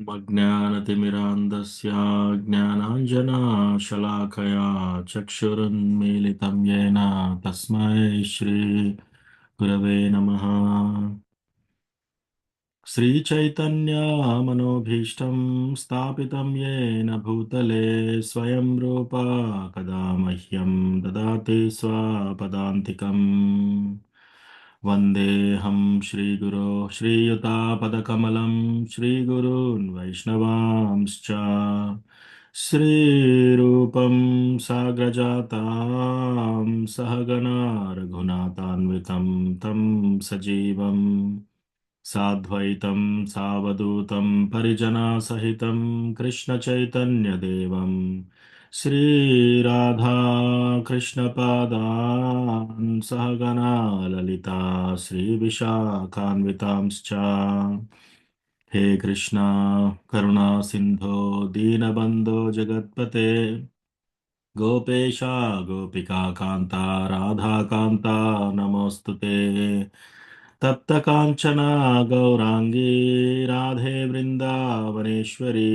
अज्ञानतिमिरान्धस्य ज्ञानाञ्जनशलाकया चक्षुरुन्मीलितं येन तस्मै श्रीगुरवे नमः। श्रीचैतन्यमनोभीष्टं स्थापितं येन भूतले स्वयं रूपा कदा मह्यं ददाति स्वपदान्तिकम्। वन्देऽहं श्रीगुरो श्रीयुतापदकमलं श्रीगुरून् वैष्णवांश्च श्रीरूपं साग्रजातां सहगणा रघुनाथान्वितं तं सजीवम् साद्वैतं सावधूतं परिजनसहितं कृष्णचैतन्यदेवं श्रीराधा कृष्णपादान् सहगणा ललिता श्रीविशाखान्वितांश्च। हे कृष्णा करुणा सिन्धो दीनबन्धो जगत्पते गोपेशा गोपिका कान्ता राधा कान्ता नमोऽस्तु ते। तप्त काञ्चना गौराङ्गी राधे वृन्दावनेश्वरी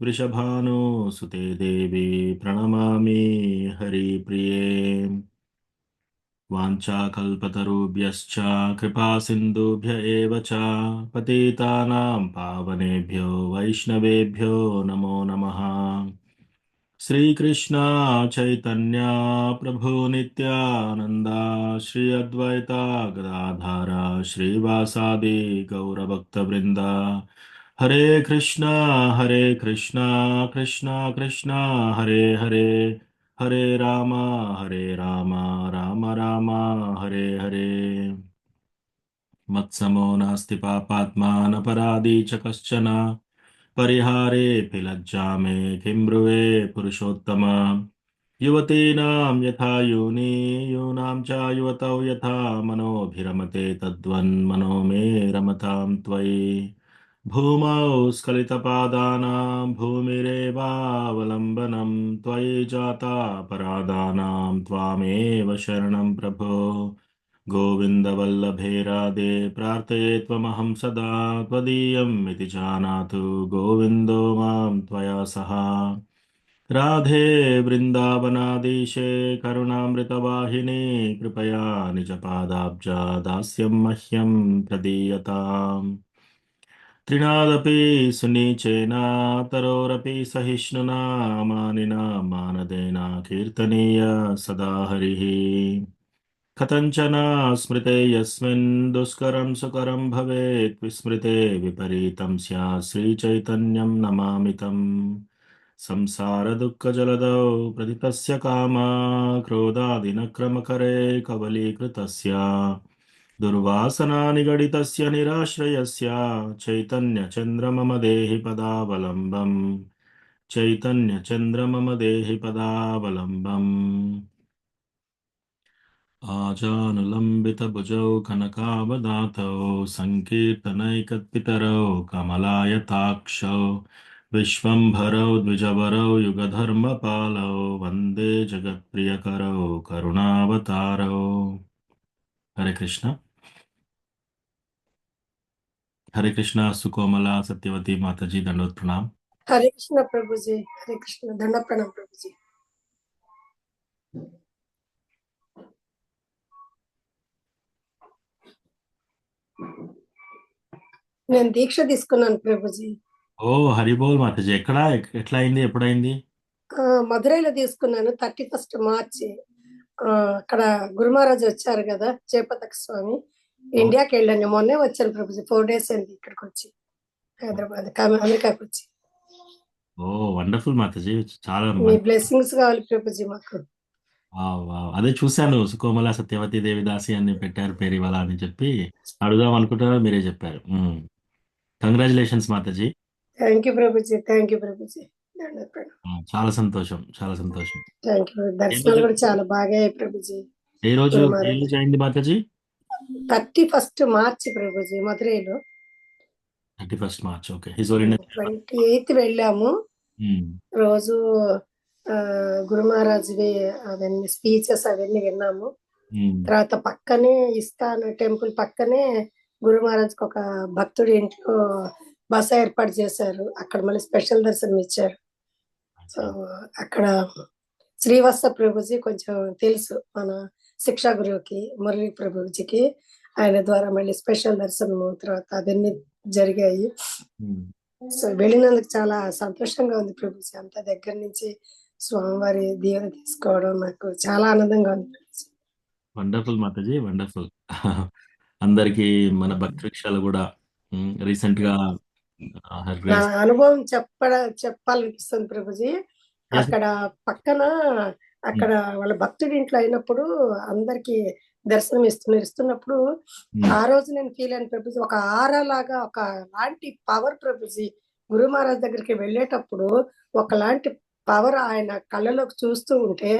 वृषभानुसुते देवी प्रणमामि हरिप्रिये। वाञ्छाकल्पतरुभ्यश्च कृपासिन्धुभ्य एव च पतितानां पावनेभ्यो वैष्णवेभ्यो नमो नमः। श्रीकृष्ण चैतन्य प्रभु नित्यानंदा श्री अद्वैता गदाधारा श्रीवासादि गौरभक्तवृंदा। हरे कृष्णा कृष्णा कृष्णा हरे हरे हरे रामा राम राम हरे हरे। मत्समो नास्ति पापात्मा न पराधी च कश्चन परिहारेऽपि लज्जा मे किं ब्रुवे पुरुषोत्तम। युवतीनां यथा योनि यूनां च युवतौ यथा मनोभिरमते तद्वन्मनो मे रमतां त्वयि। भूमौ स्खलितपादानां भूमिरेवावलम्बनं त्वयि जाता परादानां त्वामेव शरणं प्रभो। गोविन्दवल्लभे राधे प्रार्थये त्वमहं सदा त्वदीयम् इति जानातु गोविन्दो मां त्वया सह। राधे वृन्दावनाधीशे करुणामृतवाहिनी कृपया निजपादाब्जा दास्यं मह्यं प्रदीयताम्। त्रिणादपि सुनीचेन तरोरपि सहिष्णुना मानिना मानदेन कीर्तनीय सदा हरिः। कथञ्चन स्मृते यस्मिन् दुष्करं सुकरं भवेत् विस्मृते विपरीतं स्यात् श्रीचैतन्यं नमामि तम्। संसारदुःखजलदौ प्रतितस्य कामा क्रोधादिनक्रमकरे कवलीकृतस्य दुर्वासना निगडितस्य निराश्रयस्य चैतन्यचन्द्र मम देहि पदावलम्बम्। चैतन्यचन्द्र मम देहि पदावलम्बम्। आजानुलम्बितभुजौ कनकावदातौ सङ्कीर्तनैकपितरौ कमलायताक्षौ विश्वम्भरौ द्विजवरौ युगधर्मपालौ वन्दे जगत्प्रियकरौ करुणावतारौ। हरे कृष्ण। हरे कृष्णा सुकोमला सत्यवती माताजी दंडवत प्रणाम। हरे कृष्ण प्रभु जी, हरे कृष्ण, दंड प्रणाम प्रभु जी। నేను దీక్ష తీసుకున్నాను ప్రభుజీ. ఓ హరిబోల్ మాతాజీ ఎట్లా అయింది ఎప్పుడైంది? మధురైలో తీసుకున్నాను 31 మార్చి. అక్కడ గురుమహారాజు వచ్చారు కదా జయపతాక స్వామి, ఇండియాకి వెళ్ళాను. మొన్నే వచ్చాను ప్రభుజీ, 4 days అయింది ఇక్కడికి వచ్చి, హైదరాబాద్ అమెరికాకి వచ్చి. ఓ వండర్ఫుల్ మాతాజీ, చాలా మీ బ్లెస్సింగ్స్ కావాలి ప్రభుజీ మాకు. అదే చూశాను, సుకోమల సత్యవతి దేవిదాసి అని పెట్టారు పేరు ఇవాళ అని చెప్పి అడుగుదాం అనుకుంటున్నారు, మీరే చెప్పారు. Congratulations Mataji. Thank you Prabhuji, thank you Prabhuji. చాలా సంతోషం, చాలా సంతోషం. Thank you. దర్శనాలు కూడా చాలా బాగా అయ్యాయి ప్రభుజీ. ఏ రోజు అయింది మాతాజీ? 31 మార్చి ప్రభుజీ, మధురైలో. 31 మార్చ్. ఓకే. 28 వెళ్ళాము. రోజు గురు మహారాజ్వి అవన్నీ స్పీచెస్ అవన్నీ విన్నాము. తర్వాత పక్కనే ఇస్కాన్ టెంపుల్ పక్కనే గురు మహారాజ్కి ఒక భక్తుడి ఇంట్లో బస ఏర్పాటు చేశారు. అక్కడ మళ్ళీ స్పెషల్ దర్శనం ఇచ్చారు. సో అక్కడ శ్రీవత్స ప్రభుజీ కొంచెం తెలుసు మన శిక్షా గురువుకి, మురళీ ప్రభుజీకి. ఆయన ద్వారా మళ్ళీ స్పెషల్ దర్శనము తర్వాత అవన్నీ జరిగాయి. ఉమ్. సో వెళ్ళినందుకు చాలా సంతోషంగా ఉంది ప్రభుజీ. అంత దగ్గర నుంచి స్వామివారి దీవెన తీసుకోవడం నాకు చాలా ఆనందంగా ఉంది ప్రభుజీ. Wonderful Mataji, wonderful. అందరికి మన భక్తి వృక్షాలు కూడా రీసెంట్ గా హర్ నా గ్రేస్. అనుభవం చెప్పాలనిపిస్తుంది ప్రభుజీ. అక్కడ పక్కన అక్కడ వాళ్ళ భక్తుడి ఇంట్లో అయినప్పుడు అందరికి దర్శనం ఇస్తున్నప్పుడు ఆ రోజు నేను ఫీల్ అయిన ప్రభుజీ ఒక ఆరా లాగా ఒక లాంటి పవర్ ప్రభుజీ. గురు మహారాజ్ దగ్గరికి వెళ్ళేటప్పుడు ఒకలాంటి పవర్ ఆయన కళ్ళలోకి చూస్తూ ఉంటే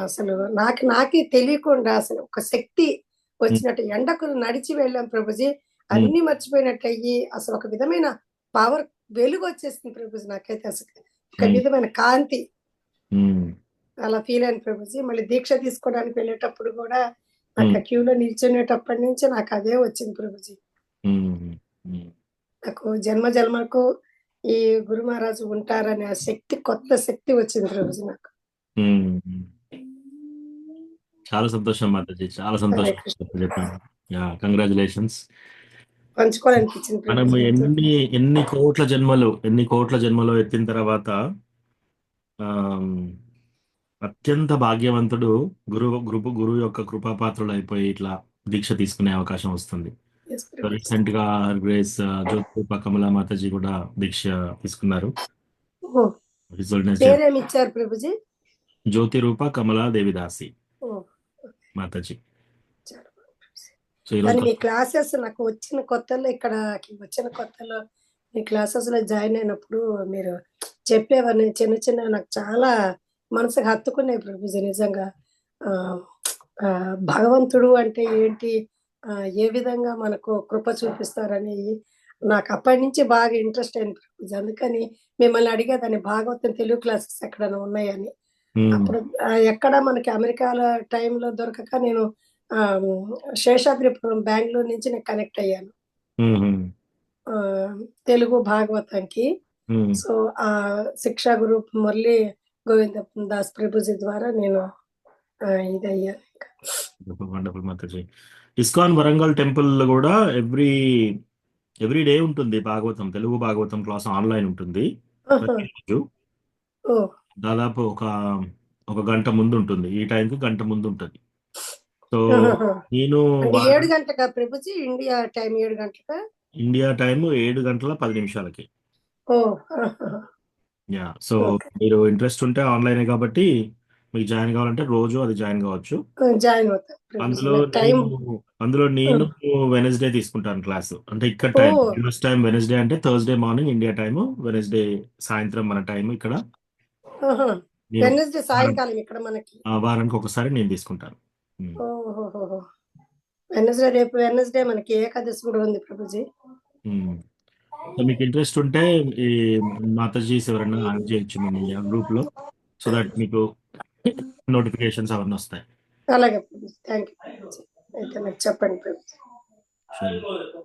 అసలు నాకే తెలియకుండా అసలు ఒక శక్తి వచ్చినట్టు ఎండకు నడిచి వెళ్ళాం ప్రభుజీ. అన్ని మర్చిపోయినట్టు అయ్యి అసలు ఒక విధమైన పవర్ వెలుగు వచ్చేసింది ప్రభుజీ. నాకైతే అసలు ఒక విధమైన కాంతి అలా ఫీల్ అయిన ప్రభుజీ. మళ్ళీ దీక్ష తీసుకోవడానికి వెళ్ళేటప్పుడు కూడా నాకు క్యూలో నిల్చునేటప్పటి నుంచి నాకు అదే వచ్చింది ప్రభుజీ. నాకు జన్మ జన్మకు ఈ గురు మహారాజు ఉంటారనే ఆ శక్తి, కొత్త శక్తి వచ్చింది ప్రభుజీ నాకు. చాలా సంతోషం మాతాజీ, చాలా సంతోషం చెప్పాను. కంగ్రాచులేషన్స్. పంచుకోవాలనిపించింది మనం ప్రభుజీ. ఎన్ని కోట్ల జన్మలు ఎత్తిన తర్వాత అత్యంత భాగ్యవంతుడు గురువు యొక్క కృపాపాత్రులు అయిపోయి ఇట్లా దీక్ష తీసుకునే అవకాశం వస్తుంది. రీసెంట్ గా గ్రేస్ జ్యోతిరూప కమలా మాతాజీ కూడా దీక్ష తీసుకున్నారు. పేరేమి ఇచ్చారు ప్రభుజీ? జ్యోతిరూప కమలా దేవిదాసి మాతాజీ. కానీ మీ క్లాసెస్ నాకు వచ్చిన కొత్తలో మీ క్లాసెస్ లో జాయిన్ అయినప్పుడు మీరు చెప్పేవన్నీ చిన్న నాకు చాలా మనసుకు హత్తుకున్నాయి ప్రభుజీ. నిజంగా భగవంతుడు అంటే ఏంటి, ఏ విధంగా మనకు కృప చూపిస్తారని నాకు అప్పటి నుంచి బాగా ఇంట్రెస్ట్ అయింది ప్రభుజీ. అందుకని మిమ్మల్ని అడిగేదాన్ని భాగవతం తెలుగు క్లాసెస్ ఎక్కడైనా ఉన్నాయని. అప్పుడు ఎక్కడ మనకి అమెరికాలో టైంలో దొరకక నేను శేషాద్రిపురం బెంగళూరు నుంచి నేను కనెక్ట్ అయ్యాను తెలుగు భాగవతానికి. సో ఆ శిక్షా గురు మురళీ గోవింద దాస్ ప్రభుజీ ద్వారా నేను ఇది అయ్యాను. Wonderful Mataji. ISKCON Warangal temple కూడా ఎవ్రీ డే ఉంటుంది భాగవతం, తెలుగు భాగవతం క్లాస్ ఆన్లైన్ ఉంటుంది ప్రతిరోజు. దాదాపు ఒక గంట ముందు ఉంటుంది, ఈ టైంకి గంట ముందు ఉంటుంది. సో నేను 7 గంటలకా ప్రభుజీ? ఇండియా టైం 7 గంటలకా? India time 7:10 yeah. సో మీరు ఇంట్రెస్ట్ ఉంటే ఆన్లైన్ కాబట్టి మీకు జాయిన్ కావాలంటే రోజు అది జాయిన్ కావచ్చు. అందులో నేను వెనస్డే తీసుకుంటాను క్లాస్. అంటే ఇక్కడ టైం యూఎస్ టైం వెనస్డే అంటే Thursday morning India time, Wednesday సాయంత్రం మన టైం ఇక్కడ. సాయంకాలం ఇక్కడ మనకి వారానికి ఒకసారి నేను తీసుకుంటాను. రేపు వెనస్డే మనకి ఏకాదశి కూడా ఉంది ప్రభుజీ. మీకు ఇంట్రెస్ట్ ఉంటే ఈ మాతాజీస్ ఎవరైనా యాడ్ చేయొచ్చు మిమ్మల్ని గ్రూప్ లో, సో దట్ మీకు నోటిఫికేషన్స్ అవన్నీ వస్తాయి. అలాగే ప్రభుజీ. Thank you Prabhuji. అయితే నాకు చెప్పండి Prabhuji.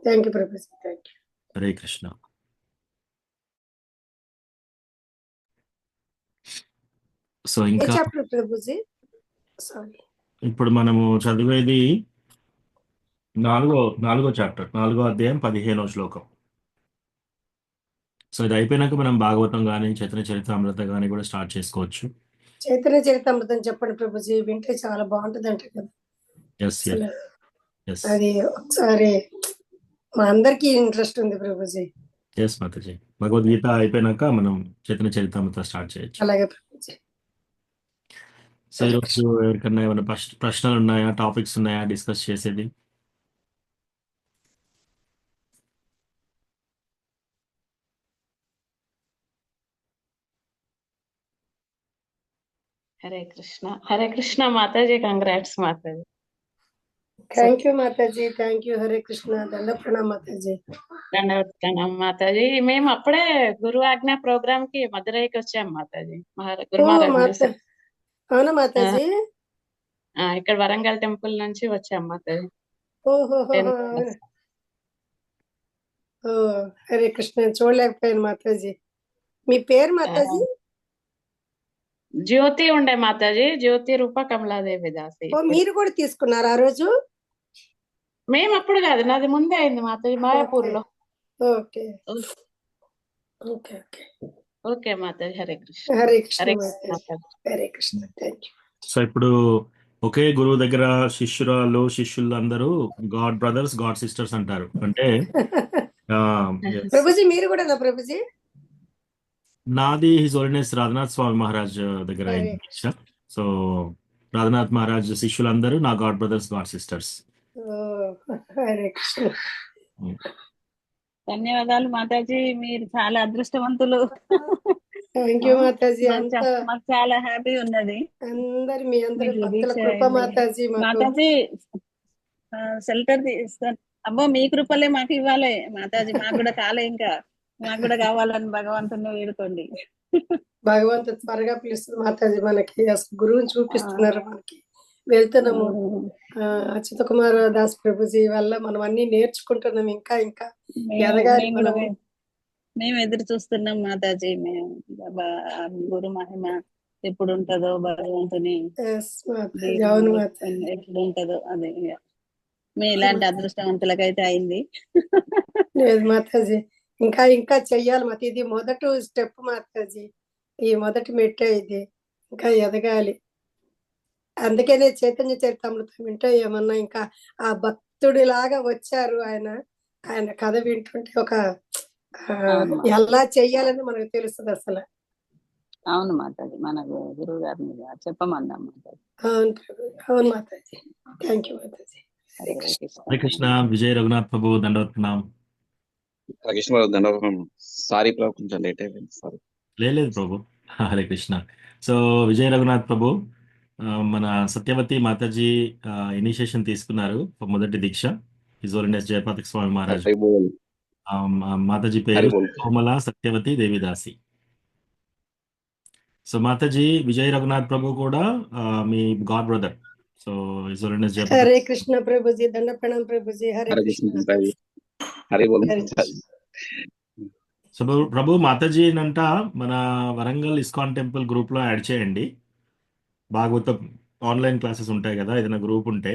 Thank you Prabhuji. Thank you. Hare Krishna. So ఇంకా ప్రభుజీ ఇప్పుడు మనము చదివేది నాలుగో చాప్టర్, 4వ అధ్యాయం 15వ శ్లోకం. సో ఇది అయిపోయినాక మనం భాగవతం కానీ చైతన్య చరితామృత కానీ కూడా స్టార్ట్ చేసుకోవచ్చు. చైతన్య చరితామృతం చెప్పండి ప్రభుజీ, వింటే చాలా బాగుంటుంది అంట కదా. అది ఒకసారి మా అందరికి ఇంట్రెస్ట్ ఉంది ప్రభుజీ. ఎస్ మాతాజీ. భగవద్గీత అయిపోయినాక మనం చైతన్య చరితామృత స్టార్ట్ చేయొచ్చు. అలాగే ప్రభుజీ. సో ఈరోజు ఎవరికన్నా ఏమైనా ప్రశ్నలు ఉన్నాయా, టాపిక్స్ ఉన్నాయా డిస్కస్ చేసేది? Hare Krishna Mataji. Congrats Mataji. Thank you Mataji. Thank you. Hare Krishna. దండ ప్రణామ్ మాతాజీ. ప్రణామ్ మాతాజీ. మేము అప్పుడే గురు ఆజ్ఞ ప్రోగ్రామ్ కి మదురైకి వచ్చాం మాతాజీ. అవునా మాతాజీ? ఇక్కడ వరంగల్ టెంపుల్ నుంచి వచ్చాం మాతాజీ. ఓ హరే కృష్ణ, నేను చూడలేకపోయాను మాతాజీ. మీ పేరు ఆ, మాతాజీ? జ్యోతి ఉండే మాతాజీ, జ్యోతి రూప కమలాదేవి దాసి ఓ ఇప్పుడు. మీరు కూడా తీసుకున్నారు ఆ రోజు? మేము అప్పుడు కాదు, నాది ముందే అయింది మాతాజీ, ఓకే మాయాపూర్ లో. ఓకే ఓ- okay okay. Okay Mataji, Hare Krishna. Hare Krishna Hare Krishna Mataji. Mataji. Hare Krishna, thank you. So ఇప్పుడు ఒకే గురువు దగ్గర శిష్యులు అందరూ గాడ్ బ్రదర్స్ గాడ్ సిస్టర్స్ అంటారు. అంటే yes. ప్రభుజీ మీరు కూడా ప్రభుజీ? నాది హిజ్ హోలీనెస్ రాధనాథ్ స్వామి మహారాజ్ దగ్గర హరే అయింది దీక్ష. కృష్ణ. సో రాధనాథ్ మహారాజ్ శిష్యులందరూ నా గాడ్ బ్రదర్స్ గాడ్ సిస్టర్స్. ఓ హరే కృష్ణ. ధన్యవాదాలు మాతాజీ, మీరు చాలా అదృష్టవంతులు. Thank you Mataji. అంత మాకు చాలా హ్యాపీ ఉన్నది మీ అందరి మీకు భక్తుల దీక్ష కృప అయింది. మాతాజీ. మాకు మాతాజీ షెల్టర్ అబ్బో మీ కృపలే మాకు ఇవ్వాలి మాతాజీ. మాకు కూడా కాలే, ఇంకా మాకు కూడా కావాలని భగవంతుని వేడుకోండి. భగవంతుడు త్వరగా పిలుస్తుంది మాతాజీ. మనకి అసలు గురువుని చూపిస్తున్నారు, మనకి వెళ్తున్నాము. అచ్యుత కుమార్ దాస్ ప్రభుజీ వల్ల మనం అన్ని నేర్చుకుంటున్నాం. ఇంకా ఇంకా ఎదగాలి మేము కూడా మనము. మేము ఎదురు చూస్తున్నాం మాతాజీ. మేము గురు మహిమ ఎప్పుడు ఉంటుందో, భగవంతుని Yes, మాతాజీ. అవును మాతాజీ. ఎప్పుడు ఉంటుందో అదే ఇక. మీ ఇలాంటి అదృష్టవంతులకైతే అయింది. లేదు మాతాజీ, ఇంకా ఇంకా చెయ్యాలి మాత. ఇది మొదటి స్టెప్ మాతాజీ, ఈ మొదటి మెట్టే ఇది. ఇంకా ఎదగాలి. అందుకనే చైతన్య చరితామృతం వింటే ఏమన్నా ఇంకా ఆ భక్తుడిలాగా వచ్చారు ఆయన. ఆయన కథ వింటుంటే ఒక ఎలా చెయ్యాలని మనకు తెలుస్తుంది అసలు. అవును మాతాజీ, మనకు గురువు గారిని చెప్పమన్నాం మాతాజీ. అవును ప్రభు, అవును మాతాజీ. థ్యాంక్ యూ మాతాజీ. హరే కృష్ణ. హరే కృష్ణ. విజయ్ రఘునాథ్ ప్రభు దండవత్ ప్రణామ్. కృష్ణ దండవతం. సారీ ప్రభు, కొంచెం లేట్ అయిపోయింది, సారీ. లేదు ప్రభు. హరే కృష్ణ. సో విజయ్ రఘునాథ్ ప్రభు మన సత్యవతి మాతాజీ ఇనిషియేషన్ తీసుకున్నారు మొదటి దీక్ష. His holiness Jayapataka Swami Maharaj. హరి బోల్. మాతాజీ పేరు హరి బోల్. కోమల సత్యవతి దేవిదాసి. సో మాతాజీ విజయ్ రఘునాథ్ ప్రభు కూడా మీ god brother. So his holiness Jayapataka. Hare Krishna Prabhuji, దండ ప్రణాం ప్రభుజీ. హరే హరే కృష్ణ. కృష్ణ మాతాజీ. హరి బోల్ హరే మాతాజీ. సో ప్రభు మాతాజీ అంట మన వరంగల్ ఇస్కాన్ టెంపుల్ గ్రూప్ లో యాడ్ చేయండి. భాగవతం ఆన్లైన్ క్లాసెస్ ఉంటాయి కదా, ఏదైనా గ్రూప్ ఉంటే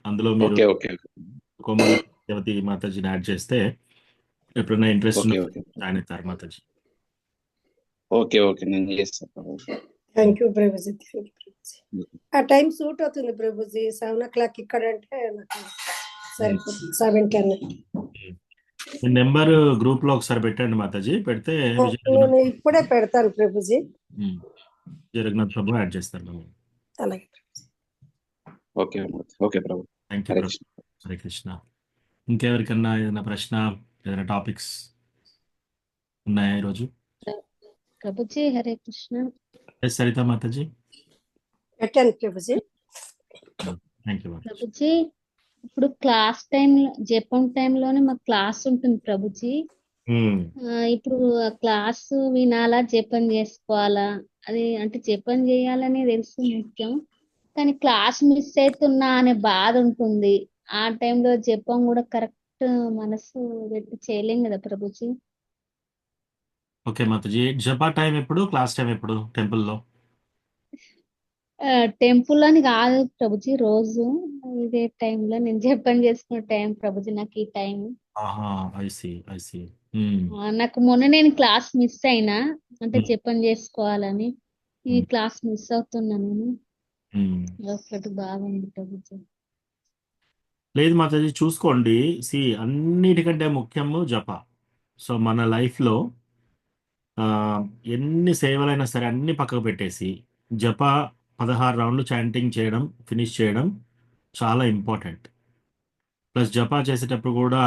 అందులో మీరు ఓకే ఓకే కోమల సత్యవతి మాతాజీని యాడ్ చేస్తే ఎప్పుడైనా ఇంట్రెస్ట్ ఓకే ఓకే జాయిన్ అవుతారు మాతాజీ. ఓకే ఓకే నేను చేస్తాను ప్రభు. Thank you Prabhuji. Thank you Prabhuji. ఆ టైం సూట్ అవుతుంది ప్రభుజీ. 7 o'clock ఇక్కడ అంటే నాకు సరిపోతుంది. 7:10. నెంబర్ గ్రూప్ లో ఒకసారి పెట్టండి మాతాజీ. పెడితే నేను ఇప్పుడే పెడతాను ప్రభుజీ. విజయ రఘునాథ్ ప్రభు యాడ్ చేస్తారు మేము. అలాగే ప్రభుజీ. ఓకే ఓకే ప్రభు. థ్యాంక్ యూ హరే ప్రభు. కృష్ణ. హరే కృష్ణ. ఇంకెవరికన్నా ఏదైనా ప్రశ్న, ఏదైనా టాపిక్స్ ఉన్నాయా ఈరోజు? ప్రభుజీ హరే కృష్ణ. ఎస్ సరిత మాతాజీ. పెట్టాను ప్రభుజీ. Thank you. ప్రభుజీ ఇప్పుడు క్లాస్ టైంలో, జపం టైంలోనే మాకు క్లాస్ ఉంటుంది ప్రభుజీ. ఇప్పుడు ఆ క్లాస్ వినాలా, జపం చేసుకోవాలా? అది అంటే జపం చేయాలని తెలుసు ముఖ్యం, కానీ క్లాస్ మిస్ అవుతున్నా అనే బాధ ఉంటుంది. ఆ టైంలో జపం కూడా కరెక్ట్ మనసు పెట్టి చేయలేం కదా ప్రభుజీ. ఓకే మాతాజీ. జపా టైం ఎప్పుడు, క్లాస్ టైం ఎప్పుడు టెంపుల్లో? టెంపుల్ అని కాదు ప్రభుజీ, రోజు ఇదే టైంలో నేను జపం చేసుకునే టైం ప్రభుజీ. నాకు ఈ టైం ఐ సీ. నాకు మొన్న నేను క్లాస్ మిస్ అయినా, అంటే జపం చేసుకోవాలని ఈ క్లాస్ మిస్ అవుతున్నా నేను. ఒకటి బాగుంది ప్రభుజీ. లేదు మాతాజీ, చూసుకోండి. అన్నిటికంటే ముఖ్యము జప. సో మన లైఫ్లో ఎన్ని సేవలైనా సరే అన్ని పక్కకు పెట్టేసి జప 16 రౌండ్లు చాంటింగ్ చేయడం, ఫినిష్ చేయడం చాలా ఇంపార్టెంట్. ప్లస్ జప చేసేటప్పుడు కూడా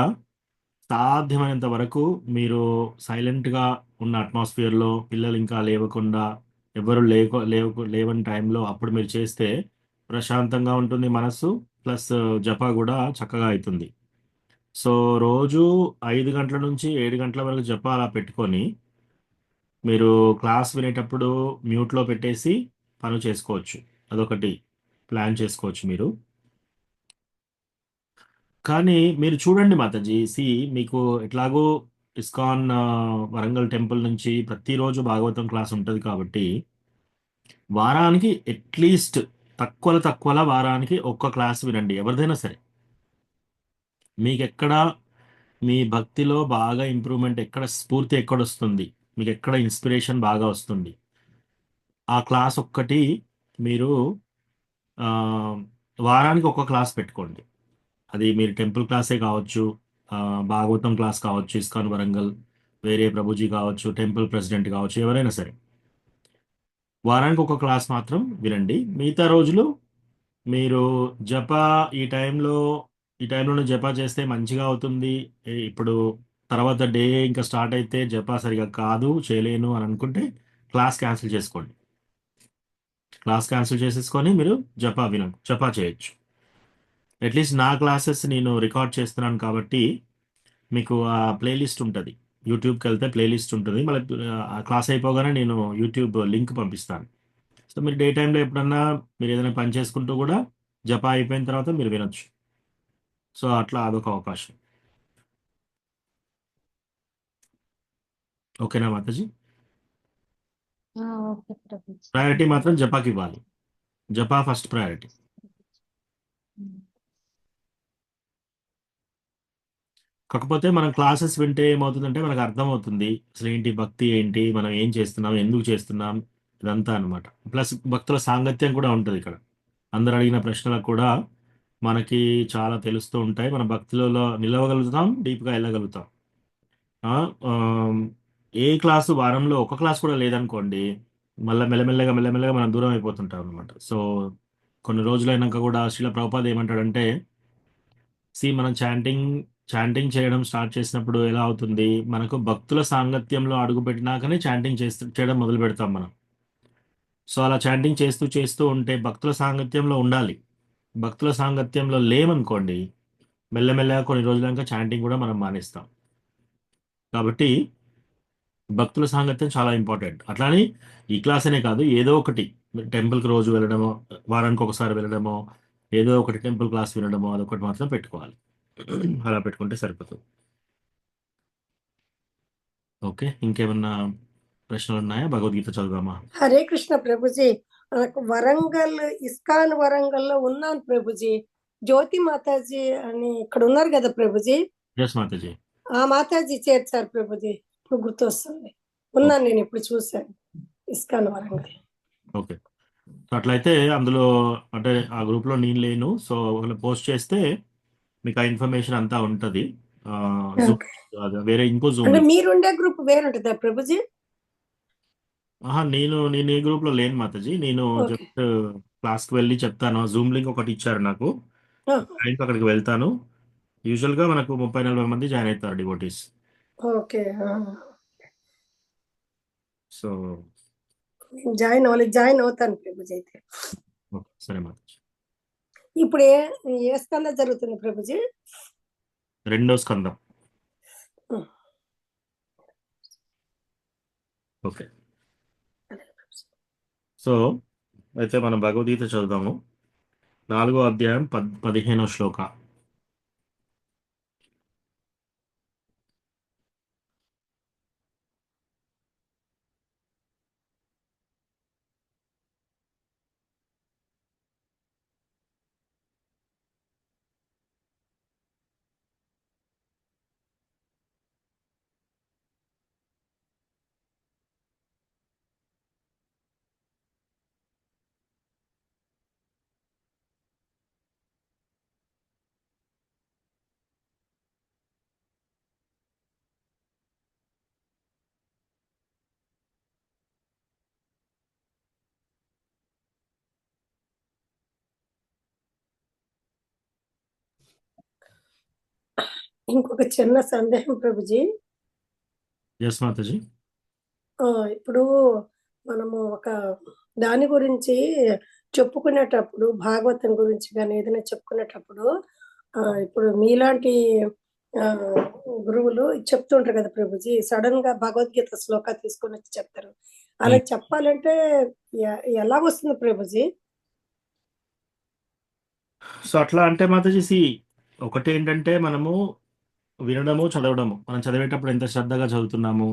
సాధ్యమైనంత వరకు మీరు సైలెంట్గా ఉన్న అట్మాస్ఫియర్లో, పిల్లలు ఇంకా లేవకుండా, ఎవరు లేవని టైంలో అప్పుడు మీరు చేస్తే ప్రశాంతంగా ఉంటుంది మనసు. ప్లస్ జప కూడా చక్కగా అవుతుంది. సో రోజు 5 గంటల నుంచి 7 గంటల వరకు జప అలా పెట్టుకొని మీరు క్లాస్ వినేటప్పుడు మ్యూట్లో పెట్టేసి పనులు చేసుకోవచ్చు. అదొకటి ప్లాన్ చేసుకోవచ్చు మీరు. కానీ మీరు చూడండి మాతాజీ, మీకు ఎట్లాగో ఇస్కాన్ వరంగల్ టెంపుల్ నుంచి ప్రతిరోజు భాగవతం క్లాస్ ఉంటుంది కాబట్టి వారానికి అట్లీస్ట్ తక్కువలో వారానికి ఒక్క క్లాస్ వినండి, ఎవరిదైనా సరే. మీకు ఎక్కడ మీ భక్తిలో బాగా ఇంప్రూవ్మెంట్, ఎక్కడ స్ఫూర్తి ఎక్కడ వస్తుంది, మీకు ఎక్కడ ఇన్స్పిరేషన్ బాగా వస్తుంది, ఆ క్లాస్ ఒక్కటి మీరు ఆ, వారానికి ఒక క్లాస్ పెట్టుకోండి. అది మీరు టెంపుల్ క్లాసే కావచ్చు, భాగవతం క్లాస్ కావచ్చు, ఇస్కాన్ వరంగల్ వేరే ప్రభుజీ కావచ్చు, టెంపుల్ ప్రెసిడెంట్ కావచ్చు, ఎవరైనా సరే వారానికి ఒక క్లాస్ మాత్రం వినండి. మిగతా రోజులు మీరు జపా ఈ టైంలోనే జపా చేస్తే మంచిగా అవుతుంది. ఇప్పుడు తర్వాత డే ఇంకా స్టార్ట్ అయితే జపా సరిగా కాదు, చేయలేను అని అనుకుంటే క్లాస్ క్యాన్సిల్ చేసుకోండి. క్లాస్ క్యాన్సిల్ చేసేసుకొని మీరు జపా చేయొచ్చు. అట్లీస్ట్ నా క్లాసెస్ నేను రికార్డ్ చేస్తున్నాను కాబట్టి మీకు ఆ ప్లేలిస్ట్ ఉంటుంది. యూట్యూబ్కి వెళ్తే ప్లేలిస్ట్ ఉంటుంది. మళ్ళీ ఆ క్లాస్ అయిపోగానే నేను యూట్యూబ్ లింక్ పంపిస్తాను. సో మీరు డే టైంలో ఎప్పుడన్నా మీరు ఏదైనా పని చేసుకుంటూ కూడా జపా అయిపోయిన తర్వాత మీరు వినొచ్చు. సో అట్లా అదొక అవకాశం. ఓకేనా మాతాజీ? ఓకే ప్రభుజీ. ప్రయారిటీ మాత్రం జపాకి ఇవ్వాలి. Japa first priority. కాకపోతే మనం క్లాసెస్ వింటే ఏమవుతుందంటే మనకు అర్థమవుతుంది అసలు ఏంటి భక్తి, ఏంటి మనం ఏం చేస్తున్నాం, ఎందుకు చేస్తున్నాం, ఇదంతా అనమాట. ప్లస్ భక్తుల సాంగత్యం కూడా ఉంటుంది ఇక్కడ. అందరు అడిగిన ప్రశ్నలకు కూడా మనకి చాలా తెలుస్తూ ఉంటాయి. మన భక్తులలో నిలవగలుగుతాం, డీప్గా వెళ్ళగలుగుతాం. ఆ, ఆమ్, ఏ క్లాసు వారంలో ఒక క్లాస్ కూడా లేదనుకోండి, మళ్ళీ మెల్లమెల్లగా మనం దూరం అయిపోతుంటాం అనమాట. సో కొన్ని రోజులైనాక కూడా శ్రీల ప్రభుపాద ఏమంటాడంటే, మనం చాంటింగ్ చేయడం స్టార్ట్ చేసినప్పుడు ఎలా అవుతుంది, మనకు భక్తుల సాంగత్యంలో అడుగు పెట్టినాకనే చాంటింగ్ చేయడం మొదలు పెడతాం మనం. సో అలా చాంటింగ్ చేస్తూ చేస్తూ ఉంటే భక్తుల సాంగత్యంలో ఉండాలి. భక్తుల సాంగత్యంలో లేమనుకోండి, మెల్లమెల్లగా కొన్ని రోజులక చాంటింగ్ కూడా మనం మానేస్తాం. కాబట్టి భక్తుల సాంగత్యం చాలా ఇంపార్టెంట్. అట్లానే ఈ క్లాస్ అనే కాదు, ఏదో ఒకటి టెంపుల్కి రోజు వెళ్ళడమో, వారానికి ఒకసారి వెళ్ళడమో, ఏదో ఒకటి టెంపుల్ క్లాస్ వినడమో అదొకటి మాత్రం పెట్టుకోవాలి. అలా పెట్టుకుంటే సరిపోతుంది. ఓకే, ఇంకేమన్నా ప్రశ్నలు ఉన్నాయా? భగవద్గీత చదువుదామా? హరే కృష్ణ ప్రభుజీ. నాకు ఇస్కాన్ వరంగల్లో ఉన్నాను ప్రభుజీ. జ్యోతి మాతాజీ అని ఇక్కడ ఉన్నారు కదా ప్రభుజీ, ఎస్ మాతాజీ. ఆ మాతాజీ చేర్చారు ప్రభుజీ. ఇప్పుడు గుర్తొస్తుంది. ఉన్నాను, నేను ఇప్పుడు చూశాను ఇస్కాన్ వరంగల్. ఓకే, సో అట్లయితే అందులో అంటే ఆ గ్రూప్లో నేను లేను. సో ఒకవేళ పోస్ట్ చేస్తే మీకు ఆ ఇన్ఫర్మేషన్ అంతా ఉంటుంది. జూమ్ వేరే ఇంకో జూమ్ అంటే మీరుండే గ్రూప్ వేరుంటుందా ప్రభుజీ? నేను ఏ గ్రూప్లో లేను మాతాజీ. నేను ఓకే. జస్ట్ క్లాస్కి వెళ్ళి చెప్తాను. జూమ్ లింక్ ఒకటి ఇచ్చారు నాకు, టైంకి అక్కడికి వెళ్తాను. యూజువల్గా మనకు 30-40 మంది జాయిన్ అవుతారు డివోటీస్. ఓకే. సో జాయిన్ అవుతాను ప్రభుజీ. అయితే ఓకే, సరే మాతాజీ. ఇప్పుడు ఏ స్కంద జరుగుతుంది ప్రభుజీ? 2వ స్కందం. ఓకే, సో అయితే మనం భగవద్గీత చదువుదాము. 4వ అధ్యాయం 15వ శ్లోక. ఇంకొక చిన్న సందేహం ప్రభుజీ. ఎస్ మాతాజీ. ఇప్పుడు మనము ఒక దాని గురించి చెప్పుకునేటప్పుడు, భాగవతం గురించి కానీ ఏదైనా చెప్పుకునేటప్పుడు ఇప్పుడు మీలాంటి గురువులు చెప్తుంటారు కదా ప్రభుజీ, సడన్ గా భగవద్గీత శ్లోక తీసుకొని వచ్చి చెప్తారు. అలా చెప్పాలంటే ఎలా వస్తుంది ప్రభుజీ? సో అట్లా అంటే మాతాజీ ఒకటి ఏంటంటే మనము వినడము చదవడము మనం చదివేటప్పుడు ఎంత శ్రద్ధగా చదువుతున్నాము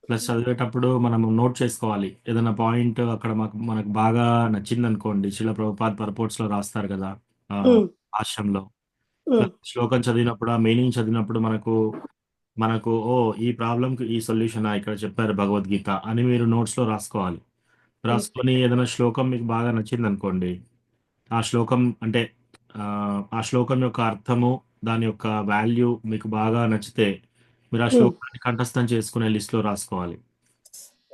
ప్లస్ చదివేటప్పుడు మనము నోట్ చేసుకోవాలి ఏదైనా పాయింట్ అక్కడ మనకు బాగా నచ్చింది అనుకోండి శిల ప్రభుపాద్ పర్పోర్ట్స్ లో రాస్తారు కదా ఆ, ఉమ్, భాష్యంలో ఉమ్, శ్లోకం చదివినప్పుడు ఆ మీనింగ్ చదివినప్పుడు మనకు మనకు ఓ ఈ ప్రాబ్లంకి ఈ సొల్యూషన్ ఇక్కడ చెప్పారు భగవద్గీత అని మీరు నోట్స్ లో రాసుకోవాలి రాసుకొని ఏదైనా శ్లోకం మీకు బాగా నచ్చింది అనుకోండి ఆ శ్లోకం అంటే ఆ ఆ శ్లోకం యొక్క అర్థము దాని యొక్క వాల్యూ మీకు బాగా నచ్చితే మీరు ఆ ఉమ్, శ్లోకాన్ని కంఠస్థం చేసుకునే లిస్ట్ లో రాసుకోవాలి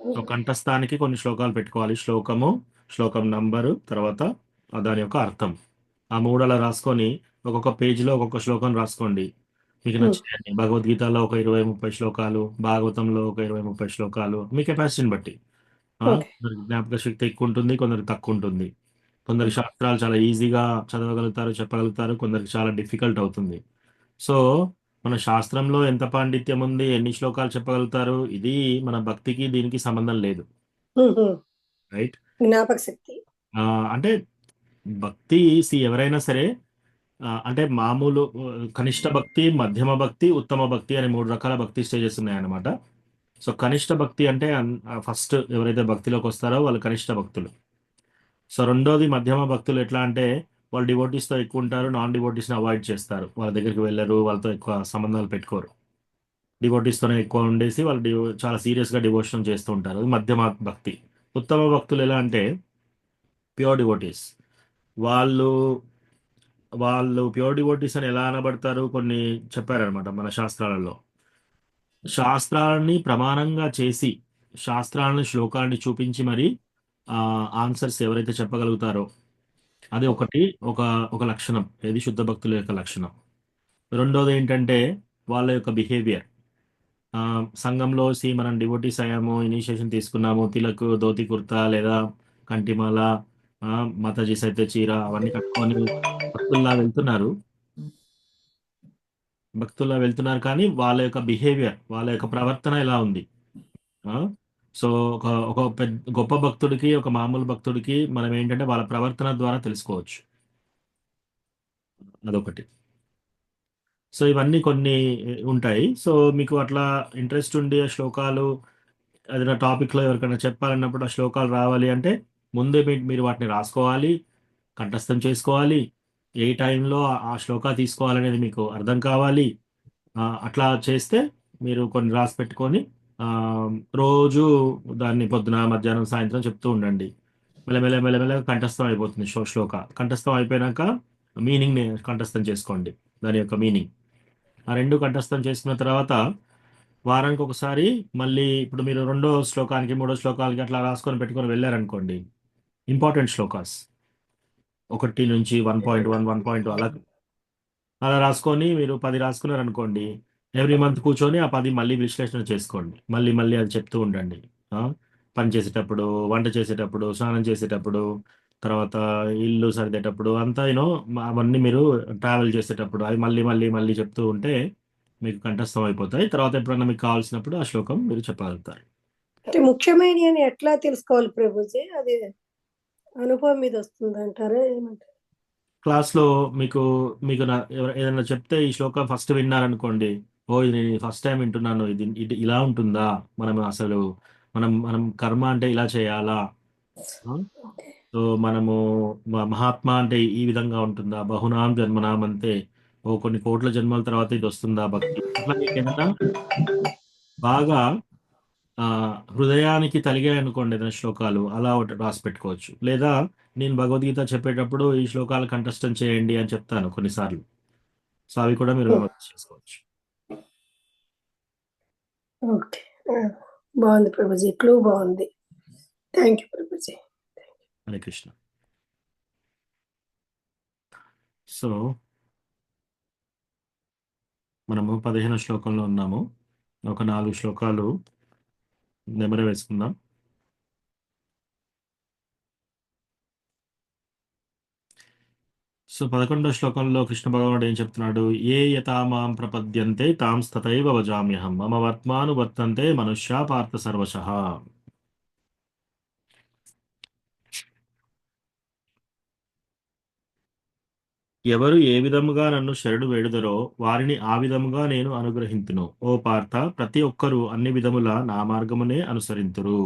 సో కంఠస్థానికి కొన్ని శ్లోకాలు పెట్టుకోవాలి శ్లోకం నంబరు తర్వాత దాని యొక్క అర్థం ఆ మూడు అలా రాసుకొని ఒక్కొక్క పేజీలో ఒక్కొక్క శ్లోకం రాసుకోండి మీకు ఉమ్, నచ్చినాయండి భగవద్గీతలో ఒక 20-30 శ్లోకాలు భాగవతంలో ఒక 20-30 శ్లోకాలు మీ కెపాసిటీని బట్టి ఓకే కొందరికి జ్ఞాపక శక్తి ఎక్కువ ఉంటుంది కొందరికి తక్కువ ఉంటుంది కొందరికి శాస్త్రాలు చాలా ఈజీగా చదవగలుగుతారు చెప్పగలుగుతారు కొందరికి చాలా డిఫికల్ట్ అవుతుంది సో మన శాస్త్రంలో ఎంత పాండిత్యం ఉంది ఎన్ని శ్లోకాలు చెప్పగలుగుతారు ఇది మన భక్తికి దీనికి సంబంధం లేదు ఉమ్, ఉమ్. రైట్ జ్ఞాపక శక్తి. అంటే భక్తి ఎవరైనా సరే అంటే మామూలు కనిష్ట భక్తి మధ్యమ భక్తి ఉత్తమ భక్తి అనే 3 రకాల భక్తి స్టేజెస్ ఉన్నాయన్నమాట సో కనిష్ట భక్తి అంటే ఫస్ట్ ఎవరైతే భక్తిలోకి వస్తారో వాళ్ళు కనిష్ట భక్తులు సో రెండోది మధ్యమ భక్తులు ఎట్లా అంటే వాళ్ళు డివోటీస్తో ఎక్కువ ఉంటారు నాన్ డివోటీస్ని అవాయిడ్ చేస్తారు వాళ్ళ దగ్గరికి వెళ్ళరు వాళ్ళతో ఎక్కువ సంబంధాలు పెట్టుకోరు డివోటీస్తోనే ఎక్కువ ఉండేసి వాళ్ళు చాలా సీరియస్గా డివోషన్ చేస్తూ ఉంటారు అది మధ్యమ భక్తి ఉత్తమ భక్తులు ఎలా అంటే ప్యూర్ డివోటీస్ వాళ్ళు వాళ్ళు ప్యూర్ డివోటీస్ అని ఎలా అనబడతారు కొన్ని చెప్పారనమాట మన శాస్త్రాలలో శాస్త్రాలని ప్రమాణంగా చేసి శాస్త్రాలని శ్లోకాన్ని చూపించి మరి ఆన్సర్స్ ఎవరైతే చెప్పగలుగుతారో అది ఒకటి ఒక ఒక లక్షణం ఏది శుద్ధ భక్తుల యొక్క లక్షణం రెండోది ఏంటంటే వాళ్ళ యొక్క బిహేవియర్ సంఘంలో మనం డివోటీస్ అయ్యాము ఇనిషియేషన్ తీసుకున్నాము తిలకు ధోతి కుర్తా లేదా కంటిమాల మాతాజీస్ అయితే చీర అవన్నీ కట్టుకొని భక్తుల్లా వెళ్తున్నారు కానీ వాళ్ళ యొక్క బిహేవియర్ వాళ్ళ యొక్క ప్రవర్తన ఎలా ఉంది ఆ? సో ఒక పెద్ద గొప్ప భక్తుడికి ఒక మామూలు భక్తుడికి మనం ఏంటంటే వాళ్ళ ప్రవర్తన ద్వారా తెలుసుకోవచ్చు అదొకటి సో ఇవన్నీ కొన్ని ఉంటాయి సో మీకు అట్లా ఇంట్రెస్ట్ ఉండి ఆ శ్లోకాలు ఏదైనా టాపిక్లో ఎవరికైనా చెప్పాలన్నప్పుడు ఆ శ్లోకాలు రావాలి అంటే ముందే మీరు వాటిని రాసుకోవాలి కంఠస్థం చేసుకోవాలి ఏ టైంలో ఆ శ్లోకా తీసుకోవాలనేది మీకు అర్థం కావాలి అట్లా చేస్తే మీరు కొన్ని రాసి పెట్టుకొని ఆ, రోజు దాన్ని పొద్దున మధ్యాహ్నం సాయంత్రం చెప్తూ ఉండండి మెల్లమెల్ల మెల్లమెల్ల కంఠస్థం అయిపోతుంది శ్లోక కంఠస్థం అయిపోయినాక మీనింగ్ని కంఠస్థం చేసుకోండి దాని యొక్క మీనింగ్ ఆ రెండు కంఠస్థం చేసుకున్న తర్వాత వారానికి ఒకసారి మళ్ళీ ఇప్పుడు మీరు రెండో శ్లోకానికి మూడో శ్లోకాలకి అట్లా రాసుకొని పెట్టుకొని వెళ్ళారనుకోండి ఇంపార్టెంట్ శ్లోకాస్ 1 నుంచి 1.1 1.2 అలా అలా రాసుకొని మీరు 10 రాసుకున్నారనుకోండి ఎవ్రీ మంత్ కూర్చొని ఆ 10 మళ్ళీ విశ్లేషణ చేసుకోండి మళ్ళీ మళ్ళీ అది చెప్తూ ఉండండి ఆ, పని చేసేటప్పుడు వంట చేసేటప్పుడు స్నానం చేసేటప్పుడు తర్వాత ఇల్లు సర్దేటప్పుడు అంతా అవన్నీ మీరు ట్రావెల్ చేసేటప్పుడు అవి మళ్ళీ మళ్ళీ మళ్ళీ చెప్తూ ఉంటే మీకు కంఠస్థం అయిపోతాయి తర్వాత ఎప్పుడన్నా మీకు కావాల్సినప్పుడు ఆ శ్లోకం మీరు చెప్పగలుగుతారు అంటే ముఖ్యమైనవి అని ఎట్లా తెలుసుకోవాలి ప్రభుజీ? అది అనుభవం మీద వస్తుంది అంటారా ఏమంటారు? క్లాస్లో మీకు మీకు ఏదైనా చెప్తే ఈ శ్లోకం ఫస్ట్ విన్నారనుకోండి ఓ ఇది నేను ఫస్ట్ టైం వింటున్నాను ఇది ఇలా ఉంటుందా అసలు మనం కర్మ అంటే ఇలా చేయాలా ఆ? సో మనము మహాత్మా అంటే ఈ విధంగా ఉంటుందా బహునాం జన్మనాం అంతే ఓ కొన్ని కోట్ల జన్మల తర్వాత ఇది వస్తుందా భక్తి అట్లా మీకు ఏదైనా బాగా ఆ హృదయానికి తలిగాయి అనుకోండి ఏదైనా శ్లోకాలు అలా ఒకటి రాసి పెట్టుకోవచ్చు లేదా నేను భగవద్గీత చెప్పేటప్పుడు ఈ శ్లోకాలు కంఠస్థం చేయండి అని చెప్తాను కొన్నిసార్లు సో అవి కూడా మీరు మెమరైజ్ చేసుకోవచ్చు ఓకే. బాగుంది ప్రభుజీ, క్లూ బాగుంది. Thank you Prabhuji. Hare Krishna so మనము 15 శ్లోకంలో ఉన్నాము ఒక 4 శ్లోకాలు నెమరు వేసుకుందాం సో 11వ శ్లోకంలో కృష్ణ భగవానుడు ఏం చెప్తున్నాడు ఏ యథామాం ప్రపద్యంతే తాం స్తతైవ వజామ్యహం మమ వర్త్మాను వర్తంతే మనుష్యా పార్థ సర్వశః ఎవరు ఏ విధముగా నన్ను శరణు వేడుదరో వారిని ఆ విధముగా నేను అనుగ్రహింతును. ఓ పార్థ, ప్రతి ఒక్కరూ అన్ని విధముల నా మార్గమునే అనుసరింతురు.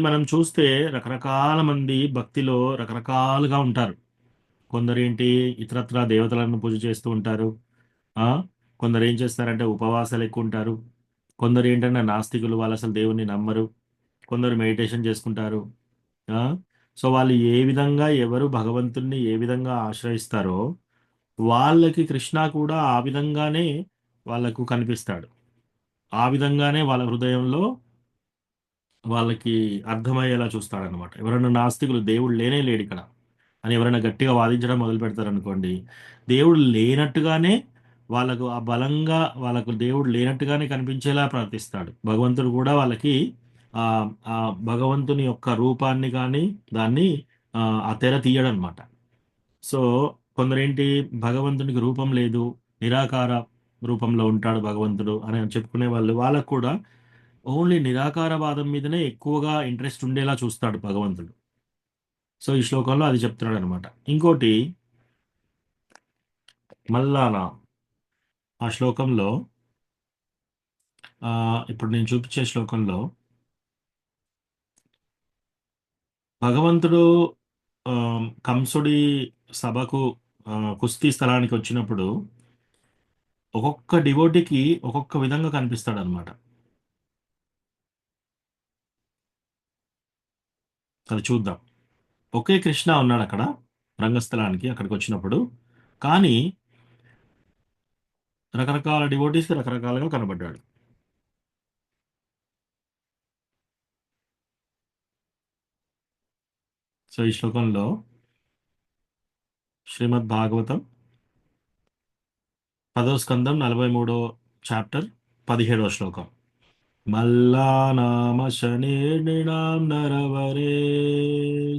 మనం చూస్తే రకరకాల మంది భక్తిలో రకరకాలుగా ఉంటారు. కొందరేంటి ఇతరత్ర దేవతలను పూజ చేస్తూ ఉంటారు. ఆ కొందరు ఏం చేస్తారంటే ఉపవాసాలు ఎక్కువ ఉంటారు. కొందరు ఏంటంటే నాస్తికులు, వాళ్ళు అసలు దేవుణ్ణి నమ్మరు. కొందరు మెడిటేషన్ చేసుకుంటారు. ఆ సో వాళ్ళు ఏ విధంగా ఎవరు భగవంతుణ్ణి ఏ విధంగా ఆశ్రయిస్తారో వాళ్ళకి కృష్ణ కూడా ఆ విధంగానే వాళ్ళకు కనిపిస్తాడు. ఆ విధంగానే వాళ్ళ హృదయంలో వాళ్ళకి అర్థమయ్యేలా చూస్తాడనమాట. ఎవరైనా నాస్తికులు దేవుడు లేనే లేడు ఇక్కడ అని ఎవరైనా గట్టిగా వాదించడం మొదలు పెడతారనుకోండి, దేవుడు లేనట్టుగానే వాళ్ళకు ఆ బలంగా వాళ్ళకు దేవుడు లేనట్టుగానే కనిపించేలా ప్రార్థిస్తాడు. భగవంతుడు కూడా వాళ్ళకి ఆ ఆ భగవంతుని యొక్క రూపాన్ని కానీ దాన్ని ఆ తెర తీయడనమాట. సో కొందరేంటి భగవంతునికి రూపం లేదు, నిరాకార రూపంలో ఉంటాడు భగవంతుడు అని చెప్పుకునే వాళ్ళు, వాళ్ళకు కూడా ఓన్లీ నిరాకారవాదం మీదనే ఎక్కువగా ఇంట్రెస్ట్ ఉండేలా చూస్తాడు భగవంతుడు. సో ఈ శ్లోకంలో అది చెప్తున్నాడు అనమాట. ఇంకోటి మల్లానా, ఆ శ్లోకంలో ఇప్పుడు నేను చూపించే శ్లోకంలో భగవంతుడు కంసుడి సభకు కుస్తీ స్థలానికి వచ్చినప్పుడు ఒక్కొక్క డివోటీకి ఒక్కొక్క విధంగా కనిపిస్తాడు అనమాట. అది చూద్దాం. ఒకే కృష్ణ ఉన్నాడు అక్కడ రంగస్థలానికి అక్కడికి వచ్చినప్పుడు, కానీ రకరకాల డివోటీస్ రకరకాలుగా కనబడ్డాడు. సో ఈ శ్లోకంలో శ్రీమద్ భాగవతం 10వ స్కందం 43వ చాప్టర్ 17వ శ్లోకం. మల్లానామశనేర్ణినాం నరవరే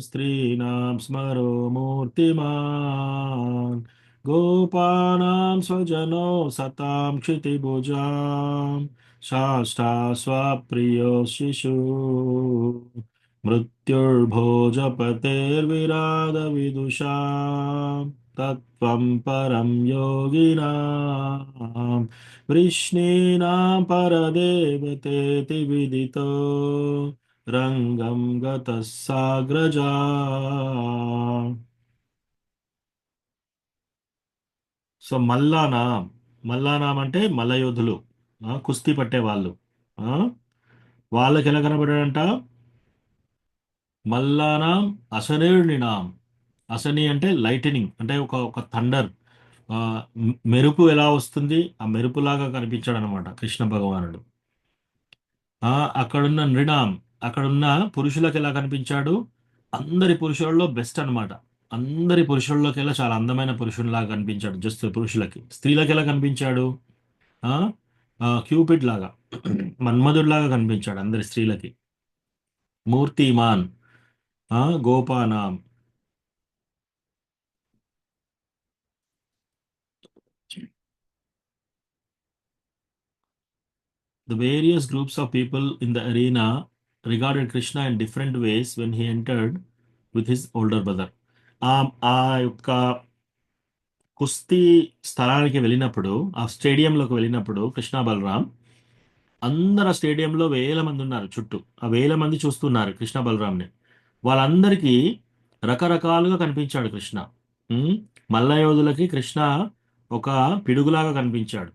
స్త్రీణాం స్మరో మూర్తిమాన్ గోపానాం స్వజనో సతాం క్షితిభుజాం శాష్టా స్వప్రియో శిశు మృత్యుర్భోజపతేర్విరాద విదుషాం తత్వం పరం యోగినాం వృష్ణీనాం పరదేవతేతి విదితో రంగం గతః సాగ్రజా. సో మల్లానాం అంటే మల్లయోధులు, కుస్తీ పట్టే వాళ్ళు. వాళ్ళకి ఎలా కనబడాడంట? మల్లానాం అశనేర్ణినాం. అశని అంటే లైటనింగ్, అంటే ఒక ఒక థండర్, మెరుపు ఎలా వస్తుంది ఆ మెరుపులాగా కనిపించాడు అనమాట కృష్ణ భగవానుడు. అక్కడున్న నృణాం, అక్కడున్న పురుషులకు ఎలా కనిపించాడు? అందరి పురుషులలో బెస్ట్ అన్నమాట. అందరి పురుషుల్లోకెల్లా చాలా అందమైన పురుషునిలాగా కనిపించాడు. జస్ట్ పురుషులకి. స్త్రీలకు ఎలా కనిపించాడు? ఆ క్యూపిడ్ లాగా మన్మధుడిలాగా కనిపించాడు అందరి స్త్రీలకి. మూర్తిమాన్, గోపానాం. The various groups of people in the arena regarded Krishna in different ways when he entered with his older brother. ఆ యొక్క కుస్తీ స్థలానికి వెళ్ళినప్పుడు, ఆ స్టేడియంలోకి వెళ్ళినప్పుడు కృష్ణ బలరాం అందరు ఆ స్టేడియంలో వేల మంది ఉన్నారు చుట్టూ. ఆ వేల మంది చూస్తున్నారు కృష్ణ బలరాంని. వాళ్ళందరికీ రకరకాలుగా కనిపించాడు కృష్ణ. మల్లయోధులకి కృష్ణ ఒక పిడుగులాగా కనిపించాడు.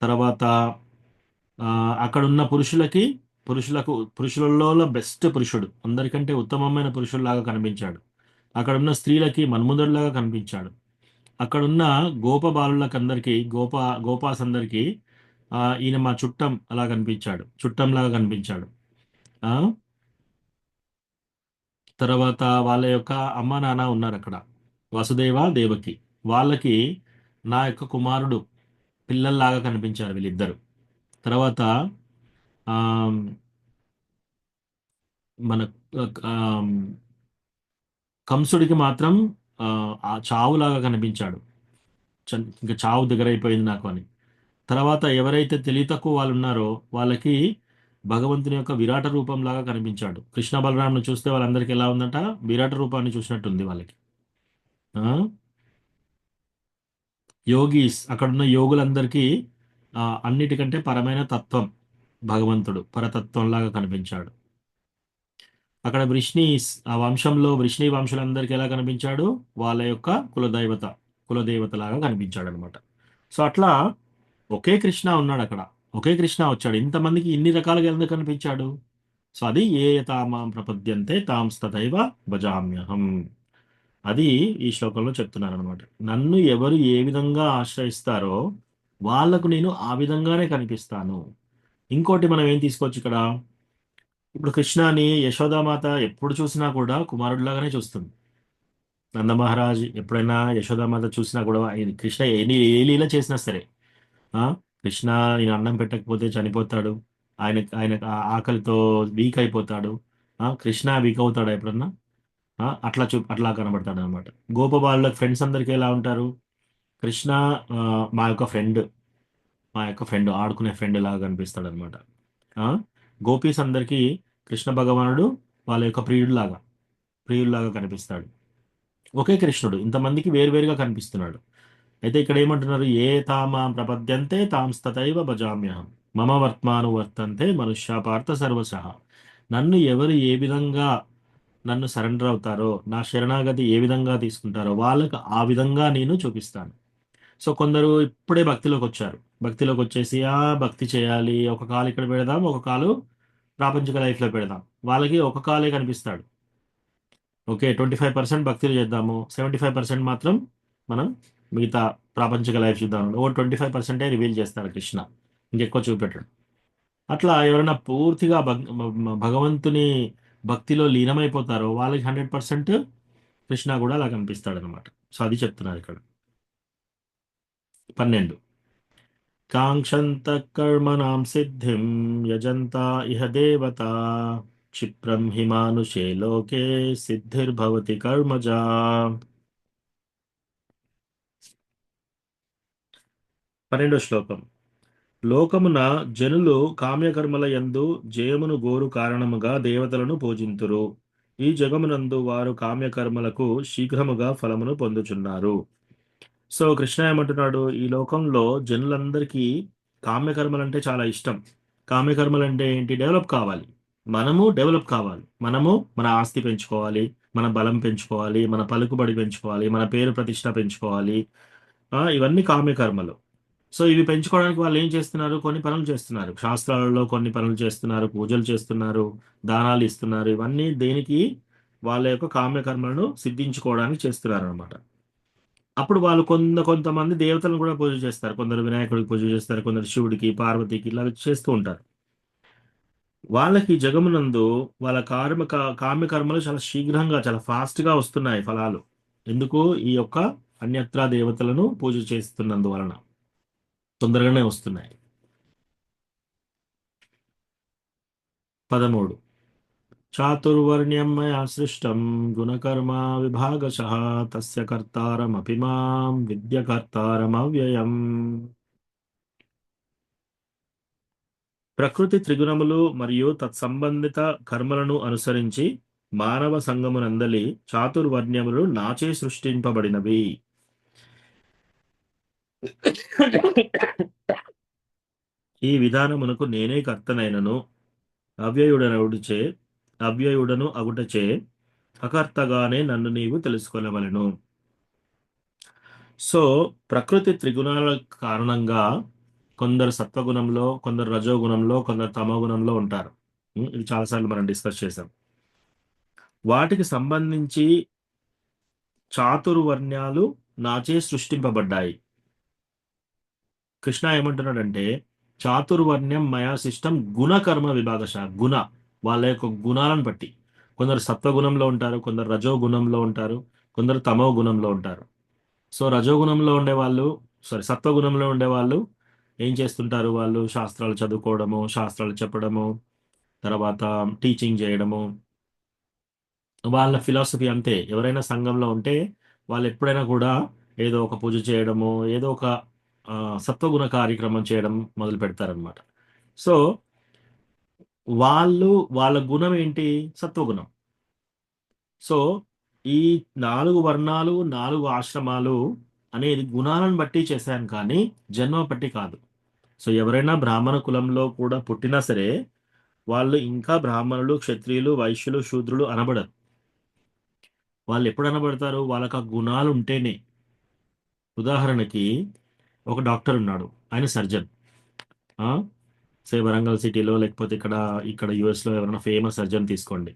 తర్వాత అక్కడున్న పురుషులలో బెస్ట్ పురుషుడు, అందరికంటే ఉత్తమమైన పురుషుల్లాగా కనిపించాడు. అక్కడున్న స్త్రీలకి మన్ముదుడిలాగా కనిపించాడు. అక్కడున్న గోపబాలులకందరికీ గోపాస్ అందరికీ ఈయన మా చుట్టం అలా కనిపించాడు, చుట్టంలాగా కనిపించాడు. తర్వాత వాళ్ళ యొక్క అమ్మ నాన్న ఉన్నారు అక్కడ, వసుదేవ దేవకి. వాళ్ళకి నా యొక్క కుమారుడు పిల్లల్లాగా కనిపించారు వీళ్ళిద్దరు. తర్వాత మన కంసుడికి మాత్రం ఆ చావులాగా కనిపించాడు. ఇంకా చావు దగ్గరైపోయింది నాకు అని. తర్వాత ఎవరైతే తెలివి తక్కువ వాళ్ళు ఉన్నారో వాళ్ళకి భగవంతుని యొక్క విరాట రూపం లాగా కనిపించాడు. కృష్ణ బలరాంను చూస్తే వాళ్ళందరికీ ఎలా ఉందంట? విరాట రూపాన్ని చూసినట్టుంది వాళ్ళకి. యోగీస్, అక్కడున్న యోగులందరికీ అన్నిటికంటే పరమైన తత్వం భగవంతుడు పరతత్వంలాగా కనిపించాడు. అక్కడ వృష్ణీస్, ఆ వంశంలో వృష్ణి వంశులందరికీ ఎలా కనిపించాడు? వాళ్ళ యొక్క కులదేవత లాగా కనిపించాడు అనమాట. సో అట్లా ఒకే కృష్ణ ఉన్నాడు అక్కడ, ఒకే కృష్ణ వచ్చాడు. ఇంతమందికి ఇన్ని రకాలుగా ఎందుకు కనిపించాడు? సో అది ఏ తామాం ప్రపద్యంతే తాంస్తథైవ భజామ్యహం. అది ఈ శ్లోకంలో చెప్తున్నాను అనమాట. నన్ను ఎవరు ఏ విధంగా ఆశ్రయిస్తారో వాళ్లకు నేను ఆ విధంగానే కనిపిస్తాను. ఇంకోటి మనం ఏం తీసుకోవచ్చు ఇక్కడ, ఇప్పుడు కృష్ణని యశోదామాత ఎప్పుడు చూసినా కూడా కుమారుడిలాగానే చూస్తుంది. నందమహారాజ్ ఎప్పుడైనా యశోదామాత చూసినా కూడా కృష్ణ ఏ లీల చేసినా సరే, ఆ కృష్ణ నేను అన్నం పెట్టకపోతే చనిపోతాడు, ఆయన ఆకలితో వీక్ అయిపోతాడు, కృష్ణ వీక్ అవుతాడు ఎప్పుడన్నా, అట్లా కనబడతాడు అనమాట. గోపబాలుల ఫ్రెండ్స్ అందరికీ ఎలా ఉంటారు? కృష్ణ ఆ, మా యొక్క ఫ్రెండ్ ఆడుకునే ఫ్రెండ్ లాగా కనిపిస్తాడు అనమాట. గోపీస్ అందరికీ కృష్ణ భగవానుడు వాళ్ళ యొక్క ప్రియుడిలాగా కనిపిస్తాడు. ఒకే కృష్ణుడు ఇంతమందికి వేరువేరుగా కనిపిస్తున్నాడు. అయితే ఇక్కడ ఏమంటున్నారు? ఏ తామాం ప్రపద్యంతే తాంస్తథైవ భజామ్యహం మమ వర్త్మాను వర్తంతే మనుష్య పార్థ సర్వశః. నన్ను ఎవరు ఏ విధంగా నన్ను సరెండర్ అవుతారో, నా శరణాగతి ఏ విధంగా తీసుకుంటారో వాళ్ళకు ఆ విధంగా నేను చూపిస్తాను. సో కొందరు ఇప్పుడే భక్తిలోకి వచ్చేసి భక్తి చేయాలి, ఒక కాలు ఇక్కడ పెడదాం, ఒక కాలు ప్రాపంచిక లైఫ్లో పెడదాం, వాళ్ళకి ఒక కాలే కనిపిస్తాడు. ఓకే, 25% భక్తులు చేద్దాము, 75% మాత్రం మనం మిగతా ప్రాపంచిక లైఫ్ చూద్దాం. 25% రివీల్ చేస్తాడు కృష్ణ, ఇంకెక్కువ చూపెట్టాడు. అట్లా ఎవరైనా పూర్తిగా భగవంతుని భక్తిలో లీనమైపోతారో వాళ్ళకి 100% కృష్ణ కూడా అలా కనిపిస్తాడు అనమాట. సో అది చెప్తున్నారు ఇక్కడ. 12 కాంక్షంత కర్మణాం సిద్ధిం యజంతా ఇహ దేవతా క్షిప్రం హి మానుషే లోకే సిద్ధిర్భవతి కర్మజా. 12వ శ్లోకం. లోకమున జనులు కామ్యకర్మల యందు జయమును గోరు కారణముగా దేవతలను పూజింతురు. ఈ జగమునందు వారు కామ్యకర్మలకు శీఘ్రముగా ఫలమును పొందుచున్నారు. సో కృష్ణ ఏమంటున్నాడు? ఈ లోకంలో జనులందరికీ కామ్యకర్మలు అంటే చాలా ఇష్టం. కామ్యకర్మలు అంటే ఏంటి? డెవలప్ కావాలి, మనము మన ఆస్తి పెంచుకోవాలి, మన బలం పెంచుకోవాలి, మన పలుకుబడి పెంచుకోవాలి, మన పేరు ప్రతిష్ట పెంచుకోవాలి. ఇవన్నీ కామ్యకర్మలు. సో ఇవి పెంచుకోవడానికి వాళ్ళు ఏం చేస్తున్నారు? కొన్ని పనులు చేస్తున్నారు, శాస్త్రాలలో కొన్ని పనులు చేస్తున్నారు, పూజలు చేస్తున్నారు, దానాలు ఇస్తున్నారు. ఇవన్నీ దేనికి? వాళ్ళ యొక్క కామ్యకర్మలను సిద్ధించుకోవడానికి చేస్తున్నారు అనమాట. అప్పుడు వాళ్ళు కొంతమంది దేవతలను కూడా పూజ చేస్తారు. కొందరు వినాయకుడికి పూజ చేస్తారు, కొందరు శివుడికి, పార్వతికి, ఇలా చేస్తూ ఉంటారు. వాళ్ళకి జగమునందు వాళ్ళ కామ్యకర్మలు చాలా శీఘ్రంగా, చాలా ఫాస్ట్ గా వస్తున్నాయి ఫలాలు. ఎందుకు? ఈ యొక్క అన్యత్రా దేవతలను పూజ చేస్తున్నందువలన తొందరగానే వస్తున్నాయి. 13 చాతుర్వర్ణ్యం మయా సృష్టం గుణకర్మ విభాగశః తస్య కర్తారమపి మాం విద్య కర్తారమవ్యయం. ప్రకృతి త్రిగుణములు మరియు తత్సంబంధిత కర్మలను అనుసరించి మానవ సంగమునందలి చాతుర్వర్ణ్యములు నాచే సృష్టింపబడినవి. ఈ విధానమునకు నేనే కర్తనైనను అవ్యయుడను అగుటచే అకర్తగానే నన్ను నీవు తెలుసుకొనవలెను. సో ప్రకృతి త్రిగుణాల కారణంగా కొందరు సత్వగుణంలో, కొందరు రజోగుణంలో, కొందరు తమోగుణంలో ఉంటారు. ఇది చాలాసార్లు మనం డిస్కస్ చేసాం. వాటికి సంబంధించి చాతుర్వర్ణ్యాలు నాచే సృష్టింపబడ్డాయి. కృష్ణ ఏమంటున్నాడంటే చాతుర్వర్ణ్యం మయా శిష్టం గుణకర్మ విభాగశ. వాళ్ళ యొక్క గుణాలను బట్టి కొందరు సత్వగుణంలో ఉంటారు, కొందరు రజోగుణంలో ఉంటారు, కొందరు తమో గుణంలో ఉంటారు. సో రజోగుణంలో ఉండేవాళ్ళు, సత్వగుణంలో ఉండేవాళ్ళు ఏం చేస్తుంటారు? వాళ్ళు శాస్త్రాలు చదువుకోవడము, శాస్త్రాలు చెప్పడము, తర్వాత టీచింగ్ చేయడము, వాళ్ళ ఫిలాసఫీ అంతే. ఎవరైనా సంఘంలో ఉంటే వాళ్ళు ఎప్పుడైనా కూడా ఏదో ఒక పూజ చేయడము, ఏదో ఒక సత్వగుణ కార్యక్రమం చేయడం మొదలు పెడతారనమాట. సో వాళ్ళ గుణం ఏంటి? సత్వగుణం. సో ఈ 4 వర్ణాలు, 4 ఆశ్రమాలు అనేది గుణాలను బట్టి చేశాను కానీ జన్మ బట్టి కాదు. సో ఎవరైనా బ్రాహ్మణ కులంలో కూడా పుట్టినా సరే వాళ్ళు ఇంకా బ్రాహ్మణులు, క్షత్రియులు, వైశ్యులు, శూద్రులు అనబడరు. వాళ్ళు ఎప్పుడు అనబడతారు? వాళ్ళకి ఆ గుణాలు ఉంటేనే. ఉదాహరణకి ఒక డాక్టర్ ఉన్నాడు, ఆయన సర్జన్. సే వరంగల్ సిటీలో లేకపోతే ఇక్కడ యుఎస్లో ఎవరైనా ఫేమస్ సర్జన్ తీసుకోండి,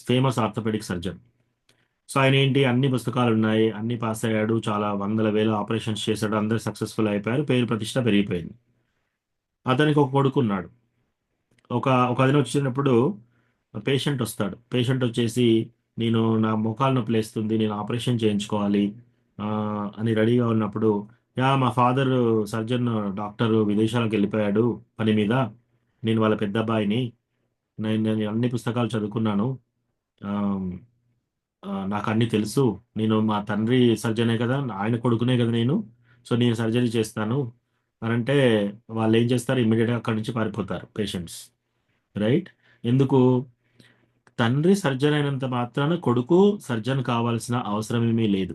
ఫేమస్ ఆర్థోపెడిక్ సర్జన్. సో ఆయన ఏంటి, అన్ని పుస్తకాలు ఉన్నాయి, అన్ని పాస్ అయ్యాడు, చాలా వందల వేల ఆపరేషన్స్ చేశాడు, అందరు సక్సెస్ఫుల్ అయిపోయారు, పేరు ప్రతిష్ట పెరిగిపోయింది. అతనికి ఒక కొడుకు ఉన్నాడు. ఒక అదిన వచ్చినప్పుడు పేషెంట్ వస్తాడు. పేషెంట్ వచ్చేసి నేను నా మోకాలు నొప్పి లేస్తుంది, నేను ఆపరేషన్ చేయించుకోవాలి ఆ, అని రెడీగా ఉన్నప్పుడు, మా ఫాదర్ సర్జన్ డాక్టర్ విదేశాలకు వెళ్ళిపోయాడు పని మీద, నేను వాళ్ళ పెద్ద అబ్బాయిని, నేను అన్ని పుస్తకాలు చదువుకున్నాను, ఆ, నాకు అన్ని తెలుసు, నేను మా తండ్రి సర్జనే కదా, ఆయన కొడుకునే కదా నేను, సో నేను సర్జరీ చేస్తాను అని అంటే వాళ్ళు ఏం చేస్తారు, ఇమ్మీడియట్గా అక్కడి నుంచి పారిపోతారు పేషెంట్స్. రైట్? ఎందుకు? తండ్రి సర్జన్ అయినంత మాత్రాన కొడుకు సర్జన్ కావాల్సిన అవసరం ఏమీ లేదు.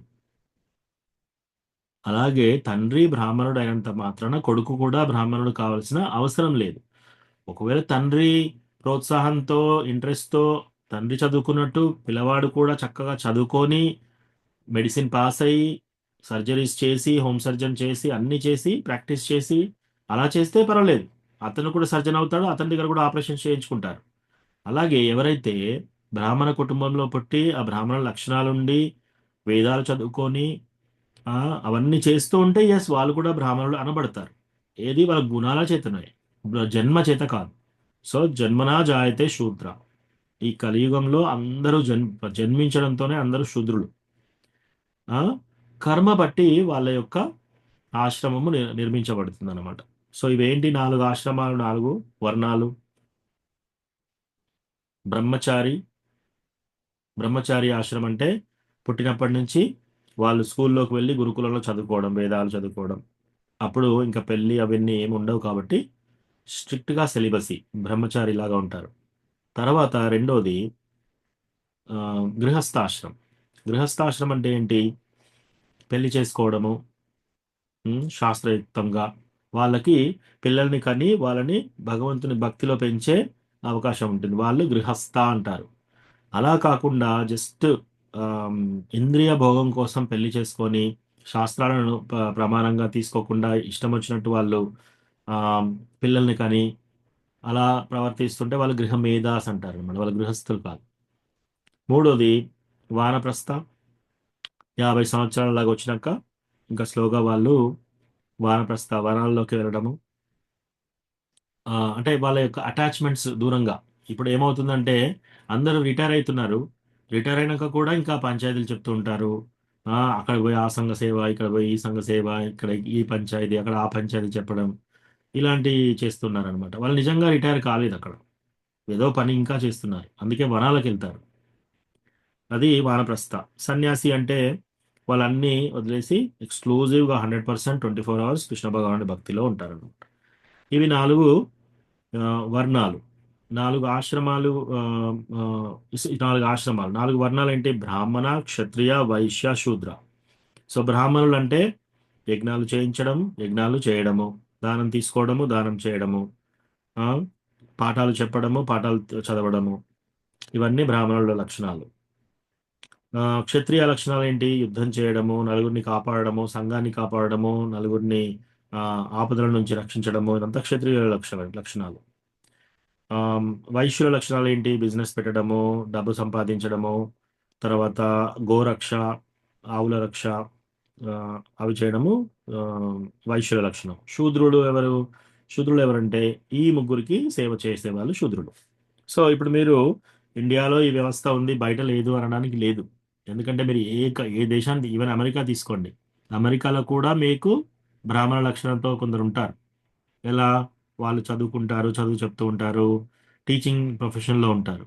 అలాగే తండ్రి బ్రాహ్మణుడు అయినంత మాత్రాన కొడుకు కూడా బ్రాహ్మణుడు కావాల్సిన అవసరం లేదు. ఒకవేళ తండ్రి ప్రోత్సాహంతో, ఇంట్రెస్ట్తో తండ్రి చదువుకున్నట్టు పిల్లవాడు కూడా చక్కగా చదువుకొని మెడిసిన్ పాస్ అయ్యి సర్జరీస్ చేసి, హోమ్ సర్జన్ చేసి, అన్ని చేసి, ప్రాక్టీస్ చేసి అలా చేస్తే పర్వాలేదు, అతను కూడా సర్జన్ అవుతాడు, అతని దగ్గర కూడా ఆపరేషన్ చేయించుకుంటారు. అలాగే ఎవరైతే బ్రాహ్మణ కుటుంబంలో పుట్టి ఆ బ్రాహ్మణ లక్షణాలుండి వేదాలు చదువుకొని ఆ, అవన్నీ చేస్తూ ఉంటే ఎస్ వాళ్ళు కూడా బ్రాహ్మణులు అనబడతారు. ఏది వాళ్ళ గుణాల చేతనే, జన్మ చేత కాదు. సో జన్మనా జాయతే శూద్ర. ఈ కలియుగంలో అందరూ జన్మించడంతోనే అందరూ శూద్రులు. ఆ, కర్మ బట్టి వాళ్ళ యొక్క ఆశ్రమము నిర్మించబడుతుంది అనమాట. సో ఇవేంటి? 4 ఆశ్రమాలు, 4 వర్ణాలు. బ్రహ్మచారి. బ్రహ్మచారి ఆశ్రమం అంటే పుట్టినప్పటి నుంచి వాళ్ళు స్కూల్లోకి వెళ్ళి గురుకులంలో చదువుకోవడం, వేదాలు చదువుకోవడం. అప్పుడు ఇంకా పెళ్ళి అవన్నీ ఏమి ఉండవు కాబట్టి స్ట్రిక్ట్గా సెలిబసీ, బ్రహ్మచారి లాగా ఉంటారు. తర్వాత రెండోది గృహస్థాశ్రమం. గృహస్థాశ్రమం అంటే ఏంటి? పెళ్లి చేసుకోవడము, శాస్త్రయుక్తంగా వాళ్ళకి పిల్లల్ని కని వాళ్ళని భగవంతుని భక్తిలో పెంచే అవకాశం ఉంటుంది, వాళ్ళు గృహస్థ అంటారు. అలా కాకుండా జస్ట్ ఇంద్రియ భోగం కోసం పెళ్లి చేసుకొని శాస్త్రాలను ప్రమాణంగా తీసుకోకుండా ఇష్టం వచ్చినట్టు వాళ్ళు పిల్లల్ని కని అలా ప్రవర్తిస్తుంటే వాళ్ళు గృహమేధాస్ అంటారు అన్నమాట, వాళ్ళు గృహస్థులు కాదు. మూడోది వానప్రస్థ. 50 సంవత్సరాలలాగా వచ్చినాక ఇంకా స్లోగా వాళ్ళు వానప్రస్థ, వనాల్లోకి వెళ్ళడము. అంటే వాళ్ళ యొక్క అటాచ్మెంట్స్ దూరంగా. ఇప్పుడు ఏమవుతుందంటే అందరూ రిటైర్ అవుతున్నారు, రిటైర్ అయినాక కూడా ఇంకా పంచాయతీలు చెప్తూ ఉంటారు. అక్కడ పోయి ఆ సంఘ సేవ, ఇక్కడ పోయి ఈ సంఘ సేవ, ఇక్కడ ఈ పంచాయతీ, అక్కడ ఆ పంచాయతీ చెప్పడం, ఇలాంటివి చేస్తున్నారు అనమాట. వాళ్ళు నిజంగా రిటైర్ కాలేదు, అక్కడ ఏదో పని ఇంకా చేస్తున్నారు, అందుకే వనాలకు వెళ్తారు. అది వానప్రస్థ. సన్యాసి అంటే వాళ్ళన్నీ వదిలేసి ఎక్స్క్లూజివ్గా 100% 24 hours కృష్ణ భగవానుడి భక్తిలో ఉంటారు అనమాట. ఇవి 4 వర్ణాలు. 4 ఆశ్రమాలు. 4 ఆశ్రమాలు, 4 వర్ణాలు ఏంటి? బ్రాహ్మణ, క్షత్రియ, వైశ్య, శూద్ర. సో బ్రాహ్మణులు అంటే యజ్ఞాలు చేయించడం, యజ్ఞాలు చేయడము, దానం తీసుకోవడము, దానం చేయడము, ఆ, పాఠాలు చెప్పడము, పాఠాలు చదవడము, ఇవన్నీ బ్రాహ్మణుల లక్షణాలు. క్షత్రియ లక్షణాలు ఏంటి? యుద్ధం చేయడము, నలుగురిని కాపాడడము, సంఘాన్ని కాపాడడము, నలుగురిని ఆపదల నుంచి రక్షించడము, ఇదంతా క్షత్రియ లక్షణాలు. వైశ్యుల లక్షణాలు ఏంటి? బిజినెస్ పెట్టడము, డబ్బు సంపాదించడము, తర్వాత గోరక్ష, ఆవుల రక్ష, అవి చేయడము వైశ్యుల లక్షణం. శూద్రులు ఎవరంటే ఈ ముగ్గురికి సేవ చేసేవాళ్ళు శూద్రులు. సో ఇప్పుడు మీరు ఇండియాలో ఈ వ్యవస్థ ఉంది, బయట లేదు అనడానికి లేదు. ఎందుకంటే మీరు ఏ దేశాన్ని, ఈవెన్ అమెరికా తీసుకోండి, అమెరికాలో కూడా మీకు బ్రాహ్మణ లక్షణంతో కొందరు ఉంటారు. ఎలా? వాళ్ళు చదువుకుంటారు, చదువు చెప్తూ ఉంటారు, టీచింగ్ ప్రొఫెషన్లో ఉంటారు.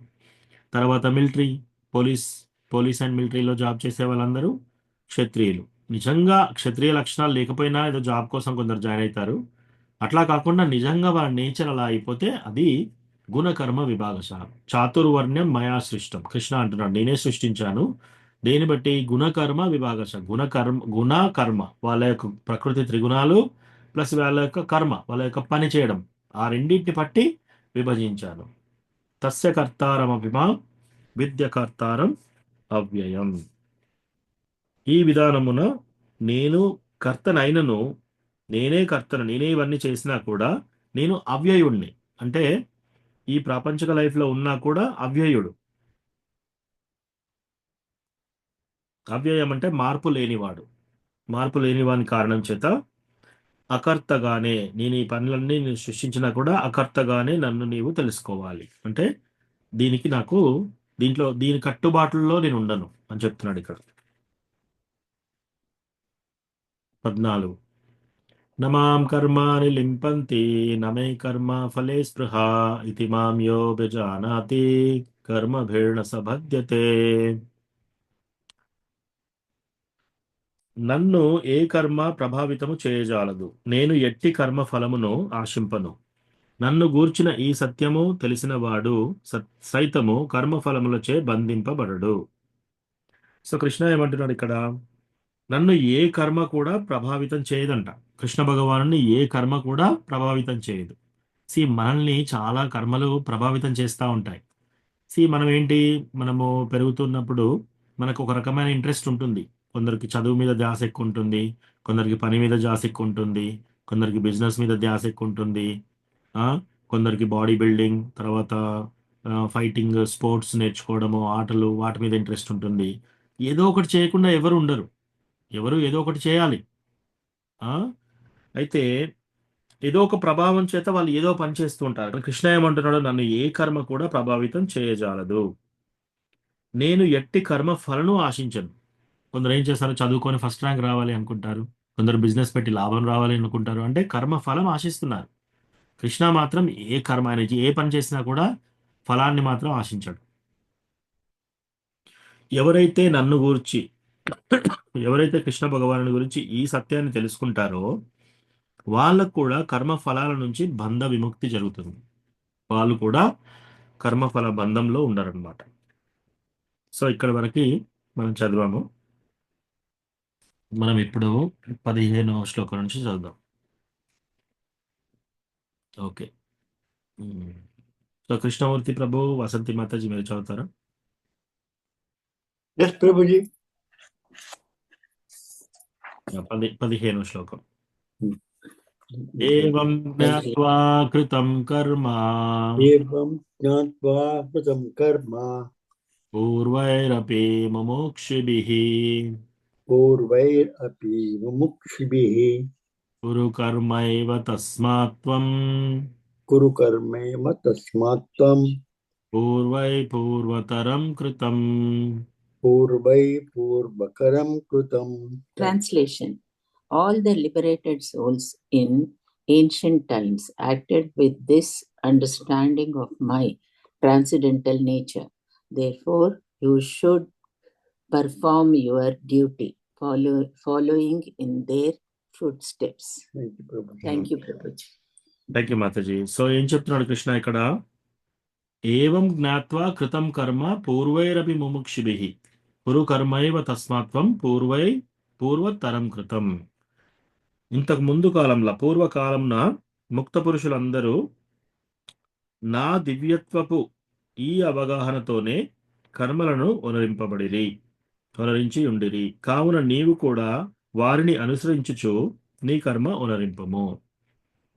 తర్వాత మిలిటరీ, పోలీస్ అండ్ మిలిటరీలో జాబ్ చేసే వాళ్ళందరూ క్షత్రియులు. నిజంగా క్షత్రియ లక్షణాలు లేకపోయినా ఏదో జాబ్ కోసం కొందరు జాయిన్ అవుతారు. అట్లా కాకుండా నిజంగా వాళ్ళ నేచర్ అలా అయిపోతే అది గుణకర్మ విభాగశ. చాతుర్వర్ణ్యం మయా సృష్టం. కృష్ణ అంటున్నాడు, నేనే సృష్టించాను, దేని బట్టి? గుణకర్మ విభాగశ. గుణ కర్మ, వాళ్ళ యొక్క ప్రకృతి త్రిగుణాలు ప్లస్ వాళ్ళ యొక్క కర్మ, వాళ్ళ యొక్క పని చేయడం, ఆ రెండింటిని బట్టి విభజించాను. తస్య కర్తారమభిమా విద్యకర్తారం అవ్యయం. ఈ విధానమున నేను కర్తనైనను, నేనే కర్తను, నేనే ఇవన్నీ చేసినా కూడా నేను అవ్యయుణ్ణి. అంటే ఈ ప్రాపంచిక లైఫ్లో ఉన్నా కూడా అవ్యయుడు. అవ్యయం అంటే మార్పు లేనివాడు. మార్పు లేనివాని కారణం చేత అకర్తగానే, నేను ఈ పనులన్నీ నేను సృష్టించినా కూడా అకర్తగానే నన్ను నీవు తెలుసుకోవాలి. అంటే దీని కట్టుబాట్లలో నేను ఉండను అని చెప్తున్నాడు ఇక్కడ. 14. నమాం కర్మాణి లింపంతి నమే కర్మ ఫలే స్పృహ ఇతి మాం యో విజానాతి కర్మభిర్న సబధ్యతే. నన్ను ఏ కర్మ ప్రభావితము చేయజాలదు, నేను ఎట్టి కర్మ ఫలమును ఆశింపను. నన్ను గూర్చిన ఈ సత్యము తెలిసిన వాడు సైతము కర్మఫలములచే బంధింపబడడు. సో కృష్ణ ఏమంటున్నాడు ఇక్కడ? నన్ను ఏ కర్మ కూడా ప్రభావితం చేయదంట. కృష్ణ భగవాను ఏ కర్మ కూడా ప్రభావితం చేయదు. మనల్ని చాలా కర్మలు ప్రభావితం చేస్తూ ఉంటాయి. మనము పెరుగుతున్నప్పుడు మనకు ఒక రకమైన ఇంట్రెస్ట్ ఉంటుంది. కొందరికి చదువు మీద ధ్యాస ఎక్కువ ఉంటుంది, కొందరికి పని మీద ధ్యాస ఎక్కువ ఉంటుంది, కొందరికి బిజినెస్ మీద ధ్యాస ఎక్కువ ఉంటుంది, కొందరికి బాడీ బిల్డింగ్, తర్వాత ఫైటింగ్, స్పోర్ట్స్ నేర్చుకోవడము, ఆటలు, వాటి మీద ఇంట్రెస్ట్ ఉంటుంది. ఏదో ఒకటి చేయకుండా ఎవరు ఉండరు, ఎవరు ఏదో ఒకటి చేయాలి. అయితే ఏదో ఒక ప్రభావం చేత వాళ్ళు ఏదో పని చేస్తూ ఉంటారు. కృష్ణ ఏమంటున్నాడు? నన్ను ఏ కర్మ కూడా ప్రభావితం చేయజాలదు, నేను ఎట్టి కర్మ ఫలను ఆశించను. కొందరు ఏం చేస్తారు? చదువుకొని ఫస్ట్ ర్యాంక్ రావాలి అనుకుంటారు, కొందరు బిజినెస్ పెట్టి లాభం రావాలి అనుకుంటారు, అంటే కర్మ ఫలం ఆశిస్తున్నారు. కృష్ణ మాత్రం ఏ కర్మ, ఆయన ఏ పని చేసినా కూడా ఫలాన్ని మాత్రం ఆశించాడు. ఎవరైతే కృష్ణ భగవాను గురించి ఈ సత్యాన్ని తెలుసుకుంటారో వాళ్ళకు కూడా కర్మ ఫలాల నుంచి బంధ విముక్తి జరుగుతుంది. వాళ్ళు కూడా కర్మఫల బంధంలో ఉండరన్నమాట. సో ఇక్కడ వరకు మనం చదివాము. మనం ఇప్పుడు 15వ శ్లోకం నుంచి చదువుదాం. ఓకే. సో కృష్ణమూర్తి ప్రభు, వసంతి మాతాజీ మీరు చదువుతారా? ఎస్ ప్రభుజీ. 15వ శ్లోకం. ఏవం జ్ఞాత్వా కృతం కర్మ పూర్వైరపి ముముక్షుభిః కురు కర్మైవ తస్మాత్వం పూర్వై పూర్వతరం కృతం. Translation. All the liberated souls in ancient times acted with this understanding of my transcendental nature. Therefore, you should perform your duty, following in their footsteps. Thank you, Prabhuji. Thank you Mataji. So ఏం చెప్తున్నాడు కృష్ణ ఇక్కడ? ఏవం జ్ఞాత్వా కృతం కర్మ పూర్వైరపి ముముక్షుభిః కురు కర్మైవ తస్మాత్వం పూర్వై పూర్వతరం కృతం. ఇంతకు ముందు కాలంలో, పూర్వకాలంన ముక్త పురుషులందరూ నా దివ్యత్వపు ఈ అవగాహనతోనే కర్మలను ఒనరించి ఉండిరి. కావున నీవు కూడా వారిని అనుసరించుచు నీ కర్మ ఒనరింపము.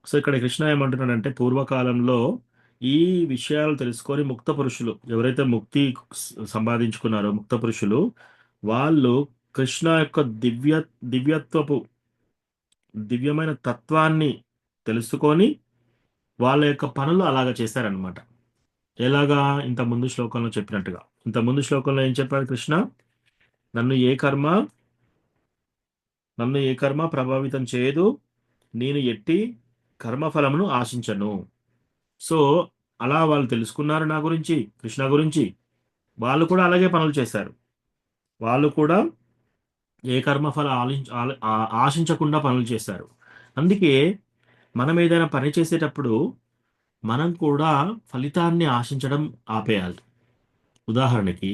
సో ఇక్కడ కృష్ణ ఏమంటున్నాడంటే, పూర్వకాలంలో ఈ విషయాలు తెలుసుకొని ముక్త పురుషులు, ఎవరైతే ముక్తి సంపాదించుకున్నారో ముక్త పురుషులు, వాళ్ళు కృష్ణ యొక్క దివ్యమైన తత్వాన్ని తెలుసుకొని వాళ్ళ యొక్క పనులు అలాగా చేశారనమాట. ఎలాగా? ఇంత ముందు శ్లోకంలో చెప్పినట్టుగా. ఇంత ముందు శ్లోకంలో ఏం చెప్పాడు కృష్ణ? నన్ను ఏ కర్మ ప్రభావితం చేయదు, నేను ఎట్టి కర్మఫలమును ఆశించను. సో అలా వాళ్ళు తెలుసుకున్నారు నా గురించి, కృష్ణ గురించి. వాళ్ళు కూడా అలాగే పనులు చేశారు. వాళ్ళు కూడా ఏ కర్మఫల ఆశించకుండా పనులు చేశారు. అందుకే మనం ఏదైనా పని చేసేటప్పుడు మనం కూడా ఫలితాన్ని ఆశించడం ఆపేయాలి. ఉదాహరణకి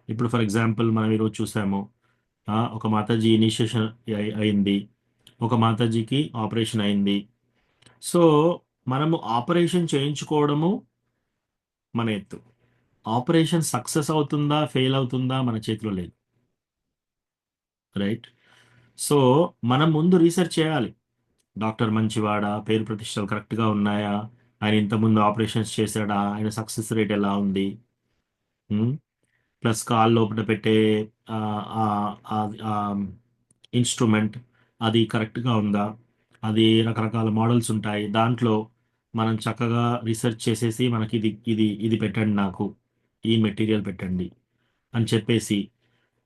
ఇప్పుడు ఫర్ ఎగ్జాంపుల్ మనం ఈరోజు చూసాము, ఒక మాతాజీ ఇనిషియేషన్ అయింది, ఒక మాతాజీకి ఆపరేషన్ అయింది. సో మనము ఆపరేషన్ చేయించుకోవడము మన ఎత్తు. ఆపరేషన్ సక్సెస్ అవుతుందా ఫెయిల్ అవుతుందా మన చేతిలో లేదు, రైట్? సో మనం ముందు రీసెర్చ్ చేయాలి. డాక్టర్ మంచివాడా, పేరు ప్రతిష్టలు కరెక్ట్గా ఉన్నాయా, ఆయన ఇంతకుముందు ఆపరేషన్స్ చేశాడా, ఆయన సక్సెస్ రేట్ ఎలా ఉంది, ప్లస్ కాల్ లోపల పెట్టే ఇన్స్ట్రుమెంట్ అది కరెక్ట్గా ఉందా, అది రకరకాల మోడల్స్ ఉంటాయి. దాంట్లో మనం చక్కగా రీసెర్చ్ చేసేసి మనకి ఇది ఇది ఇది పెట్టండి, నాకు ఈ మెటీరియల్ పెట్టండి అని చెప్పేసి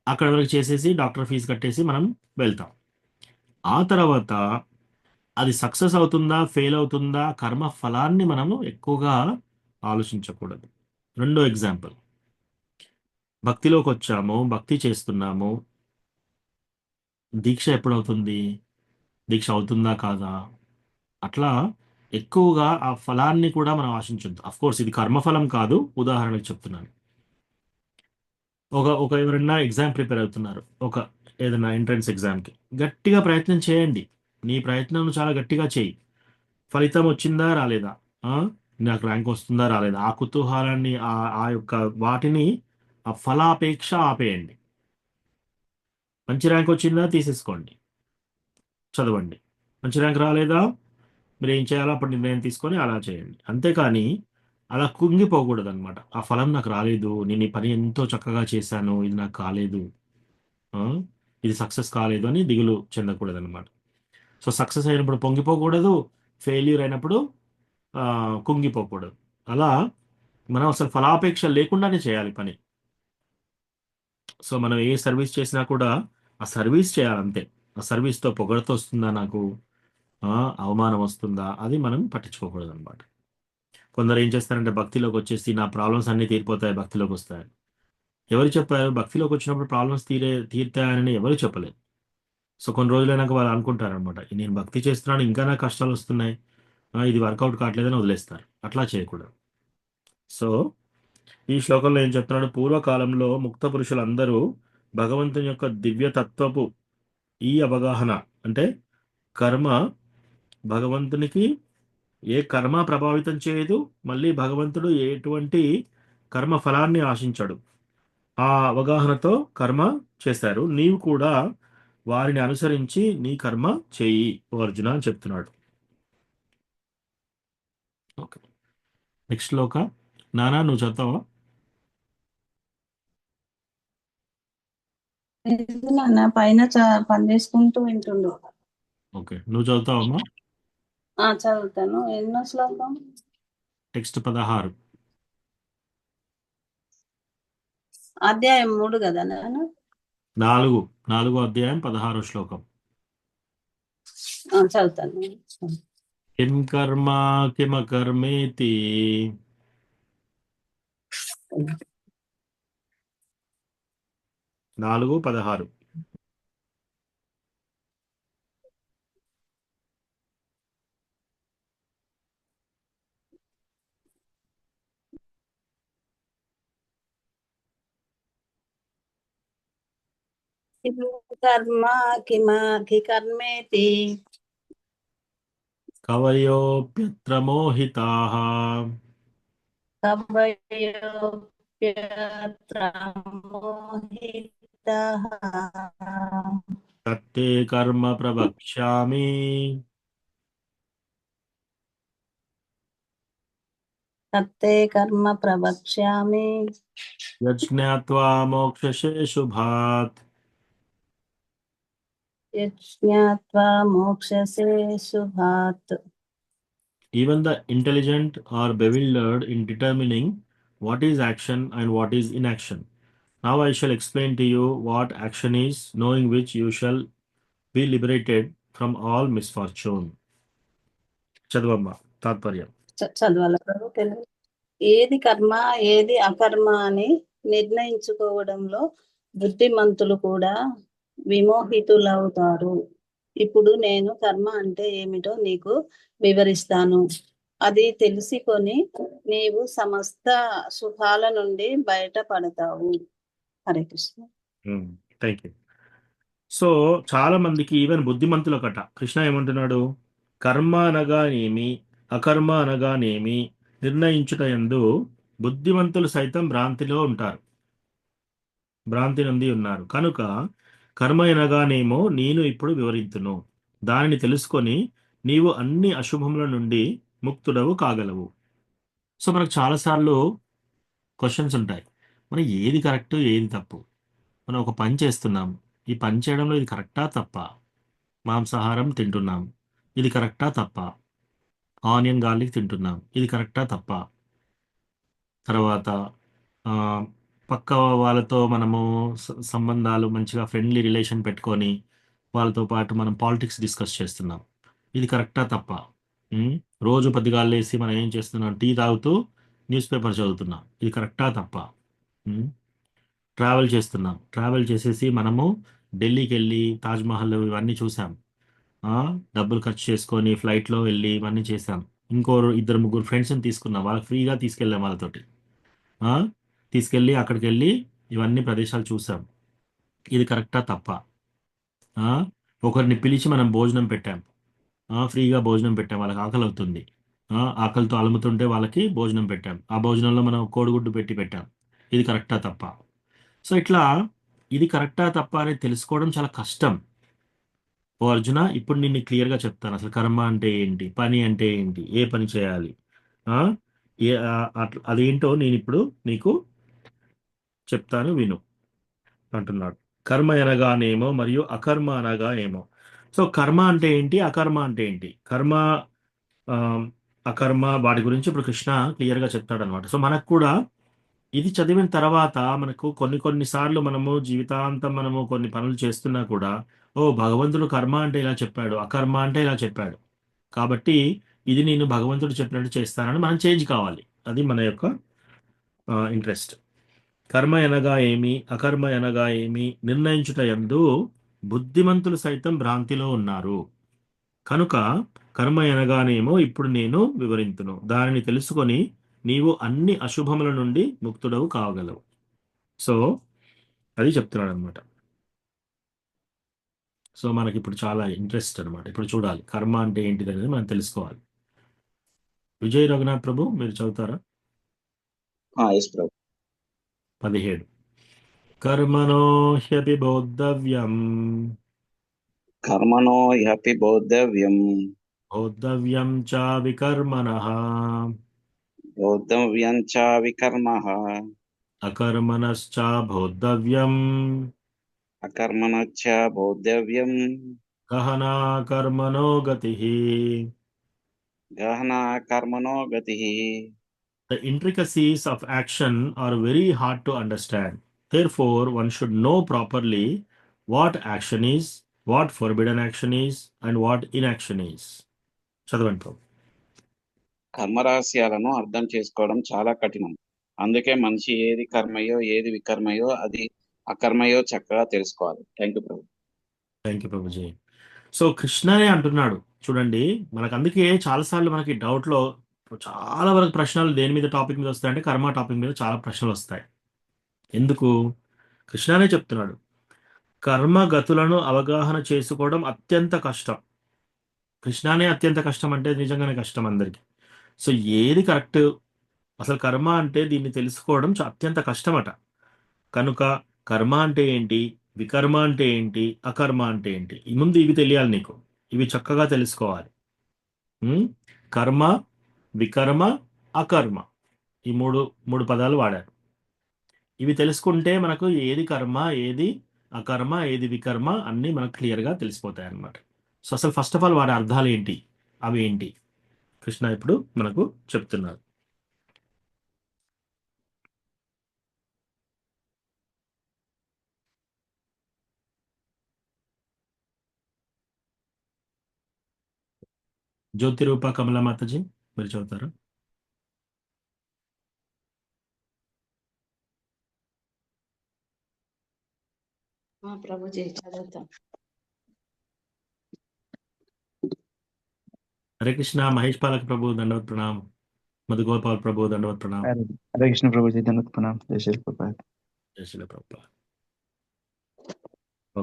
అక్కడ వరకు చేసేసి డాక్టర్ ఫీజు కట్టేసి మనం వెళ్తాం. ఆ తర్వాత అది సక్సెస్ అవుతుందా ఫెయిల్ అవుతుందా కర్మ ఫలాన్ని మనము ఎక్కువగా ఆలోచించకూడదు. రెండో ఎగ్జాంపుల్, భక్తిలోకి వచ్చాము, భక్తి చేస్తున్నాము, దీక్ష ఎప్పుడవుతుంది, దీక్ష అవుతుందా కాదా, అట్లా ఎక్కువగా ఆ ఫలాన్ని కూడా మనం ఆశించొద్దు. అఫ్ కోర్స్ ఇది కర్మఫలం కాదు, ఉదాహరణకు చెప్తున్నాను. ఒక ఒక ఎవరైనా ఎగ్జామ్ ప్రిపేర్ అవుతున్నారు, ఒక ఏదైనా ఎంట్రన్స్ ఎగ్జామ్కి, గట్టిగా ప్రయత్నం చేయండి. నీ ప్రయత్నం చాలా గట్టిగా చేయి. ఫలితం వచ్చిందా రాలేదా, ఆ, నాకు ర్యాంక్ వస్తుందా రాలేదా, ఆ కుతూహలాన్ని ఆ యొక్క వాటిని, ఆ ఫలాపేక్ష ఆపేయండి. మంచి ర్యాంక్ వచ్చిందా తీసేసుకోండి, చదవండి. మంచి ర్యాంక్ రాలేదా, మీరు ఏం చేయాలో అప్పుడు నిర్ణయం తీసుకొని అలా చేయండి. అంతేకాని అలా కుంగిపోకూడదు అనమాట. ఆ ఫలం నాకు రాలేదు, నేను ఈ పని ఎంతో చక్కగా చేశాను, ఇది నాకు కాలేదు, ఆ, ఇది సక్సెస్ కాలేదు అని దిగులు చెందకూడదు అనమాట. సో సక్సెస్ అయినప్పుడు పొంగిపోకూడదు, ఫెయిల్యూర్ అయినప్పుడు కుంగిపోకూడదు. అలా మనం అసలు ఫలాపేక్ష లేకుండానే చేయాలి పని. సో మనం ఏ సర్వీస్ చేసినా కూడా ఆ సర్వీస్ చేయాలంతే. ఆ సర్వీస్తో పొగడత వస్తుందా నాకు, అవమానం వస్తుందా, అది మనం పట్టించుకోకూడదు అనమాట. కొందరు ఏం చేస్తారంటే భక్తిలోకి వచ్చేసి నా ప్రాబ్లమ్స్ అన్నీ తీరిపోతాయి భక్తిలోకి వస్తాయని. ఎవరు చెప్పారు? భక్తిలోకి వచ్చినప్పుడు ప్రాబ్లమ్స్ తీరుతాయని ఎవరు చెప్పలేదు. సో కొన్ని రోజులైనాక వాళ్ళు అనుకుంటారనమాట, నేను భక్తి చేస్తున్నాను ఇంకా నాకు కష్టాలు వస్తున్నాయి, ఇది వర్కౌట్ కావట్లేదని వదిలేస్తారు. అట్లా చేయకూడదు. సో ఈ శ్లోకంలో ఏం చెప్తున్నాడు, పూర్వకాలంలో ముక్త పురుషులందరూ భగవంతుని యొక్క దివ్యతత్వపు ఈ అవగాహన, అంటే కర్మ భగవంతునికి ఏ కర్మ ప్రభావితం చేయదు, మళ్ళీ భగవంతుడు ఎటువంటి కర్మ ఫలాన్ని ఆశించాడు, ఆ అవగాహనతో కర్మ చేశారు. నీవు కూడా వారిని అనుసరించి నీ కర్మ చేయి ఓ అర్జున అని చెప్తున్నాడు. ఓకే, నెక్స్ట్ శ్లోక. నానా నువ్వు చదువుతావా? లేదు నాన్న, పైన పని చేసుకుంటూ వింటుండు. ఓకే, నువ్వు చదువుతావమ్మా? చదువుతాను. ఎన్నో శ్లోకం? టెక్స్ట్ 16. అధ్యాయం 3 కదా నాన్న? 4వ అధ్యాయం 16వ శ్లోకం. చదువుతాను. కిం కర్మ కిమకర్మేతి 4:16. కర్మ కర్మేతి కవయోప్యత్ర మోహితాః కవయోప్యత్ర మోహితాః తత్తే కర్మ ప్రవక్ష్యామి తత్తే కర్మ ప్రవక్ష్యామి యజ్ఞాత్వా మోక్షసే శుభాత్. యజ్ఞాత్వా మోక్షసే శుభాత్. Even the intelligent are bewildered in determining what is action and what is inaction. Now I shall explain to you what action is, knowing which you shall be liberated from all misfortune. చదవమ్మా తాత్పర్యం. చదవాలి ప్రభు. తెలుగు. ఏది కర్మ ఏది అకర్మ అని నిర్ణయించుకోవడంలో బుద్ధిమంతులు కూడా విమోహితులవుతారు. ఇప్పుడు నేను కర్మ అంటే ఏమిటో నీకు వివరిస్తాను. అది తెలుసుకొని నీవు సమస్త సుఖాల నుండి బయటపడతావు. Hare Krishna. Thank you. So చాలా మందికి ఈవెన్ బుద్ధిమంతులకట కృష్ణ ఏమంటున్నాడు, కర్మ అనగానేమి అకర్మ అనగానేమి నిర్ణయించుట యందు బుద్ధిమంతులు సైతం భ్రాంతిలో ఉంటారు, భ్రాంతి నుండి ఉన్నారు కనుక కర్మ అనగానేమో నేను ఇప్పుడు వివరింతును, దానిని తెలుసుకొని నీవు అన్ని అశుభముల నుండి ముక్తుడవు కాగలవు. సో మనకు చాలాసార్లు క్వశ్చన్స్ ఉంటాయి, మనం ఏది కరెక్ట్ ఏది తప్పు, మనం ఒక పని చేస్తున్నాం, ఈ పని చేయడంలో ఇది కరెక్టా తప్ప, మాంసాహారం తింటున్నాం ఇది కరెక్టా తప్ప, ఆనియన్ గార్లిక్ తింటున్నాం ఇది కరెక్టా తప్ప, తర్వాత ఆ, పక్క వాళ్ళతో మనము సంబంధాలు మంచిగా ఫ్రెండ్లీ రిలేషన్ పెట్టుకొని వాళ్ళతో పాటు మనం పాలిటిక్స్ డిస్కస్ చేస్తున్నాం ఇది కరెక్టా తప్ప, ఉమ్, రోజు పొద్దుగాలు లేసి మనం ఏం చేస్తున్నాం, టీ తాగుతూ న్యూస్ పేపర్ చదువుతున్నాం ఇది కరెక్టా తప్ప, ట్రావెల్ చేస్తున్నాం, ట్రావెల్ చేసేసి మనము ఢిల్లీకి వెళ్ళి తాజ్మహల్ ఇవన్నీ చూసాం, డబ్బులు ఖర్చు చేసుకొని ఫ్లైట్లో వెళ్ళి ఇవన్నీ చేసాం, ఇద్దరు ముగ్గురు ఫ్రెండ్స్ని తీసుకున్నాం, వాళ్ళకి ఫ్రీగా తీసుకెళ్ళాం వాళ్ళతోటి, ఆ, తీసుకెళ్ళి అక్కడికి వెళ్ళి ఇవన్నీ ప్రదేశాలు చూసాం ఇది కరెక్టా తప్ప, ఆ, ఒకరిని పిలిచి మనం భోజనం పెట్టాం, ఫ్రీగా భోజనం పెట్టాం, వాళ్ళకి ఆకలి అవుతుంది, ఆకలితో అలుముతుంటే వాళ్ళకి భోజనం పెట్టాం, ఆ భోజనంలో మనం కోడిగుడ్డు పెట్టాం ఇది కరెక్టా తప్ప. సో ఇట్లా ఇది కరెక్టా తప్ప అనేది తెలుసుకోవడం చాలా కష్టం. ఓ అర్జున, ఇప్పుడు నేను క్లియర్గా చెప్తాను అసలు కర్మ అంటే ఏంటి, పని అంటే ఏంటి, ఏ పని చేయాలి, ఆ, అదేంటో నేను ఇప్పుడు నీకు చెప్తాను విను అంటున్నాడు. కర్మ అనగానేమో మరియు అకర్మ అనగా ఏమో. సో కర్మ అంటే ఏంటి, అకర్మ అంటే ఏంటి, కర్మ ఆ, అకర్మ వాటి గురించి ఇప్పుడు కృష్ణ క్లియర్గా చెప్తాడు అనమాట. సో మనకు కూడా ఇది చదివిన తర్వాత మనకు కొన్ని సార్లు మనము జీవితాంతం మనము కొన్ని పనులు చేస్తున్నా కూడా, ఓ భగవంతుడు కర్మ అంటే ఇలా చెప్పాడు, అకర్మ అంటే ఇలా చెప్పాడు, కాబట్టి ఇది నేను భగవంతుడు చెప్పినట్టు చేస్తానని మనం చేంజ్ కావాలి. అది మన యొక్క ఇంట్రెస్ట్. కర్మ అనగా ఏమి అకర్మ అనగా ఏమి నిర్ణయించుట యందు బుద్ధిమంతులు సైతం భ్రాంతిలో ఉన్నారు కనుక కర్మ అనగానేమో ఇప్పుడు నేను వివరింతును, దానిని తెలుసుకొని నీవు అన్ని అశుభముల నుండి ముక్తుడవు కాగలవు. సో అది చెప్తున్నాడు అనమాట. సో మనకి ఇప్పుడు చాలా ఇంట్రెస్ట్ అనమాట, ఇప్పుడు చూడాలి కర్మ అంటే ఏంటిది అనేది మనం తెలుసుకోవాలి. విజయ్ రఘునాథ్ ప్రభు మీరు చదువుతారా? ఎస్ ప్రభు. 17 కర్మణో హ్యపి బోద్ధవ్యం కర్మణో హ్యపి బోద్ధవ్యం బోద్ధవ్యం చ వికర్మణః బోద్ధవ్యం చ వికర్మః అకర్మణశ్చ బోద్ధవ్యం అకర్మణశ్చ బోద్ధవ్యం గహనా కర్మణో గతిః. గహనా కర్మణో గతిః. The intricacies of action are very hard to understand. Therefore, one should know properly what action is, what forbidden action is, and what inaction is. చదవండి ప్రభు. కర్మరహస్యాలను అర్థం చేసుకోవడం చాలా కఠినం. అందుకే మనిషి ఏది కర్మయో ఏది వికర్మయో అది అకర్మయో చక్కగా తెలుసుకోవాలి. Thank you Prabhu. Thank you Prabhuji. So కృష్ణనే అంటున్నాడు చూడండి, మనకు అందుకే చాలాసార్లు మనకి డౌట్లో చాలా వరకు ప్రశ్నలు దేని మీద టాపిక్ మీద వస్తాయంటే కర్మ టాపిక్ మీద చాలా ప్రశ్నలు వస్తాయి. ఎందుకు? కృష్ణనే చెప్తున్నాడు, కర్మ గతులను అవగాహన చేసుకోవడం అత్యంత కష్టం. కృష్ణనే అత్యంత కష్టం అంటే నిజంగానే కష్టం అందరికీ. సో ఏది కరెక్ట్, అసలు కర్మ అంటే దీన్ని తెలుసుకోవడం అత్యంత కష్టమట. కనుక కర్మ అంటే ఏంటి, వికర్మ అంటే ఏంటి, అకర్మ అంటే ఏంటి, ఈ ముందు ఇవి తెలియాలి నీకు, ఇవి చక్కగా తెలుసుకోవాలి. కర్మ, వికర్మ, అకర్మ, ఈ మూడు పదాలు వాడారు. ఇవి తెలుసుకుంటే మనకు ఏది కర్మ, ఏది అకర్మ, ఏది వికర్మ అన్నీ మనకు క్లియర్గా తెలిసిపోతాయి అన్నమాట. సో అసలు ఫస్ట్ ఆఫ్ ఆల్ వాడి అర్థాలు ఏంటి, అవి ఏంటి కృష్ణ ఇప్పుడు మనకు చెప్తున్నారు. జ్యోతి రూప కమలా మాతాజీ మీరు చదువుతారా? ప్రభుజీ చదువుతాం. హరే కృష్ణ. మహేష్ పాలక ప్రభు దండవత్ ప్రణామ్. మధుగోపాల్ ప్రభు దండవత్ ప్రణామ్. हरे कृष्ण प्रभु जी, धन्यवाद प्रणाम। जय श्री प्रभुपाद। జై శ్రీల ప్రభుపాద.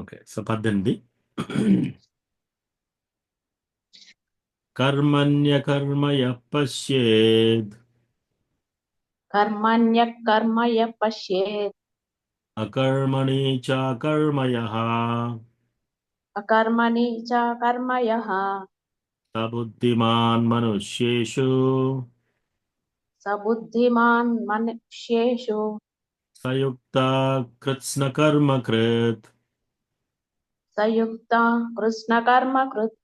ఓకే. సో 18 కర్మణ్యకర్మ యః పశ్యేద్ కర్మణ్యః కర్మ యః పశ్యేత్ అకర్మణి చ కర్మ యః అకర్మణి చ కర్మ యః స బుద్ధిమాన్ మనుష్యేషు స బుద్ధిమాన్ మనుష్యేషు సయుక్త కృత్స్న కర్మ కృత్. సయుక్త కృష్ణ కర్మ కృత్.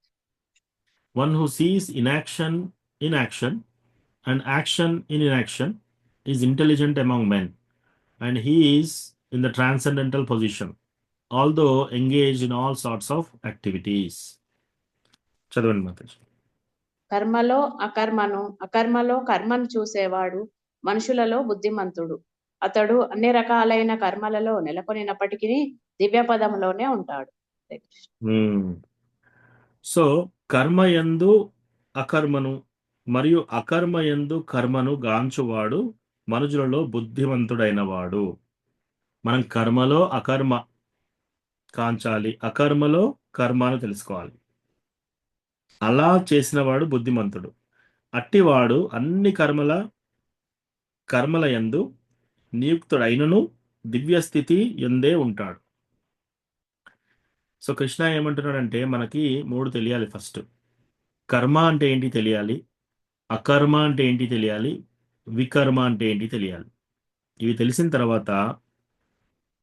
One who sees inaction in action and action in inaction is intelligent among men, and he is in the transcendental position, although engaged in all sorts of activities. చదవండి మాతాజీ. కర్మలో అకర్మలో కర్మను చూసేవాడు మనుషులలో బుద్ధిమంతుడు. అతడు అన్ని రకాలైన కర్మలలో నెలకొనినప్పటికీ దివ్య పదములోనే ఉంటాడు. సో కర్మయందు అకర్మను మరియు అకర్మయందు కర్మను గాంచువాడు మనుషులలో బుద్ధిమంతుడైన వాడు. మనం కర్మలో అకర్మ కాంచాలి, అకర్మలో కర్మను తెలుసుకోవాలి. అలా చేసిన వాడు బుద్ధిమంతుడు. అట్టివాడు అన్ని కర్మల యందు నియుక్తుడైనను దివ్యస్థితి ఎందే ఉంటాడు. సో కృష్ణ ఏమంటున్నాడంటే మనకి 3 తెలియాలి. ఫస్ట్ కర్మ అంటే ఏంటి తెలియాలి, అకర్మ అంటే ఏంటి తెలియాలి, వికర్మ అంటే ఏంటి తెలియాలి. ఇవి తెలిసిన తర్వాత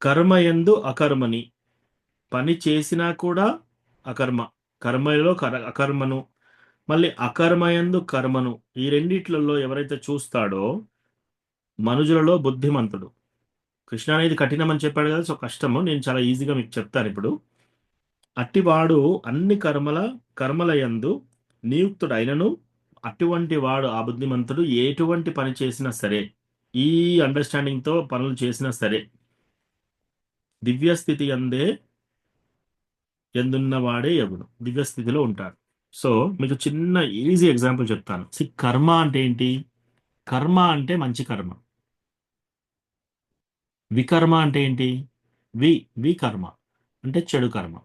కర్మయందు అకర్మని, పని చేసినా కూడా కర్మలో అకర్మను, మళ్ళీ అకర్మయందు కర్మను, ఈ రెండిట్లలో ఎవరైతే చూస్తాడో మనుజులలో బుద్ధిమంతుడు. కృష్ణ అనేది కఠినం అని చెప్పాడు కదా, సో కష్టము, నేను చాలా ఈజీగా మీకు చెప్తాను ఇప్పుడు. అట్టివాడు అన్ని కర్మల యందు నియుక్తుడైనను, అటువంటి వాడు ఆ బుద్ధిమంతుడు ఎటువంటి పని చేసినా సరే, ఈ అండర్స్టాండింగ్తో పనులు చేసినా సరే దివ్యస్థితి ఎందున్నవాడే యగును, దివ్యస్థితిలో ఉంటాడు. సో మీకు చిన్న ఈజీ ఎగ్జాంపుల్ చెప్తాను. కర్మ అంటే ఏంటి? కర్మ అంటే మంచి కర్మ. వికర్మ అంటే ఏంటి? వికర్మ అంటే చెడు కర్మ.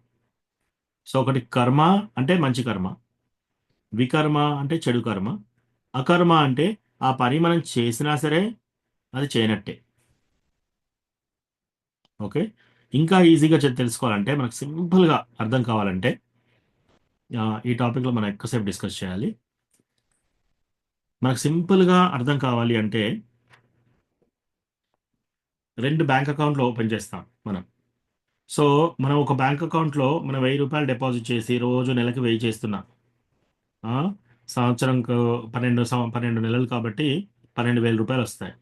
సో ఒకటి కర్మ అంటే మంచి కర్మ, వికర్మ అంటే చెడు కర్మ, అకర్మ అంటే ఆ పని మనం చేసినా సరే అది చేయనట్టే. ఓకే, ఇంకా ఈజీగా తెలుసుకోవాలంటే, మనకు సింపుల్గా అర్థం కావాలంటే ఈ టాపిక్లో మనం ఎక్కువసేపు డిస్కస్ చేయాలి. మనకు సింపుల్గా అర్థం కావాలి అంటే 2 బ్యాంక్ అకౌంట్లు ఓపెన్ చేస్తాం మనం. సో మనం ఒక బ్యాంక్ అకౌంట్లో మనం 1000 రూపాయలు డిపాజిట్ చేసి రోజు నెలకి 1000 చేస్తున్నాం. సంవత్సరంకు 12 నెలలు కాబట్టి 12,000 రూపాయలు వస్తాయి.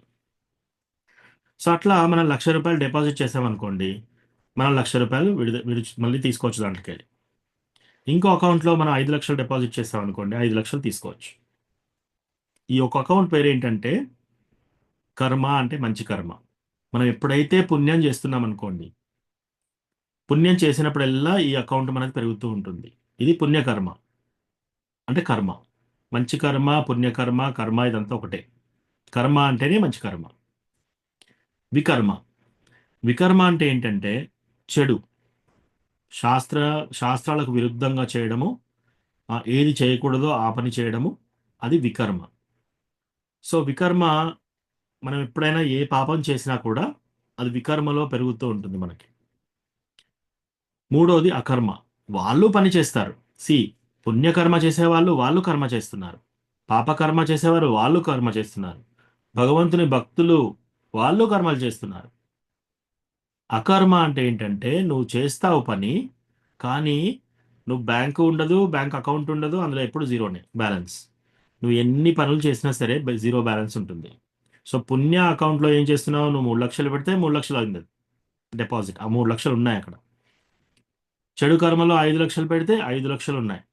సో అట్లా మనం 1,00,000 రూపాయలు డిపాజిట్ చేసామనుకోండి, మనం 1,00,000 రూపాయలు మళ్ళీ తీసుకోవచ్చు దాంట్లోకి. ఇంకో అకౌంట్లో మనం 5 లక్షలు డిపాజిట్ చేసామనుకోండి, 5 లక్షలు తీసుకోవచ్చు. ఈ ఒక అకౌంట్ పేరు ఏంటంటే కర్మ, అంటే మంచి కర్మ. మనం ఎప్పుడైతే పుణ్యం చేస్తున్నాం అనుకోండి, పుణ్యం చేసినప్పుడల్లా ఈ అకౌంట్ మనకు పెరుగుతూ ఉంటుంది. ఇది పుణ్యకర్మ అంటే కర్మ. మంచి కర్మ, పుణ్యకర్మ, కర్మ ఇదంతా ఒకటే. కర్మ అంటేనే మంచి కర్మ. వికర్మ అంటే ఏంటంటే చెడు, శాస్త్రాలకు విరుద్ధంగా చేయడము, ఏది చేయకూడదో ఆ పని చేయడము, అది వికర్మ. సో వికర్మ, మనం ఎప్పుడైనా ఏ పాపం చేసినా కూడా అది వికర్మలో పెరుగుతూ ఉంటుంది మనకి. మూడోది అకర్మ. వాళ్ళు పని చేస్తారు. పుణ్యకర్మ చేసేవాళ్ళు వాళ్ళు కర్మ చేస్తున్నారు, పాపకర్మ చేసేవారు వాళ్ళు కర్మ చేస్తున్నారు, భగవంతుని భక్తులు వాళ్ళు కర్మలు చేస్తున్నారు. అకర్మ అంటే ఏంటంటే నువ్వు చేస్తావు పని, కానీ నువ్వు బ్యాంక్ అకౌంట్ ఉండదు, అందులో ఎప్పుడు జీరోనే బ్యాలెన్స్. నువ్వు ఎన్ని పనులు చేసినా సరే జీరో బ్యాలెన్స్ ఉంటుంది. సో పుణ్య అకౌంట్లో ఏం చేస్తున్నావు? నువ్వు 3 లక్షలు పెడితే 3 లక్షలు అయింది డిపాజిట్, ఆ 3 లక్షలు ఉన్నాయి అక్కడ. చెడు కర్మలో 5 లక్షలు పెడితే 5 లక్షలు ఉన్నాయి.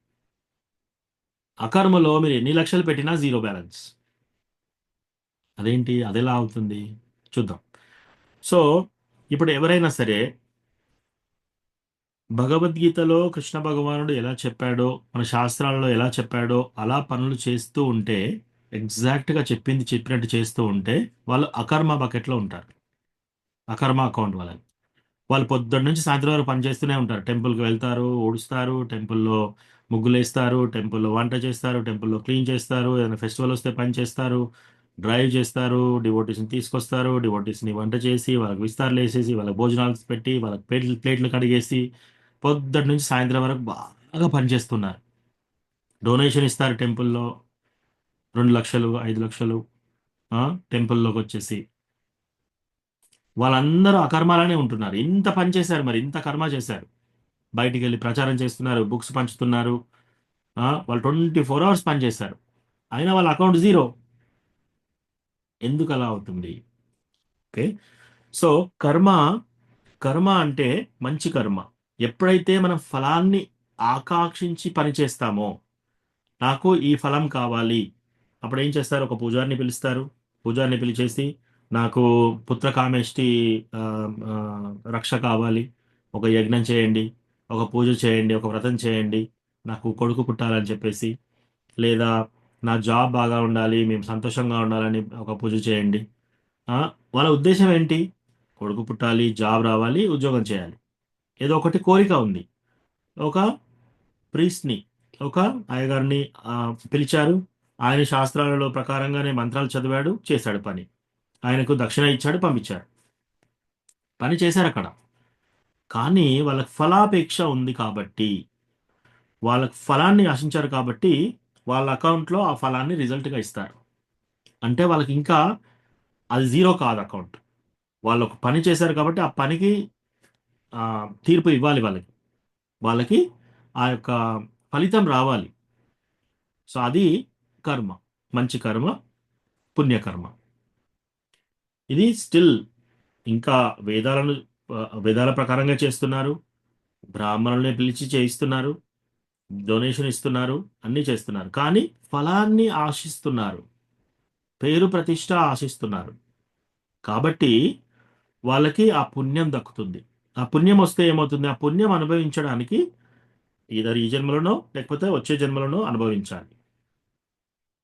అకర్మలో మీరు ఎన్ని లక్షలు పెట్టినా జీరో బ్యాలెన్స్. అదేంటి, అదెలా అవుతుంది చూద్దాం. సో ఇప్పుడు ఎవరైనా సరే భగవద్గీతలో కృష్ణ భగవానుడు ఎలా చెప్పాడో, మన శాస్త్రాలలో ఎలా చెప్పాడో అలా పనులు చేస్తూ ఉంటే, ఎగ్జాక్ట్గా చెప్పినట్టు చేస్తూ ఉంటే వాళ్ళు అకర్మ బకెట్లో ఉంటారు, అకర్మ అకౌంట్ వాళ్ళని. వాళ్ళు పొద్దున్న నుంచి సాయంత్రం వరకు పని చేస్తూనే ఉంటారు. టెంపుల్కి వెళ్తారు, ఊడుస్తారు, టెంపుల్లో ముగ్గులు వేస్తారు, టెంపుల్లో వంట చేస్తారు, టెంపుల్లో క్లీన్ చేస్తారు, ఏదైనా ఫెస్టివల్ వస్తే పని చేస్తారు, డ్రైవ్ చేస్తారు, డివోటీస్ని తీసుకొస్తారు, డివోటీస్ని వంట చేసి వాళ్ళకి విస్తారాలు వేసేసి వాళ్ళకి భోజనాలు పెట్టి వాళ్ళకి ప్లేట్లు కడిగేసి పొద్దున్న నుంచి సాయంత్రం వరకు బాగా పనిచేస్తున్నారు. డొనేషన్ ఇస్తారు టెంపుల్లో 2 లక్షలు 5 లక్షలు టెంపుల్లోకి వచ్చేసి. వాళ్ళందరూ అకర్మాలనే ఉంటున్నారు. ఇంత పని చేశారు, మరి ఇంత కర్మ చేశారు. బయటికి వెళ్ళి ప్రచారం చేస్తున్నారు, బుక్స్ పంచుతున్నారు. వాళ్ళు 24 hours పని చేశారు, అయినా వాళ్ళ అకౌంట్ జీరో. ఎందుకు అలా అవుతుంది? ఓకే, సో కర్మ కర్మ అంటే మంచి కర్మ. ఎప్పుడైతే మనం ఫలాన్ని ఆకాంక్షించి పని చేస్తామో, నాకు ఈ ఫలం కావాలి, అప్పుడు ఏం చేస్తారు? ఒక పూజారిని పిలుస్తారు. పూజారిని పిలిచేసి నాకు పుత్రకామేష్టి ఆ, ఆ, రక్ష కావాలి, ఒక యజ్ఞం చేయండి, ఒక పూజ చేయండి, ఒక వ్రతం చేయండి, నాకు కొడుకు పుట్టాలని చెప్పేసి, లేదా నా జాబ్ బాగా ఉండాలి, మేము సంతోషంగా ఉండాలని ఒక పూజ చేయండి. ఆ, వాళ్ళ ఉద్దేశం ఏంటి? కొడుకు పుట్టాలి, జాబ్ రావాలి, ఉద్యోగం చేయాలి, ఏదో ఒకటి కోరిక ఉంది. ఒక ప్రీస్ట్ని, ఒక అయ్యగారిని పిలిచారు. ఆయన శాస్త్రాలలో ప్రకారంగానే మంత్రాలు చదివాడు, చేశాడు పని. ఆయనకు దక్షిణ ఇచ్చాడు, పంపించారు, పని చేశారు అక్కడ. కానీ వాళ్ళకి ఫలాపేక్ష ఉంది కాబట్టి, వాళ్ళకి ఫలాన్ని ఆశించారు కాబట్టి వాళ్ళ అకౌంట్లో ఆ ఫలాన్ని రిజల్ట్గా ఇస్తారు. అంటే వాళ్ళకి ఇంకా అది జీరో కాదు అకౌంట్. వాళ్ళు ఒక పని చేశారు కాబట్టి ఆ పనికి తీర్పు ఇవ్వాలి వాళ్ళకి. వాళ్ళకి ఆ యొక్క ఫలితం రావాలి. సో అది కర్మ, మంచి కర్మ, పుణ్యకర్మ. ఇది స్టిల్ ఇంకా వేదాల ప్రకారంగా చేస్తున్నారు, బ్రాహ్మణుల్ని పిలిచి చేయిస్తున్నారు, డొనేషన్ ఇస్తున్నారు, అన్నీ చేస్తున్నారు. కానీ ఫలాన్ని ఆశిస్తున్నారు, పేరు ప్రతిష్ట ఆశిస్తున్నారు. కాబట్టి వాళ్ళకి ఆ పుణ్యం దక్కుతుంది. ఆ పుణ్యం వస్తే ఏమవుతుంది? ఆ పుణ్యం అనుభవించడానికి ఈ జన్మలోనో లేకపోతే వచ్చే జన్మలోనో అనుభవించాలి.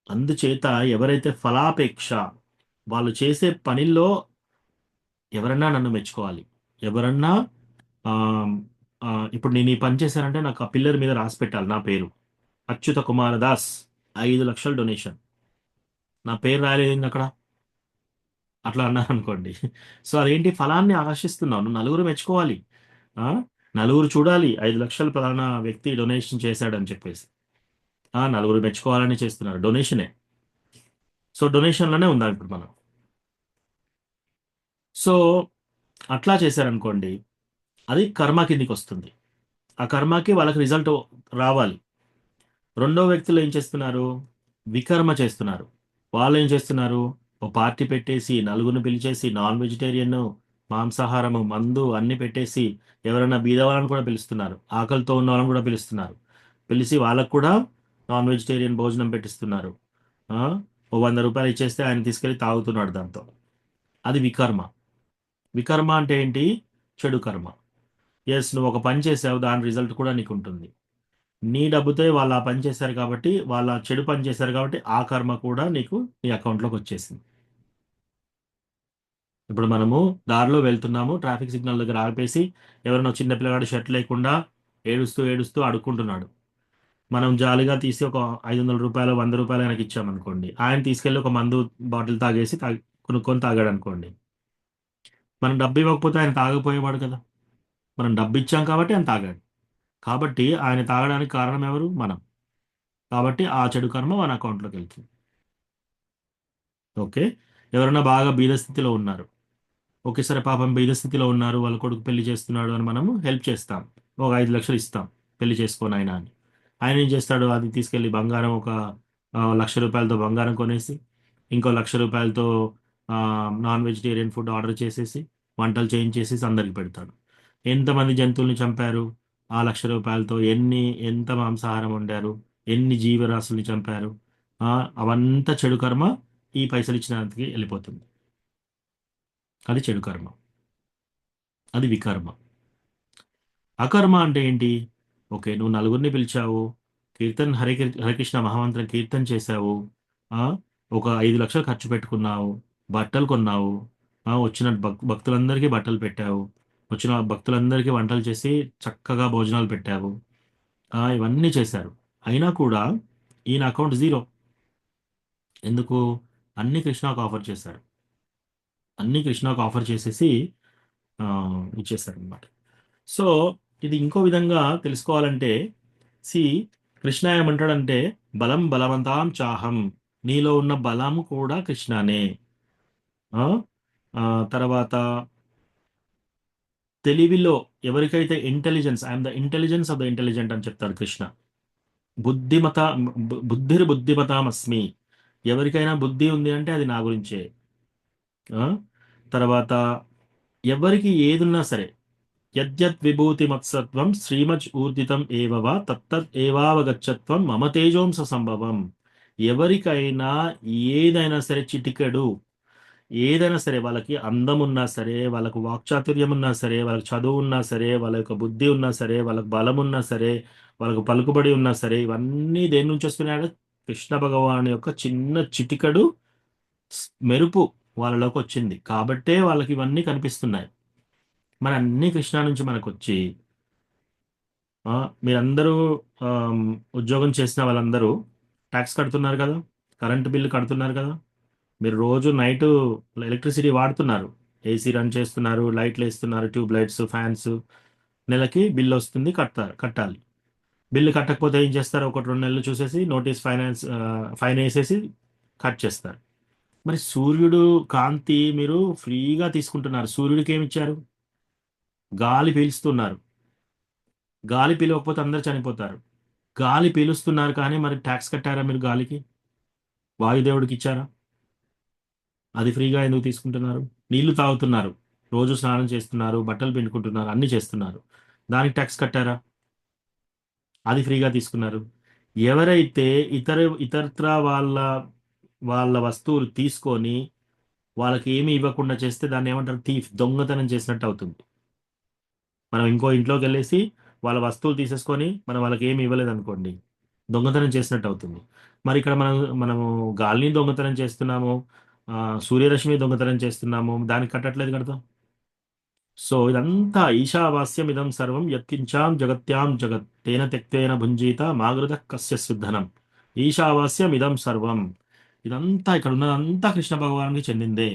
అందుచేత ఎవరైతే ఫలాపేక్ష, వాళ్ళు చేసే పనిల్లో ఎవరన్నా నన్ను మెచ్చుకోవాలి, ఎవరన్నా ఆ, ఇప్పుడు నేను ఈ పని చేశానంటే నాకు ఆ పిల్లర్ మీద రాసి పెట్టాలి నా పేరు, అచ్యుత కుమార దాస్ 5 లక్షలు డొనేషన్, నా పేరు రాయలేదు అక్కడ, అట్లా అన్నారు అనుకోండి. సో అదేంటి? ఫలాన్ని ఆకర్షిస్తున్నావు, నువ్వు నలుగురు మెచ్చుకోవాలి, ఆ, నలుగురు చూడాలి 5 లక్షలు ఫలానా వ్యక్తి డొనేషన్ చేశాడని చెప్పేసి. నలుగురు మెచ్చుకోవాలని చేస్తున్నారు, డొనేషనే. సో డొనేషన్లోనే ఉందాం ఇప్పుడు మనం. సో అట్లా చేశారనుకోండి, అది కర్మ కిందికి వస్తుంది. ఆ కర్మకి వాళ్ళకి రిజల్ట్ రావాలి. రెండో వ్యక్తులు ఏం చేస్తున్నారు? వికర్మ చేస్తున్నారు. వాళ్ళు ఏం చేస్తున్నారు? ఓ పార్టీ పెట్టేసి నలుగురిని పిలిచేసి నాన్ వెజిటేరియన్, మాంసాహారము, మందు అన్ని పెట్టేసి ఎవరైనా బీద వాళ్ళని కూడా పిలుస్తున్నారు, ఆకలితో ఉన్న వాళ్ళని కూడా పిలుస్తున్నారు. పిలిచి వాళ్ళకు కూడా నాన్ వెజిటేరియన్ భోజనం పెట్టిస్తున్నారు. ఆ, ఓ 100 రూపాయలు ఇచ్చేస్తే ఆయన తీసుకెళ్ళి తాగుతున్నాడు దాంతో. అది వికర్మ. వికర్మ అంటే ఏంటి? చెడు కర్మ. ఎస్, నువ్వు ఒక పని చేసావు, దాని రిజల్ట్ కూడా నీకు ఉంటుంది. నీ డబ్బుతో వాళ్ళు ఆ పని చేశారు కాబట్టి, వాళ్ళ చెడు పని చేశారు కాబట్టి ఆ కర్మ కూడా నీకు నీ అకౌంట్లోకి వచ్చేసింది. ఇప్పుడు మనము దారిలో వెళ్తున్నాము, ట్రాఫిక్ సిగ్నల్ దగ్గర ఆపేసి ఎవరైనా చిన్న పిల్లగాడు షర్ట్ లేకుండా ఏడుస్తూ ఏడుస్తూ అడుక్కుంటున్నాడు. మనం జాలిగా తీసి ఒక 500 రూపాయలు 100 రూపాయలు ఆయనకి ఇచ్చామనుకోండి, ఆయన తీసుకెళ్ళి ఒక మందు బాటిల్ తాగేసి కొనుక్కొని తాగాడు అనుకోండి. మనం డబ్బు ఇవ్వకపోతే ఆయన తాగపోయేవాడు కదా. మనం డబ్బు ఇచ్చాం కాబట్టి ఆయన తాగాడు. కాబట్టి ఆయన తాగడానికి కారణం ఎవరు? మనం. కాబట్టి ఆ చెడు కర్మ మన అకౌంట్లోకి వెళ్తుంది. ఓకే, ఎవరైనా బాగా బీద స్థితిలో ఉన్నారు, ఓకే సరే పాపం బీద స్థితిలో ఉన్నారు, వాళ్ళ కొడుకు పెళ్లి చేస్తున్నాడు అని మనము హెల్ప్ చేస్తాం, ఒక 5 లక్షలు ఇస్తాం, పెళ్లి చేసుకోని ఆయన అని. ఆయన ఏం చేస్తాడు? అది తీసుకెళ్ళి బంగారం, ఒక 1,00,000 రూపాయలతో బంగారం కొనేసి, ఇంకో 1,00,000 రూపాయలతో నాన్ వెజిటేరియన్ ఫుడ్ ఆర్డర్ చేసేసి వంటలు చేయించేసి అందరికి పెడతాడు. ఎంతమంది జంతువుల్ని చంపారు? ఆ 1,00,000 రూపాయలతో ఎంత మాంసాహారం వండారు, ఎన్ని జీవరాశుల్ని చంపారు? అవంతా చెడు కర్మ ఈ పైసలు ఇచ్చినందుకు వెళ్ళిపోతుంది. అది చెడు కర్మ, అది వికర్మ. అకర్మ అంటే ఏంటి? ఓకే, నువ్వు నలుగురిని పిలిచావు, హరికృష్ణ మహామంత్రం కీర్తన చేశావు, ఆ, ఒక 5 లక్షలు ఖర్చు పెట్టుకున్నావు, బట్టలు కొన్నావు, వచ్చిన భక్తులందరికీ బట్టలు పెట్టావు, వచ్చిన భక్తులందరికీ వంటలు చేసి చక్కగా భోజనాలు పెట్టావు. ఇవన్నీ చేశారు. అయినా కూడా ఈయన అకౌంట్ జీరో. ఎందుకు? అన్ని కృష్ణకు ఆఫర్ చేశారు. అన్ని కృష్ణకు ఆఫర్ చేసేసి ఇచ్చేశారు అనమాట. సో ఇది ఇంకో విధంగా తెలుసుకోవాలంటే, సి కృష్ణ ఏమంటాడంటే, బలం బలవంతాం చాహం, నీలో ఉన్న బలం కూడా కృష్ణనే. ఆ, తర్వాత తెలివిలో ఎవరికైతే intelligence, I'm the intelligence of the intelligent అని చెప్తాడు కృష్ణ. బుద్ధిమత బుద్ధిమతామస్మి, ఎవరికైనా బుద్ధి ఉంది అంటే అది నా గురించే. ఆ, తర్వాత ఎవరికి ఏదున్నా సరే, యద్యత్ విభూతి మత్సత్వం శ్రీమజ్ ఊర్జితం ఏవవ తత్తత్ ఏవావగచ్చత్వం మమ తేజోంస సంభవం. ఎవరికైనా ఏదైనా సరే చిటికెడు, ఏదైనా సరే, వాళ్ళకి అందం ఉన్నా సరే, వాళ్ళకు వాక్చాతుర్యం ఉన్నా సరే, వాళ్ళకి చదువు ఉన్నా సరే, వాళ్ళ యొక్క బుద్ధి ఉన్నా సరే, వాళ్ళకి బలం ఉన్నా సరే, వాళ్ళకు పలుకుబడి ఉన్నా సరే, ఇవన్నీ దేని నుంచి వస్తున్నాయంటే కృష్ణ భగవాన్ యొక్క చిన్న చిటికడు మెరుపు వాళ్ళలోకి వచ్చింది కాబట్టే వాళ్ళకి ఇవన్నీ కనిపిస్తున్నాయి. మరి అన్ని కృష్ణ నుంచి మనకు వచ్చి, మీరందరూ ఉద్యోగం చేసిన వాళ్ళందరూ ట్యాక్స్ కడుతున్నారు కదా, కరెంటు బిల్లు కడుతున్నారు కదా, మీరు రోజు నైట్ ఎలక్ట్రిసిటీ వాడుతున్నారు, ఏసీ రన్ చేస్తున్నారు, లైట్లు వేస్తున్నారు, ట్యూబ్ లైట్స్, ఫ్యాన్స్, నెలకి బిల్లు వస్తుంది, కట్టాలి. బిల్లు కట్టకపోతే ఏం చేస్తారు? 1-2 నెలలు చూసేసి నోటీస్ ఫైన్ వేసేసి కట్ చేస్తారు. మరి సూర్యుడు కాంతి మీరు ఫ్రీగా తీసుకుంటున్నారు, సూర్యుడికి ఏమి ఇచ్చారు? గాలి పీలుస్తున్నారు. గాలి పీలవకపోతే అందరు చనిపోతారు. గాలి పీలుస్తున్నారు కానీ మరి ట్యాక్స్ కట్టారా మీరు గాలికి? వాయుదేవుడికి ఇచ్చారా? అది ఫ్రీగా ఎందుకు తీసుకుంటున్నారు? నీళ్లు తాగుతున్నారు, రోజు స్నానం చేస్తున్నారు, బట్టలు పిండుకుంటున్నారు, అన్ని చేస్తున్నారు, దానికి ట్యాక్స్ కట్టారా? అది ఫ్రీగా తీసుకున్నారు. ఎవరైతే ఇతరత్ర వాళ్ళ వాళ్ళ వస్తువులు తీసుకొని వాళ్ళకి ఏమి ఇవ్వకుండా చేస్తే దాన్ని ఏమంటారు? థీఫ్, దొంగతనం చేసినట్టు అవుతుంది. మనం ఇంకో ఇంట్లోకి వెళ్ళేసి వాళ్ళ వస్తువులు తీసేసుకొని మనం వాళ్ళకి ఏమి ఇవ్వలేదు అనుకోండి, దొంగతనం చేసినట్టు అవుతుంది. మరి ఇక్కడ మనము గాలిని దొంగతనం చేస్తున్నాము, సూర్యరశ్మి దొంగతనం చేస్తున్నాము, దానికి కట్టట్లేదు కదా. సో ఇదంతా ఈశావాస్యం ఇదం సర్వం యత్కించాం జగత్యాం జగత్ తేన తెక్తేన భుంజీత మాగృత కస్య శుద్ధనం. ఈశావాస్యం ఇదం సర్వం, ఇదంతా ఇక్కడ ఉన్నదంతా కృష్ణ భగవానికి చెందిందే.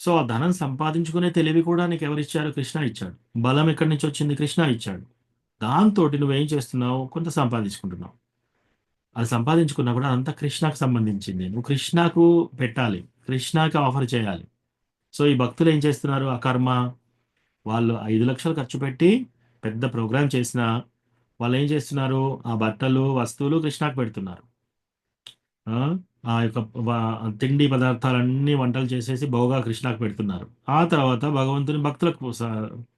సో ఆ ధనం సంపాదించుకునే తెలివి కూడా నీకు ఎవరిచ్చారు? కృష్ణ ఇచ్చాడు. బలం ఎక్కడి నుంచి వచ్చింది? కృష్ణ ఇచ్చాడు. దాంతో నువ్వేం చేస్తున్నావు? కొంత సంపాదించుకుంటున్నావు. అది సంపాదించుకున్నా కూడా అదంతా కృష్ణకు సంబంధించింది. నువ్వు కృష్ణకు పెట్టాలి, కృష్ణకి ఆఫర్ చేయాలి. సో ఈ భక్తులు ఏం చేస్తున్నారు? ఆ కర్మ, వాళ్ళు 5 లక్షలు ఖర్చు పెట్టి పెద్ద ప్రోగ్రామ్ చేసిన వాళ్ళు ఏం చేస్తున్నారు? ఆ బట్టలు, వస్తువులు కృష్ణకు పెడుతున్నారు. ఆ యొక్క తిండి పదార్థాలన్నీ వంటలు చేసేసి బహుగా కృష్ణకు పెడుతున్నారు. ఆ తర్వాత భగవంతుని భక్తులకు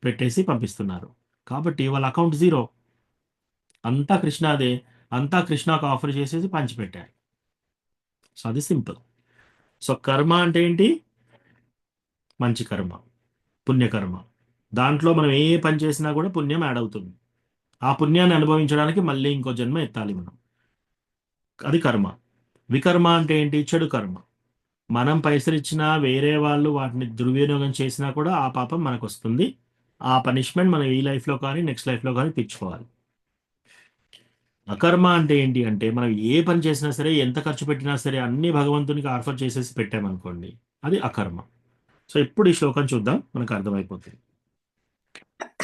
పెట్టేసి పంపిస్తున్నారు. కాబట్టి వాళ్ళ అకౌంట్ జీరో. అంతా కృష్ణాదే, అంతా కృష్ణకు ఆఫర్ చేసేసి పంచిపెట్టారు. సో అది సింపుల్. సో కర్మ అంటే ఏంటి? మంచి కర్మ, పుణ్యకర్మ. దాంట్లో మనం ఏ పని చేసినా కూడా పుణ్యం యాడ్ అవుతుంది. ఆ పుణ్యాన్ని అనుభవించడానికి మళ్ళీ ఇంకో జన్మ ఎత్తాలి మనం. అది కర్మ. వికర్మ అంటే ఏంటి? చెడు కర్మ. మనం పైసలు ఇచ్చినా వేరే వాళ్ళు వాటిని దుర్వినియోగం చేసినా కూడా ఆ పాపం మనకు వస్తుంది. ఆ పనిష్మెంట్ మనం ఈ లైఫ్లో కానీ నెక్స్ట్ లైఫ్లో కానీ తెచ్చుకోవాలి. అకర్మ అంటే ఏంటి అంటే, మనం ఏ పని చేసినా సరే, ఎంత ఖర్చు పెట్టినా సరే, అన్ని భగవంతునికి ఆఫర్ చేసేసి పెట్టామనుకోండి, అది అకర్మ. సో ఇప్పుడు ఈ శ్లోకం చూద్దాం, మనకు అర్థమైపోతుంది.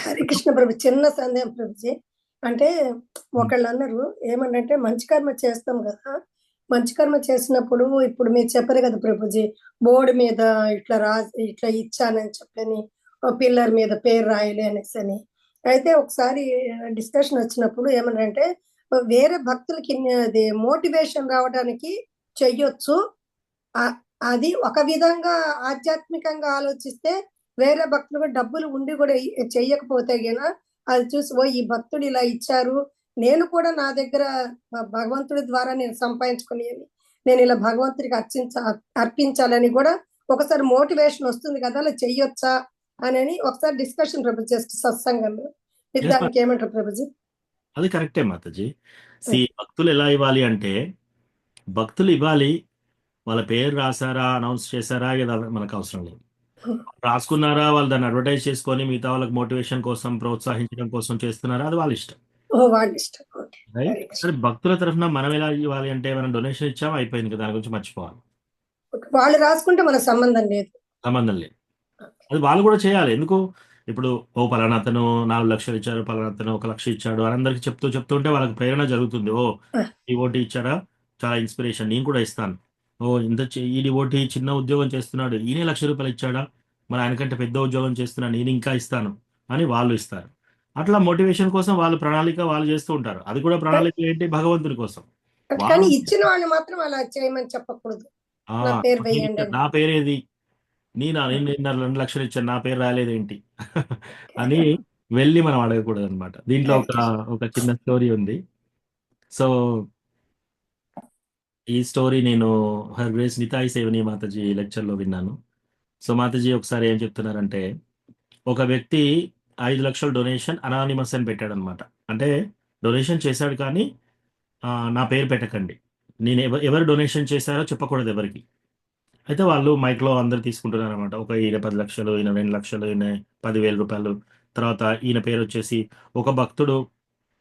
హరే కృష్ణ ప్రభు, చిన్న సందేహం ప్రభుజీ. అంటే ఒకళ్ళు అన్నారు ఏమంటే మంచి కర్మ చేస్తాం కదా, మంచి కర్మ చేసినప్పుడు ఇప్పుడు మీరు చెప్పారు కదా ప్రభుజీ, బోర్డు మీద ఇట్లా రాసి ఇట్లా ఇచ్చానని చెప్పని, పిల్లర్ మీద పేరు రాయలే అనేసి అని. అయితే ఒకసారి డిస్కషన్ వచ్చినప్పుడు ఏమన్నారంటే, వేరే భక్తులకి అది మోటివేషన్ రావడానికి చెయ్యొచ్చు, అది ఒక విధంగా ఆధ్యాత్మికంగా ఆలోచిస్తే వేరే భక్తులు కూడా డబ్బులు ఉండి కూడా చెయ్యకపోతే గన అది చూసి, ఓ ఈ భక్తుడు ఇలా ఇచ్చారు, నేను కూడా నా దగ్గర భగవంతుడి ద్వారా నేను సంపాదించుకుని నేను ఇలా భగవంతుడికి అర్పించాలని కూడా ఒకసారి మోటివేషన్ వస్తుంది కదా, అలా చెయ్యొచ్చా అని ఒకసారి డిస్కషన్ ప్రభు జస్ట్ సత్సంగంలో. మీరు దానికి ఏమంటారు ప్రభుజీ? అది కరెక్టే మాతాజీ. భక్తులు ఎలా ఇవ్వాలి అంటే, భక్తులు ఇవ్వాలి, వాళ్ళ పేరు రాసారా, అనౌన్స్ చేశారా, మనకు అవసరం లేదు. రాసుకున్నారా, వాళ్ళు దాన్ని అడ్వర్టైజ్ చేసుకొని మిగతా వాళ్ళకి మోటివేషన్ కోసం ప్రోత్సహించడం కోసం చేస్తున్నారా, అది వాళ్ళ ఇష్టం. వాళ్ళ ఇష్టం. Okay, right. Very good. సరే, భక్తుల తరఫున మనం ఎలా ఇవ్వాలి అంటే, మనం డొనేషన్ ఇచ్చామా అయిపోయింది కదా, దాని గురించి మర్చిపోవాలి, వాళ్ళు రాసుకుంటే మనకు సంబంధం లేదు. సంబంధం లేదు. అది వాళ్ళు కూడా చేయాలి. ఎందుకు, ఇప్పుడు ఓ పలానా అతను 4 లక్షలు ఇచ్చారు, పలానా అతను 1 లక్ష ఇచ్చాడు అని అందరికి చెప్తుంటే వాళ్ళకి ప్రేరణ జరుగుతుంది. ఓ, ఈ ఓటీ ఇచ్చారా, చాలా ఇన్స్పిరేషన్, నేను కూడా ఇస్తాను. ఓ, ఈ డివోటీ చిన్న ఉద్యోగం చేస్తున్నాడు, ఈయనే ₹1,00,000 ఇచ్చాడా, మరి ఆయనకంటే పెద్ద ఉద్యోగం చేస్తున్నాను, నేను ఇంకా ఇస్తాను అని వాళ్ళు ఇస్తారు. అట్లా మోటివేషన్ కోసం వాళ్ళు ప్రణాళిక వాళ్ళు చేస్తూ ఉంటారు. అది కూడా ప్రణాళిక ఏంటి, భగవంతుని కోసం. కానీ వాళ్ళు ఇచ్చిన వాళ్ళు మాత్రం అలా చేయమని చెప్పకూడదు. ఆ, నా పేరు నేను వేయండి ఇచ్చాను, అని. నా పేరేది, నేను 2 లక్షలు ఇచ్చాను, నా పేరు రాలేదేంటి అని వెళ్ళి మనం అడగకూడదు అనమాట. దీంట్లో ఒక చిన్న స్టోరీ ఉంది. సో ఈ స్టోరీ నేను హర్ గ్రేస్ నితాయి సేవని మాతాజీ లెక్చర్లో విన్నాను. సో మాతాజీ ఒకసారి ఏం చెప్తున్నారంటే, ఒక వ్యక్తి 5 లక్షల డొనేషన్ అనానిమస్ అని పెట్టాడు అనమాట. అంటే డొనేషన్ చేశాడు కానీ నా పేరు పెట్టకండి, నేను ఎవరు డొనేషన్ చేశారో చెప్పకూడదు ఎవరికి. అయితే వాళ్ళు మైక్లో అందరు తీసుకుంటున్నారు అనమాట. ఈయన 10 లక్షలు, ఈయన 2 లక్షలు, ఈయన ₹10,000. తర్వాత ఈయన పేరు వచ్చేసి, ఒక భక్తుడు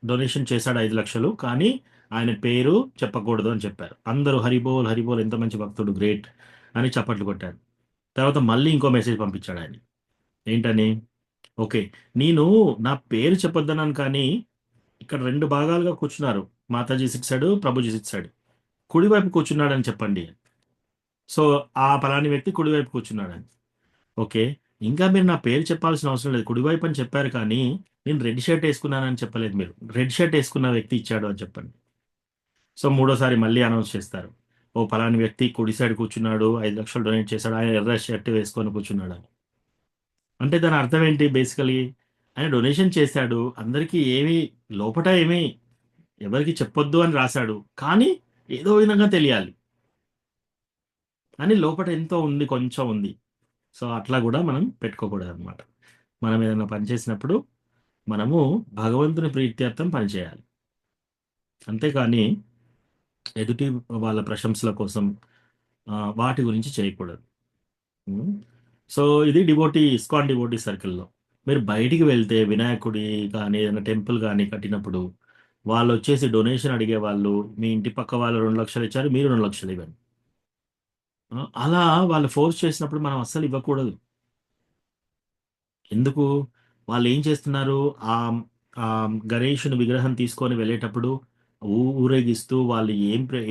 డొనేషన్ చేశాడు 5 లక్షలు, కానీ ఆయన పేరు చెప్పకూడదు అని చెప్పారు. అందరూ హరిబోల్ హరిబోల్, ఎంత మంచి భక్తుడు, గ్రేట్ అని చప్పట్లు కొట్టారు. తర్వాత మళ్ళీ ఇంకో మెసేజ్ పంపించాడు ఆయన. ఏంటని, ఓకే, నేను నా పేరు చెప్పొద్దన్నాను, కానీ ఇక్కడ 2 భాగాలుగా కూర్చున్నారు, Mataji SIT side, Prabhuji SIT side, కుడివైపు కూర్చున్నాడని చెప్పండి. సో ఆ పలాని వ్యక్తి కుడివైపు కూర్చున్నాడని. ఓకే, ఇంకా మీరు నా పేరు చెప్పాల్సిన అవసరం లేదు, కుడివైపు అని చెప్పారు, కానీ నేను రెడ్ షర్ట్ వేసుకున్నానని చెప్పలేదు, మీరు రెడ్ షర్ట్ వేసుకున్న వ్యక్తి ఇచ్చాడు అని చెప్పండి. సో మూడోసారి మళ్ళీ అనౌన్స్ చేస్తారు, ఓ పలాని వ్యక్తి కుడి సైడ్ కూర్చున్నాడు, 5 లక్షలు డొనేట్ చేశాడు, ఆయన ఎర్ర షర్ట్ వేసుకొని కూర్చున్నాడు అని. అంటే దాని అర్థం ఏంటి, బేసికలీ ఆయన డొనేషన్ చేశాడు, అందరికీ ఏమీ లోపట ఏమీ ఎవరికి చెప్పొద్దు అని రాశాడు, కానీ ఏదో విధంగా తెలియాలి అని లోపట ఎంతో ఉంది, కొంచెం ఉంది. సో అట్లా కూడా మనం పెట్టుకోకూడదు అనమాట. మనం ఏదైనా పని చేసినప్పుడు మనము భగవంతుని ప్రీత్యర్థం పనిచేయాలి, అంతేకాని ఎదుటి వాళ్ళ ప్రశంసల కోసం వాటి గురించి చేయకూడదు. సో ఇది ఇస్కాన్ డివోటీ సర్కిల్లో. మీరు బయటికి వెళ్తే వినాయకుడి కానీ ఏదైనా టెంపుల్ కానీ కట్టినప్పుడు వాళ్ళు వచ్చేసి డొనేషన్ అడిగే వాళ్ళు, మీ ఇంటి పక్క వాళ్ళు 2 లక్షలు ఇచ్చారు, మీరు 2 లక్షలు ఇవ్వండి, అలా వాళ్ళు ఫోర్స్ చేసినప్పుడు మనం అస్సలు ఇవ్వకూడదు. ఎందుకు, వాళ్ళు ఏం చేస్తున్నారు, ఆ ఆ గణేషుని విగ్రహం తీసుకొని వెళ్ళేటప్పుడు ఊరేగిస్తూ వాళ్ళు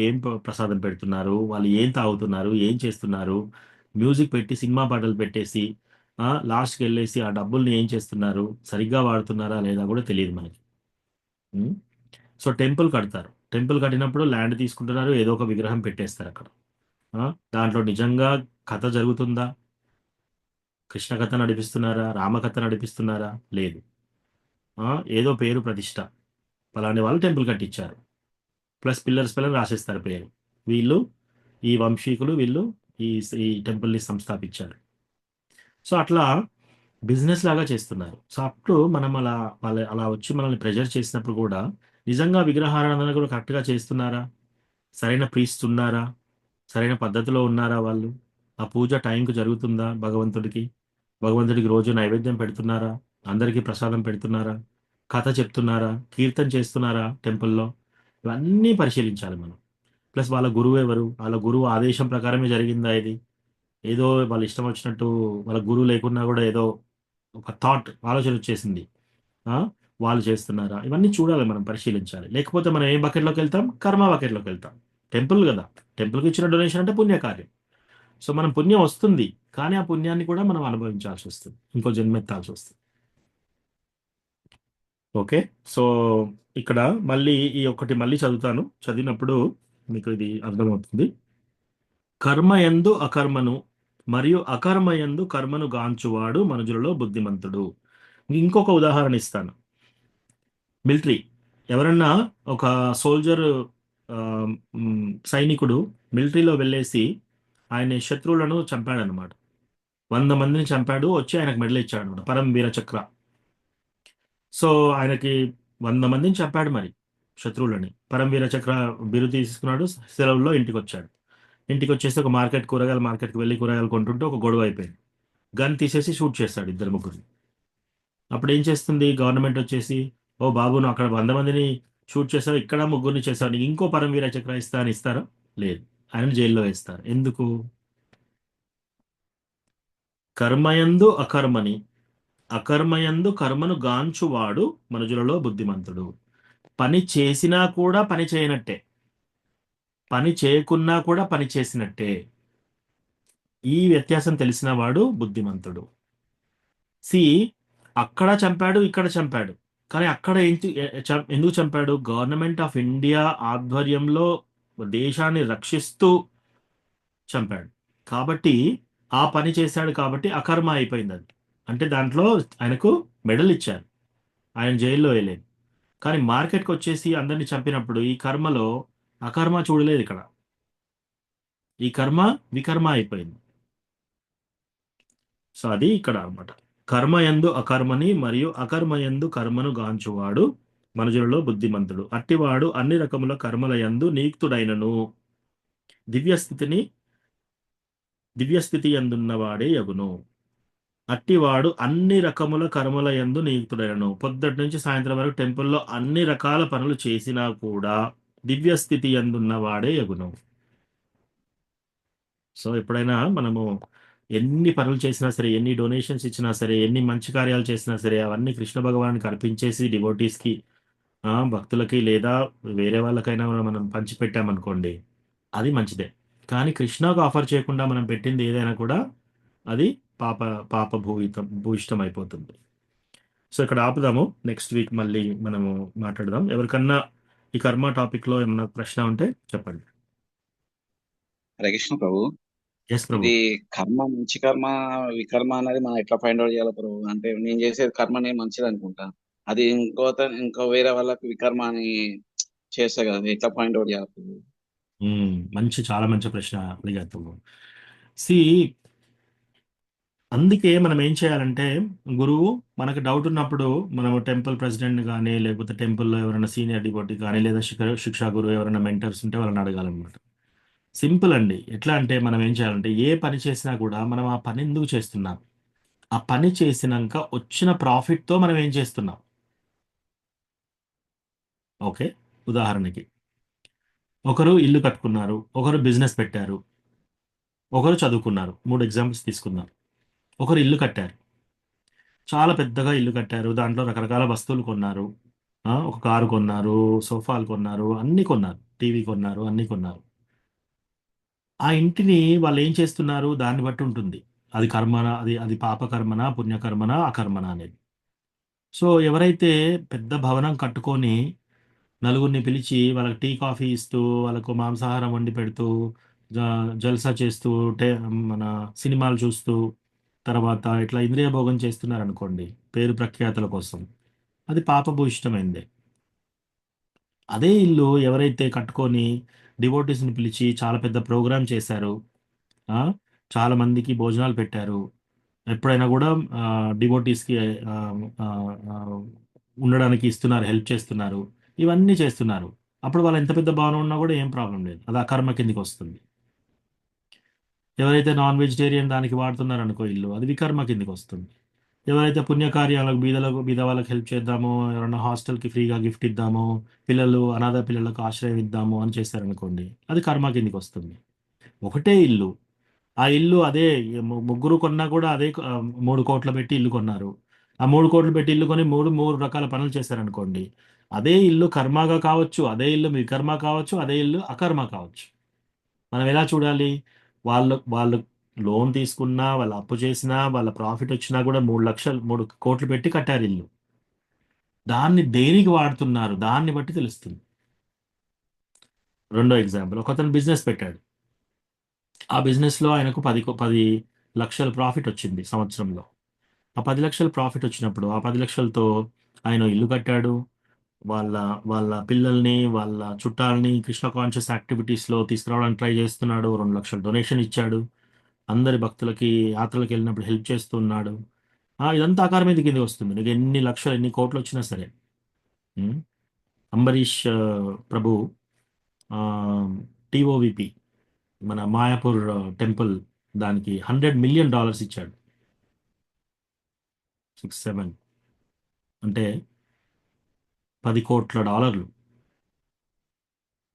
ఏం ప్రసాదం పెడుతున్నారు, వాళ్ళు ఏం తాగుతున్నారు, ఏం చేస్తున్నారు, మ్యూజిక్ పెట్టి సినిమా పాటలు పెట్టేసి లాస్ట్కి వెళ్ళేసి ఆ డబ్బుల్ని ఏం చేస్తున్నారు, సరిగ్గా వాడుతున్నారా లేదా కూడా తెలియదు మనకి. సో టెంపుల్ కడతారు, టెంపుల్ కట్టినప్పుడు ల్యాండ్ తీసుకుంటున్నారు, ఏదో ఒక విగ్రహం పెట్టేస్తారు అక్కడ. దాంట్లో నిజంగా కథ జరుగుతుందా, కృష్ణ కథ నడిపిస్తున్నారా, రామకథ నడిపిస్తున్నారా, లేదు. ఏదో పేరు ప్రతిష్ట, పలాని వాళ్ళు టెంపుల్ కట్టించారు, ప్లస్ పిల్లర్స్ పైన రాసేస్తారు పేరు, వీళ్ళు ఈ వంశీకులు, వీళ్ళు ఈ టెంపుల్ని సంస్థాపించారు. సో అట్లా బిజినెస్ లాగా చేస్తున్నారు. సో అప్పుడు మనం అలా వచ్చి మనల్ని ప్రెజర్ చేసినప్పుడు కూడా నిజంగా విగ్రహారాధన కూడా కరెక్ట్గా చేస్తున్నారా, సరైన ప్రీస్ట్ ఉన్నారా, సరైన పద్ధతిలో ఉన్నారా, వాళ్ళు ఆ పూజ టైంకి జరుగుతుందా, భగవంతుడికి రోజు నైవేద్యం పెడుతున్నారా, అందరికీ ప్రసాదం పెడుతున్నారా, కథ చెప్తున్నారా, కీర్తన చేస్తున్నారా టెంపుల్లో, ఇవన్నీ పరిశీలించాలి మనం. ప్లస్ వాళ్ళ గురువు ఎవరు, వాళ్ళ గురువు ఆదేశం ప్రకారమే జరిగిందా, ఇది ఏదో వాళ్ళ ఇష్టం వచ్చినట్టు, వాళ్ళ గురువు లేకున్నా కూడా ఏదో ఒక ఆలోచన వచ్చేసింది, వాళ్ళు చేస్తున్నారా, ఇవన్నీ చూడాలి, మనం పరిశీలించాలి. లేకపోతే మనం ఏ బకెట్లోకి వెళ్తాం, కర్మ బకెట్లోకి వెళ్తాం. టెంపుల్ కదా, టెంపుల్కి ఇచ్చిన డొనేషన్ అంటే పుణ్యకార్యం. సో మనం పుణ్యం వస్తుంది, కానీ ఆ పుణ్యాన్ని కూడా మనం అనుభవించాల్సి వస్తుంది, ఇంకో జన్మెత్తాల్సి వస్తుంది. ఓకే, సో ఇక్కడ మళ్ళీ మళ్ళీ చదువుతాను, చదివినప్పుడు మీకు ఇది అర్థమవుతుంది. కర్మయందు అకర్మను మరియు అకర్మయందు కర్మను గాంచువాడు మనుజులలో బుద్ధిమంతుడు. ఇంకొక ఉదాహరణ ఇస్తాను. మిలిటరీ, ఎవరన్నా ఒక సోల్జర్ సైనికుడు మిలిటరీలో వెళ్ళేసి ఆయన శత్రువులను చంపాడనమాట, 100 మందిని చంపాడు, వచ్చి ఆయనకు మెడల్ ఇచ్చాడు అనమాట, పరమవీర చక్ర. సో ఆయనకి 100 మందిని చంపాడు, మరి శత్రువులని పరమవీర చక్ర బిరుదు తీసుకున్నాడు, సెలవుల్లో ఇంటికి వచ్చాడు. ఇంటికి వచ్చేసి ఒక కూరగాయల మార్కెట్కి వెళ్ళి కూరగాయలు కొంటుంటే ఒక గొడవ అయిపోయింది. గన్ తీసేసి షూట్ చేస్తాడు ఇద్దరు ముగ్గురు. అప్పుడు ఏం చేస్తుంది గవర్నమెంట్ వచ్చేసి, ఓ బాబు నువ్వు అక్కడ 100 మందిని షూట్ చేసావు, ఇక్కడ ముగ్గురిని చేసావు, నీకు ఇంకో పరమవీర చక్ర ఇస్తా అని ఇస్తారా? లేదు, ఆయన జైల్లో వేస్తారు. ఎందుకు? కర్మయందు అకర్మని, అకర్మయందు కర్మను గాంచువాడు మనుజులలో బుద్ధిమంతుడు. పని చేసినా కూడా పని చేయనట్టే, పని చేయకున్నా కూడా పని చేసినట్టే. ఈ వ్యత్యాసం తెలిసిన వాడు బుద్ధిమంతుడు. సి, అక్కడ చంపాడు, ఇక్కడ చంపాడు, కానీ అక్కడ ఎందుకు చంపాడు? గవర్నమెంట్ ఆఫ్ ఇండియా ఆధ్వర్యంలో దేశాన్ని రక్షిస్తూ చంపాడు కాబట్టి, ఆ పని చేశాడు కాబట్టి అకర్మ అయిపోయింది అది. అంటే దాంట్లో ఆయనకు మెడల్ ఇచ్చారు, ఆయన జైల్లో వేయలేదు. కానీ మార్కెట్కి వచ్చేసి అందరిని చంపినప్పుడు ఈ కర్మలో అకర్మ చూడలేదు, ఇక్కడ ఈ కర్మ వికర్మ అయిపోయింది. సో అది ఇక్కడ అన్నమాట. కర్మయందు అకర్మని మరియు అకర్మయందు కర్మను గాంచువాడు మనుజులలో బుద్ధిమంతుడు. అట్టివాడు అన్ని రకముల కర్మల యందు నియుక్తుడైనను దివ్యస్థితి యందున్నవాడే యగును. అట్టివాడు అన్ని రకముల కర్మల యందు నియుక్తుడైనను. పొద్దుటి నుంచి సాయంత్రం వరకు టెంపుల్లో అన్ని రకాల పనులు చేసినా కూడా దివ్యస్థితి యందున్నవాడే యగును. సో ఎప్పుడైనా మనము ఎన్ని పనులు చేసినా సరే, ఎన్ని డొనేషన్స్ ఇచ్చినా సరే, ఎన్ని మంచి కార్యాలు చేసినా సరే, అవన్నీ కృష్ణ భగవానికి అర్పించేసి డివోటీస్కి, భక్తులకి లేదా వేరే వాళ్ళకైనా మనం పంచిపెట్టామనుకోండి, అది మంచిదే. కానీ కృష్ణకు ఆఫర్ చేయకుండా మనం పెట్టింది ఏదైనా కూడా అది పాప భూయిష్టం అయిపోతుంది. సో ఇక్కడ ఆపుదాము. నెక్స్ట్ వీక్ మళ్ళీ మనము మాట్లాడదాం. ఎవరికన్నా ఈ కర్మ టాపిక్లో ఏమన్నా ప్రశ్న ఉంటే చెప్పండి. హరే కృష్ణ ప్రభు. ఎస్ ప్రభు. ఇది కర్మ మంచి కర్మ వికర్మ అనేది మనం ఎట్లా ఫైండ్ అవుట్ చేయాలి ప్రభు? అంటే నేను చేసేది కర్మనే మంచిది అనుకుంటా, అది ఇంకో వేరే వాళ్ళకి వికర్మ అని చేస్తా కదా, ఎట్లా ఫైండ్ అవుట్ చేయాలి ప్రభు? చాలా మంచి ప్రశ్న అడిగారు. సి, అందుకే మనం ఏం చేయాలంటే, గురువు మనకు డౌట్ ఉన్నప్పుడు మనము టెంపుల్ ప్రెసిడెంట్ కానీ, లేకపోతే టెంపుల్లో ఎవరైనా సీనియర్ డివోటీ కానీ, లేదా శిక్షా గురువు ఎవరైనా మెంటర్స్ ఉంటే వాళ్ళని అడగాలన్నమాట. సింపుల్ అండి. ఎట్లా అంటే మనం ఏం చేయాలంటే, ఏ పని చేసినా కూడా మనం ఆ పని ఎందుకు చేస్తున్నాం, ఆ పని చేసినాక వచ్చిన ప్రాఫిట్తో మనం ఏం చేస్తున్నాం. ఓకే, ఉదాహరణకి ఒకరు ఇల్లు కట్టుకున్నారు, ఒకరు బిజినెస్ పెట్టారు, ఒకరు చదువుకున్నారు. 3 ఎగ్జాంపుల్స్ తీసుకుందాం. ఒకరు ఇల్లు కట్టారు, చాలా పెద్దగా ఇల్లు కట్టారు, దాంట్లో రకరకాల వస్తువులు కొన్నారు, ఒక కారు కొన్నారు, సోఫాలు కొన్నారు, అన్ని కొన్నారు, టీవీ కొన్నారు, అన్ని కొన్నారు. ఆ ఇంటిని వాళ్ళు ఏం చేస్తున్నారు దాన్ని బట్టి ఉంటుంది, అది కర్మన, అది పాప కర్మనా, పుణ్యకర్మనా, అకర్మనా అనేది. సో ఎవరైతే పెద్ద భవనం కట్టుకొని నలుగురిని పిలిచి వాళ్ళకి టీ కాఫీ ఇస్తూ, వాళ్ళకు మాంసాహారం వండి పెడుతూ, జల్సా చేస్తూ, మన సినిమాలు చూస్తూ, తర్వాత ఇట్లా ఇంద్రియ భోగం చేస్తున్నారు అనుకోండి పేరు ప్రఖ్యాతుల కోసం, అది పాపభూయిష్టమైందే. అదే ఇల్లు ఎవరైతే కట్టుకొని డివోటీస్ని పిలిచి చాలా పెద్ద ప్రోగ్రామ్ చేశారు, చాలా మందికి భోజనాలు పెట్టారు, ఎప్పుడైనా కూడా డివోటీస్కి ఉండడానికి ఇస్తున్నారు, హెల్ప్ చేస్తున్నారు, ఇవన్నీ చేస్తున్నారు, అప్పుడు వాళ్ళు ఎంత పెద్ద భవనం ఉన్నా కూడా ఏం ప్రాబ్లం లేదు, అది అకర్మ కిందికి వస్తుంది. ఎవరైతే నాన్ వెజిటేరియన్ దానికి వాడుతున్నారు అనుకో ఇల్లు, అది వికర్మ కిందికి వస్తుంది. ఎవరైతే పుణ్యకార్యాలకు బీద వాళ్ళకి హెల్ప్ చేద్దామో, ఎవరైనా హాస్టల్కి ఫ్రీగా గిఫ్ట్ ఇద్దామో, అనాథ పిల్లలకు ఆశ్రయం ఇద్దాము అని చేశారనుకోండి, అది కర్మ కిందికి వస్తుంది. ఒకటే ఇల్లు, ఆ ఇల్లు అదే ముగ్గురు కొన్నా కూడా అదే 3 కోట్లు పెట్టి ఇల్లు కొన్నారు, ఆ 3 కోట్లు పెట్టి ఇల్లు కొని మూడు రకాల పనులు చేశారనుకోండి, అదే ఇల్లు కర్మగా కావచ్చు, అదే ఇల్లు వికర్మ కావచ్చు, అదే ఇల్లు అకర్మ కావచ్చు. మనం ఎలా చూడాలి? వాళ్ళు లోన్ తీసుకున్నా, వాళ్ళు అప్పు చేసినా, వాళ్ళ ప్రాఫిట్ వచ్చినా కూడా 3 కోట్లు పెట్టి కట్టారు ఇల్లు, దాన్ని దేనికి వాడుతున్నారు దాన్ని బట్టి తెలుస్తుంది. రెండో ఎగ్జాంపుల్, ఒకతను బిజినెస్ పెట్టాడు, ఆ బిజినెస్లో ఆయనకు 10 లక్షల ప్రాఫిట్ వచ్చింది సంవత్సరంలో. ఆ 10 లక్షల ప్రాఫిట్ వచ్చినప్పుడు ఆ 10 లక్షలతో ఆయన ఇల్లు కట్టాడు, వాళ్ళ వాళ్ళ పిల్లల్ని, వాళ్ళ చుట్టాలని కృష్ణ కాన్షియస్ యాక్టివిటీస్లో తీసుకురావడానికి ట్రై చేస్తున్నాడు, 2 లక్షలు డొనేషన్ ఇచ్చాడు, అందరి భక్తులకి యాత్రలకు వెళ్ళినప్పుడు హెల్ప్ చేస్తున్నాడు. ఇదంతా ఆకారం మీద కిందకి వస్తుంది. నీకు ఎన్ని లక్షలు ఎన్ని కోట్లు వచ్చినా సరే. అంబరీష్ ప్రభు టీఓవిపి మన మాయాపూర్ టెంపుల్ దానికి $100 మిలియన్ ఇచ్చాడు. 6-7 అంటే $10 కోట్ల.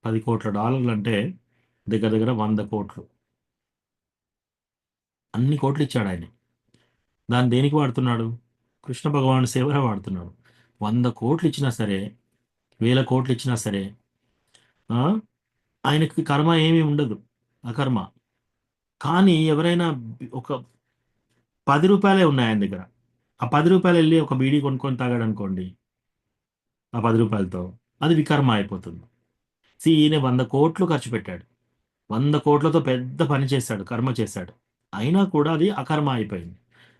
$10 కోట్ల అంటే దగ్గర దగ్గర 100 కోట్లు. అన్ని కోట్లు ఇచ్చాడు ఆయన. దాన్ని దేనికి వాడుతున్నాడు? కృష్ణ భగవాన్ సేవలో వాడుతున్నాడు. 100 కోట్లు ఇచ్చినా సరే, 1000 కోట్లు ఇచ్చినా సరే ఆ, ఆయనకి కర్మ ఏమీ ఉండదు, అకర్మ. కానీ ఎవరైనా ఒక 10 రూపాయలే ఉన్నాయి ఆయన దగ్గర, ఆ 10 రూపాయలు వెళ్ళి ఒక బీడీ కొనుక్కొని తాగాడు అనుకోండి, ఆ 10 రూపాయలతో అది వికర్మ అయిపోతుంది. ఈయన 100 కోట్లు ఖర్చు పెట్టాడు, 100 కోట్లతో పెద్ద పని చేశాడు, కర్మ చేశాడు, అయినా కూడా అది అకర్మ అయిపోయింది.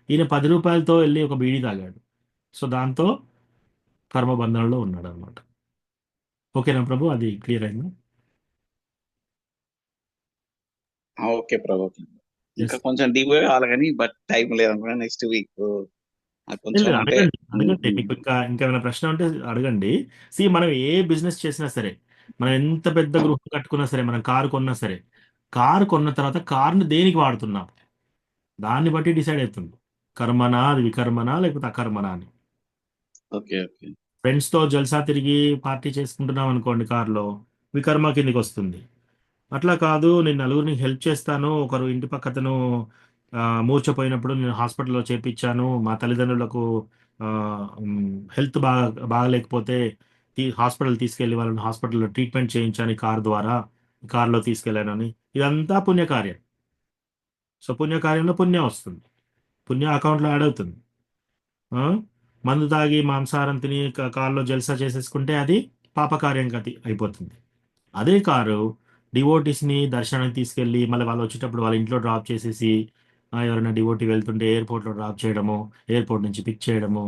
ఈయన 10 రూపాయలతో వెళ్ళి ఒక బీడీ తాగాడు, సో దాంతో కర్మబంధంలో ఉన్నాడు అనమాట. ఓకేనా ప్రభు, అది క్లియర్ అయిందా? ఓకే ప్రభు. ఇంకా Yes. కొంచెం డీప్ కావాలి కానీ బట్ టైం లేదనుకున్నా నెక్స్ట్ వీక్ కొంచెం లేదు, అంటే అడగండి మీకు ఇంకేమైనా ప్రశ్న ఉంటే అడగండి. మనం ఏ బిజినెస్ చేసినా సరే, మనం ఎంత పెద్ద గృహం కట్టుకున్నా సరే, మనం కారు కొన్నా సరే, కారు కొన్న తర్వాత కార్ని దేనికి వాడుతున్నాం దాన్ని బట్టి డిసైడ్ అవుతుంది, కర్మనా అది వికర్మనా లేకపోతే అకర్మనా అని. ఓకే ఓకే ఫ్రెండ్స్తో జల్సా తిరిగి పార్టీ చేసుకుంటున్నాం అనుకోండి కార్లో, వికర్మ కిందికి వస్తుంది. అట్లా కాదు, నేను నలుగురిని హెల్ప్ చేస్తాను, ఒకరు ఇంటి పక్కతను మూర్చపోయినప్పుడు నేను హాస్పిటల్లో చేర్పించాను, మా తల్లిదండ్రులకు హెల్త్ బాగలేకపోతే హాస్పిటల్ తీసుకెళ్ళి వాళ్ళని హాస్పిటల్లో ట్రీట్మెంట్ చేయించాను కార్ ద్వారా, కార్లో తీసుకెళ్ళానని, ఇదంతా పుణ్యకార్యం. సో పుణ్యకార్యంలో పుణ్యం వస్తుంది, పుణ్య అకౌంట్లో యాడ్ అవుతుంది. ఆ? మందు తాగి మాంసాహారం తిని కార్లో జల్సా చేసేసుకుంటే అది పాపకార్యం గతి అయిపోతుంది. అదే కారు డివోటీస్ని దర్శనానికి తీసుకెళ్ళి మళ్ళీ వాళ్ళు వచ్చేటప్పుడు వాళ్ళ ఇంట్లో డ్రాప్ చేసేసి, ఎవరైనా డివోటీ వెళ్తుంటే ఎయిర్పోర్ట్లో డ్రాప్ చేయడము, ఎయిర్పోర్ట్ నుంచి పిక్ చేయడము,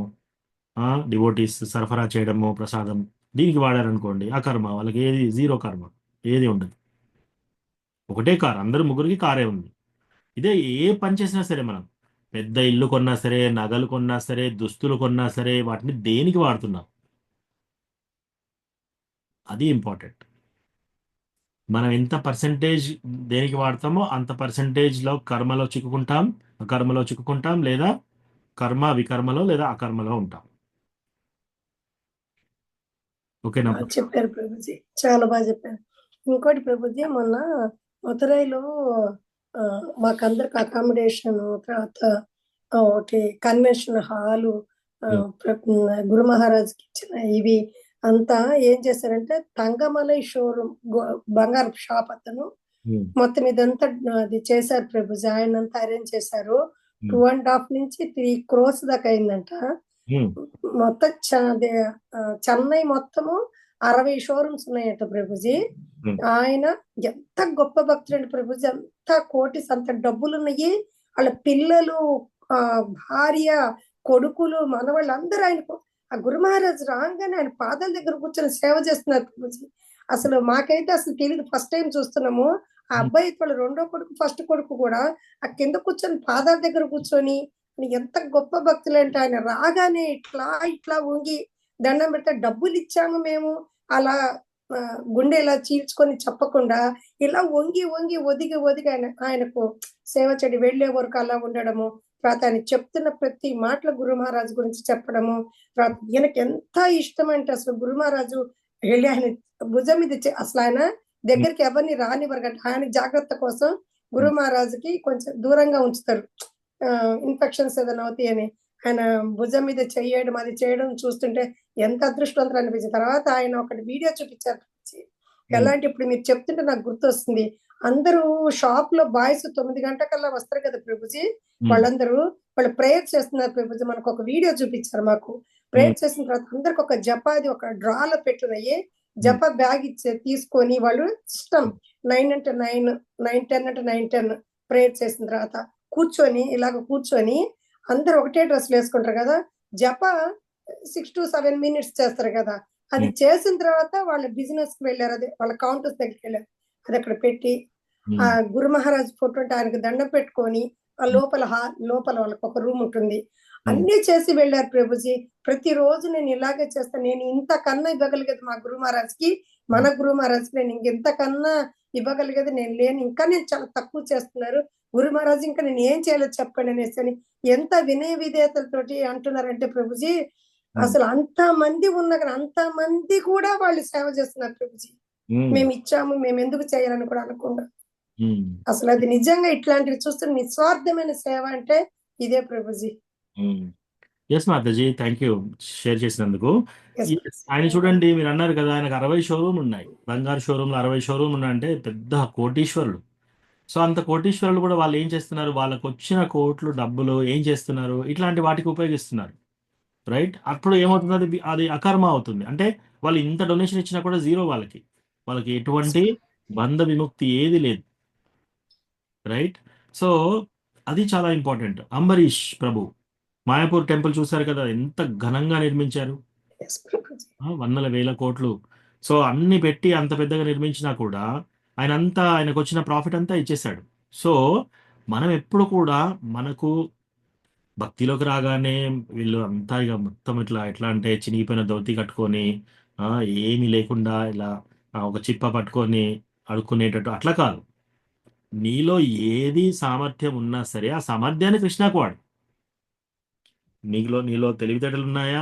డివోటీస్ సరఫరా చేయడము ప్రసాదం, దీనికి వాడారనుకోండి ఆ కర్మ వాళ్ళకి ఏది జీరో కర్మ, ఏది ఉండదు. ఒకటే కారు, అందరూ ముగ్గురికి కారే ఉంది. ఇదే ఏ పని చేసినా సరే, మనం పెద్ద ఇల్లు కొన్నా సరే, నగలు కొన్నా సరే, దుస్తులు కొన్నా సరే, వాటిని దేనికి వాడుతున్నాం అది ఇంపార్టెంట్. మనం ఎంత పర్సెంటేజ్ దేనికి వాడతామో అంత పర్సెంటేజ్లో కర్మలో చిక్కుకుంటాం, అకర్మలో చిక్కుకుంటాం, లేదా కర్మ వికర్మలో లేదా అకర్మలో ఉంటాం. ఓకేనా? చెప్పారు ప్రభుజీ, చాలా బాగా చెప్పారు. ఇంకోటి ప్రభుజీ, మొన్న మదురైలో మాకందరికి అకామిడేషన్, తర్వాత ఒకటి కన్వెన్షన్ హాలు, గురు మహారాజ్కి ఇచ్చిన ఇవి అంతా ఏం చేశారంటే, తంగమలై షోరూమ్ బంగారు షాప్ అతను మొత్తం ఇదంతా అది చేశారు ప్రభుజీ, ఆయన అంతా అరేంజ్ చేశారు. 2.5 నుంచి 3 crores దాకా అయిందంట. మొత్తం చెన్నై మొత్తము 60 షోరూమ్స్ ఉన్నాయట ప్రభుజీ. ఆయన ఎంత గొప్ప భక్తుడు ప్రభుజీ, అంత కోటిస్, అంత డబ్బులు ఉన్నాయి. వాళ్ళ పిల్లలు, భార్య, కొడుకులు, మనవాళ్ళు అందరూ ఆయనకు, ఆ గురు మహారాజ్ రాగానే ఆయన పాదాల దగ్గర కూర్చొని సేవ చేస్తున్నారు ప్రభుజీ. అసలు మాకైతే అసలు తెలియదు, ఫస్ట్ టైం చూస్తున్నాము. ఆ అబ్బాయి వాళ్ళ రెండో కొడుకు, ఫస్ట్ కొడుకు కూడా ఆ కింద కూర్చొని పాదాల దగ్గర కూర్చొని, ఎంత గొప్ప భక్తులు అంటే, ఆయన రాగానే ఇట్లా ఇట్లా వంగి దండం పెడితే, డబ్బులు ఇచ్చాము మేము అలా గుండె ఇలా చీల్చుకొని చెప్పకుండా ఇలా వంగి వంగి ఒదిగి ఒదిగి ఆయనకు సేవ చేయడం, వెళ్లే వరకు అలా ఉండడము, తర్వాత ఆయన చెప్తున్న ప్రతి మాటల గురు మహారాజు గురించి చెప్పడము, తర్వాత ఈయనకి ఎంత ఇష్టం అంటే అసలు గురు మహారాజు వెళ్ళి ఆయన భుజం మీద అసలు ఆయన దగ్గరికి ఎవరిని రానివ్వరు కంటే, ఆయన జాగ్రత్త కోసం గురు మహారాజుకి కొంచెం దూరంగా ఉంచుతారు, ఇన్ఫెక్షన్స్ ఏదైనా అవుతాయని. ఆయన భుజం మీద చేయడం, అది చేయడం చూస్తుంటే ఎంత అదృష్టవంతులు అనిపించింది. తర్వాత ఆయన ఒకటి వీడియో చూపించారు, ఎలాంటి, ఇప్పుడు మీరు చెప్తుంటే నాకు గుర్తొస్తుంది. అందరూ షాప్ లో బాయ్స్ 9 గంటలకల్లా వస్తారు కదా ప్రభుజీ, వాళ్ళందరూ వాళ్ళు ప్రేయర్ చేస్తున్నారు ప్రభుజీ. మనకు ఒక వీడియో చూపించారు, మాకు ప్రేయర్ చేసిన తర్వాత అందరికి ఒక జపాది ఒక డ్రాలో పెట్టున్నాయి, జప బ్యాగ్ తీసుకొని వాళ్ళు సిస్టమ్ 9 అంటే 9, 9:10 అంటే 9:10 ప్రేయర్ చేసిన తర్వాత కూర్చొని ఇలాగ కూర్చొని అందరు ఒకటే డ్రెస్లు వేసుకుంటారు కదా, జప 6 to 7 minutes చేస్తారు కదా. అది చేసిన తర్వాత వాళ్ళ బిజినెస్ కి వెళ్ళారు, అదే వాళ్ళ కౌంటర్స్ దగ్గరికి వెళ్ళారు, అది అక్కడ పెట్టి ఆ గురు మహారాజ్ ఫోటో అంటే ఆయనకు దండం పెట్టుకొని, ఆ లోపల వాళ్ళకి ఒక రూమ్ ఉంటుంది, అన్ని చేసి వెళ్ళారు ప్రభుజీ. ప్రతిరోజు నేను ఇలాగే చేస్తాను, నేను ఇంతకన్నా ఇవ్వగలిగేది మా గురు మహారాజ్ కి, మన గురు మహారాజ్ కి నేను ఇంకెంతకన్నా ఇవ్వగలిగేది నేను లేను, ఇంకా నేను చాలా తక్కువ చేస్తున్నారు గురు మహారాజ్, ఇంకా నేను ఏం చేయాలో చెప్పండి అనేసి అని ఎంత వినయ విధేయతలతోటి అంటున్నారంటే ప్రభుజీ, అసలు అంత మంది ఉన్నా కానీ అంత మంది కూడా వాళ్ళు సేవ చేస్తున్నారు ప్రభుజీ. మేము ఇచ్చాము, మేము ఎందుకు చేయాలని కూడా అనకుండా. అసలు అది నిజంగా ఇట్లాంటివి చూస్తున్న నిస్వార్థమైన సేవ అంటే ఇదే Prabhuji. Yes Mataji, thank you share చేసినందుకు. Yes, Yes, ఆయన చూడండి, మీరు అన్నారు కదా ఆయనకు 60 షోరూమ్ ఉన్నాయి, బంగారు షోరూమ్లు 60 షోరూమ్ ఉన్నాయంటే పెద్ద కోటీశ్వరులు. సో అంత కోటీశ్వరులు కూడా వాళ్ళు ఏం చేస్తున్నారు, వాళ్ళకు వచ్చిన కోట్లు డబ్బులు ఏం చేస్తున్నారు, ఇట్లాంటి వాటికి ఉపయోగిస్తున్నారు. రైట్? అప్పుడు ఏమవుతుంది, అది అకర్మ అవుతుంది. అంటే వాళ్ళు ఇంత డొనేషన్ ఇచ్చినా కూడా జీరో, వాళ్ళకి ఎటువంటి బంధ విముక్తి ఏది లేదు. రైట్? సో అది చాలా ఇంపార్టెంట్. అంబరీష్ ప్రభు మాయాపూర్ టెంపుల్ చూశారు కదా, ఎంత ఘనంగా నిర్మించారు, yes, ప్రభుజీ. వందల వేల కోట్లు. సో అన్ని పెట్టి అంత పెద్దగా నిర్మించినా కూడా ఆయనకు వచ్చిన ప్రాఫిట్ అంతా ఇచ్చేశాడు. సో మనం ఎప్పుడు కూడా మనకు భక్తిలోకి రాగానే వీళ్ళు అంతా ఇక మొత్తం ఎట్లా అంటే చినిగిపోయిన ధోతి కట్టుకొని ఏమీ లేకుండా ఇలా ఒక చిప్ప పట్టుకొని అడుక్కునేటట్టు అట్లా కాదు. నీలో ఏది సామర్థ్యం ఉన్నా సరే ఆ సామర్థ్యాన్ని కృష్ణకు వాడు. నీలో తెలివితేటలు ఉన్నాయా,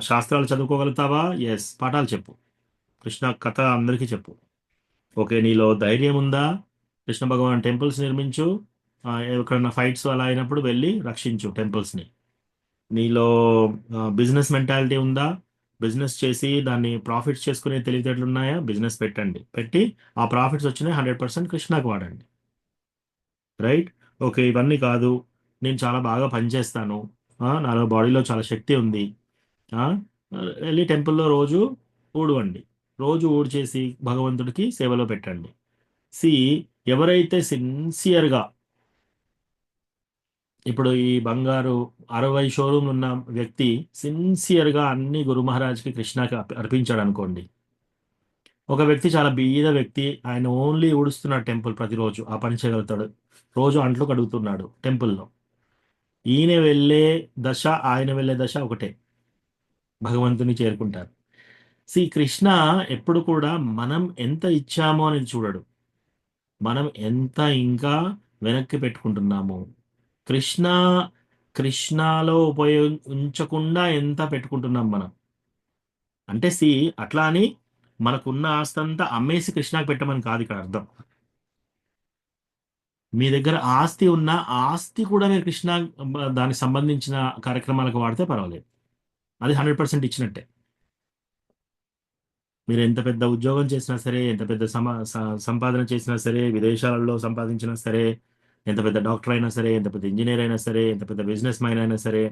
శాస్త్రాలు చదువుకోగలుగుతావా, ఎస్, పాఠాలు చెప్పు, కృష్ణ కథ అందరికీ చెప్పు. ఓకే, నీలో ధైర్యం ఉందా, కృష్ణ భగవాన్ టెంపుల్స్ నిర్మించు, ఎక్కడన్నా ఫైట్స్ అలా అయినప్పుడు వెళ్ళి రక్షించు టెంపుల్స్ని. నీలో బిజినెస్ మెంటాలిటీ ఉందా, బిజినెస్ చేసి దాన్ని ప్రాఫిట్స్ చేసుకునే తెలివితేటలు ఉన్నాయా, బిజినెస్ పెట్టి ఆ ప్రాఫిట్స్ వచ్చినాయి 100% కృష్ణకు వాడండి. రైట్? ఓకే, ఇవన్నీ కాదు, నేను చాలా బాగా పనిచేస్తాను, నాలో బాడీలో చాలా శక్తి ఉంది, వెళ్ళి టెంపుల్లో రోజు ఊడవండి, రోజు ఊడ్చేసి భగవంతుడికి సేవలో పెట్టండి. ఎవరైతే సిన్సియర్గా, ఇప్పుడు ఈ బంగారు 60 షోరూమ్లు ఉన్న వ్యక్తి సిన్సియర్గా అన్ని గురు మహారాజ్కి కృష్ణకి అర్పించాడు అనుకోండి. ఒక వ్యక్తి చాలా బీద వ్యక్తి, ఆయన ఓన్లీ ఊడుస్తున్నాడు టెంపుల్, ప్రతిరోజు ఆ పని చేయగలుగుతాడు, రోజు అంట్లు కడుగుతున్నాడు టెంపుల్లో. ఆయన వెళ్ళే దశ ఒకటే, భగవంతుని చేరుకుంటారు. కృష్ణ ఎప్పుడు కూడా మనం ఎంత ఇచ్చామో అనేది చూడడు, మనం ఎంత ఇంకా వెనక్కి పెట్టుకుంటున్నాము, కృష్ణలో ఉపయోగించకుండా ఎంత పెట్టుకుంటున్నాం మనం. అంటే అట్లా అని మనకున్న ఆస్తి అంతా అమ్మేసి కృష్ణకి పెట్టమని కాదు ఇక్కడ అర్థం. మీ దగ్గర ఆస్తి ఉన్న ఆస్తి కూడా మీరు కృష్ణ దానికి సంబంధించిన కార్యక్రమాలకు వాడితే పర్వాలేదు, అది 100% ఇచ్చినట్టే. మీరు ఎంత పెద్ద ఉద్యోగం చేసినా సరే, ఎంత పెద్ద సంపాదన చేసినా సరే, విదేశాలలో సంపాదించినా సరే, ఎంత పెద్ద డాక్టర్ అయినా సరే, ఎంత పెద్ద ఇంజనీర్ అయినా సరే, ఎంత పెద్ద బిజినెస్ మ్యాన్ అయినా సరే,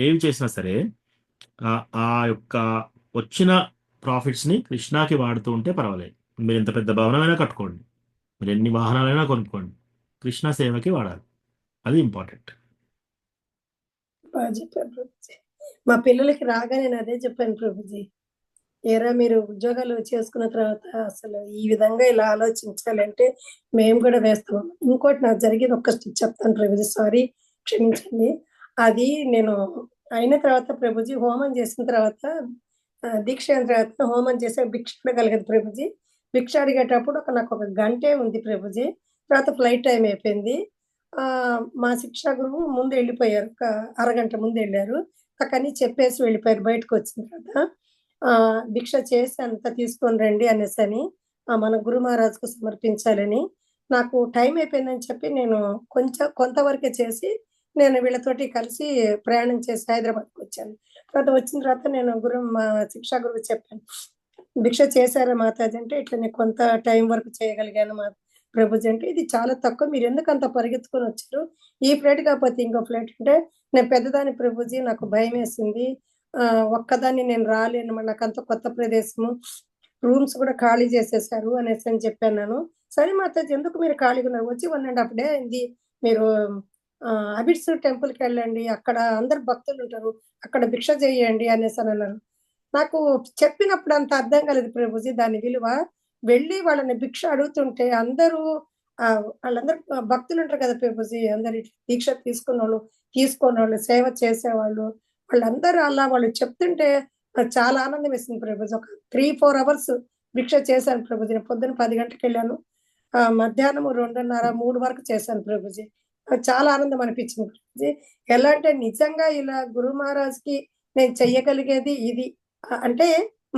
ఏవి చేసినా సరే ఆ యొక్క వచ్చిన ప్రాఫిట్స్ని కృష్ణకి వాడుతూ ఉంటే పర్వాలేదు. మీరు ఎంత పెద్ద భవనమైనా కట్టుకోండి, మీరు ఎన్ని వాహనాలైనా కొనుక్కోండి, కృష్ణ సేవకి వాడాలి, అది ఇంపార్టెంట్. బాగా చెప్పారు ప్రభుజీ. మా పిల్లలకి రాగా నేను అదే చెప్పాను ప్రభుజీ, ఏరా మీరు ఉద్యోగాలు చేసుకున్న తర్వాత అసలు ఈ విధంగా ఇలా ఆలోచించాలంటే మేము కూడా వేస్తాం. ఇంకోటి నాకు జరిగేది ఒక్క చెప్తాను ప్రభుజీ, సారీ క్షమించండి. అది నేను అయిన తర్వాత ప్రభుజీ హోమం చేసిన తర్వాత, దీక్ష అయిన తర్వాత హోమం చేసే భిక్ష అడగలిగదు ప్రభుజీ. భిక్ష అడిగేటప్పుడు నాకు ఒక గంటే ఉంది ప్రభుజీ, తర్వాత ఫ్లైట్ టైం అయిపోయింది. మా శిక్షా గురువు ముందు వెళ్ళిపోయారు, ఒక అరగంట ముందు వెళ్ళారు, అక్కడిని చెప్పేసి వెళ్ళిపోయారు. బయటకు వచ్చిన తర్వాత భిక్ష చేసి అంత తీసుకొని రండి అనేసి అని మన గురు మహారాజ్కు సమర్పించాలని, నాకు టైం అయిపోయిందని చెప్పి నేను కొంతవరకే చేసి నేను వీళ్ళతోటి కలిసి ప్రయాణం చేసి హైదరాబాద్కి వచ్చాను. తర్వాత వచ్చిన తర్వాత నేను మా శిక్షా గురువు చెప్పాను, భిక్ష చేశారా మాతాజీ అంటే, ఇట్లా నేను కొంత టైం వరకు చేయగలిగాను మా ప్రభుజీ అంటే, ఇది చాలా తక్కువ, మీరు ఎందుకు అంత పరిగెత్తుకొని వచ్చారు, ఈ ఫ్లైట్ కాకపోతే ఇంకో ఫ్లైట్ అంటే, నేను పెద్దదాని ప్రభుజీ, నాకు భయం వేసింది, ఒక్కదాన్ని నేను రాలేను, నాకు అంత కొత్త ప్రదేశము, రూమ్స్ కూడా ఖాళీ చేసేసారు అనేసి అని చెప్పాను నేను. సరే మాతాజీ, ఎందుకు మీరు ఖాళీగా ఉన్నారు, వచ్చి 1.5 డే అయింది, మీరు అబిడ్స్ టెంపుల్కి వెళ్ళండి, అక్కడ అందరు భక్తులు ఉంటారు, అక్కడ భిక్ష చేయండి అనేసి అని అన్నారు. నాకు చెప్పినప్పుడు అంత అర్థం కాలేదు ప్రభుజీ దాని విలువ. వెళ్ళి వాళ్ళని భిక్ష అడుగుతుంటే వాళ్ళందరూ భక్తులు ఉంటారు కదా ప్రభుజీ, అందరు దీక్ష తీసుకోని సేవ చేసేవాళ్ళు, వాళ్ళందరూ అలా వాళ్ళు చెప్తుంటే చాలా ఆనందం వేసింది ప్రభుజీ. ఒక 3-4 అవర్స్ భిక్ష చేశాను ప్రభుజీ. నేను పొద్దున 10 గంటలకు వెళ్ళాను. మధ్యాహ్నం 2:30, 3 వరకు చేశాను ప్రభుజీ. నాకు చాలా ఆనందం అనిపించింది ప్రభుజీ. ఎలా అంటే నిజంగా ఇలా గురు మహారాజ్కి నేను చెయ్యగలిగేది ఇది. అంటే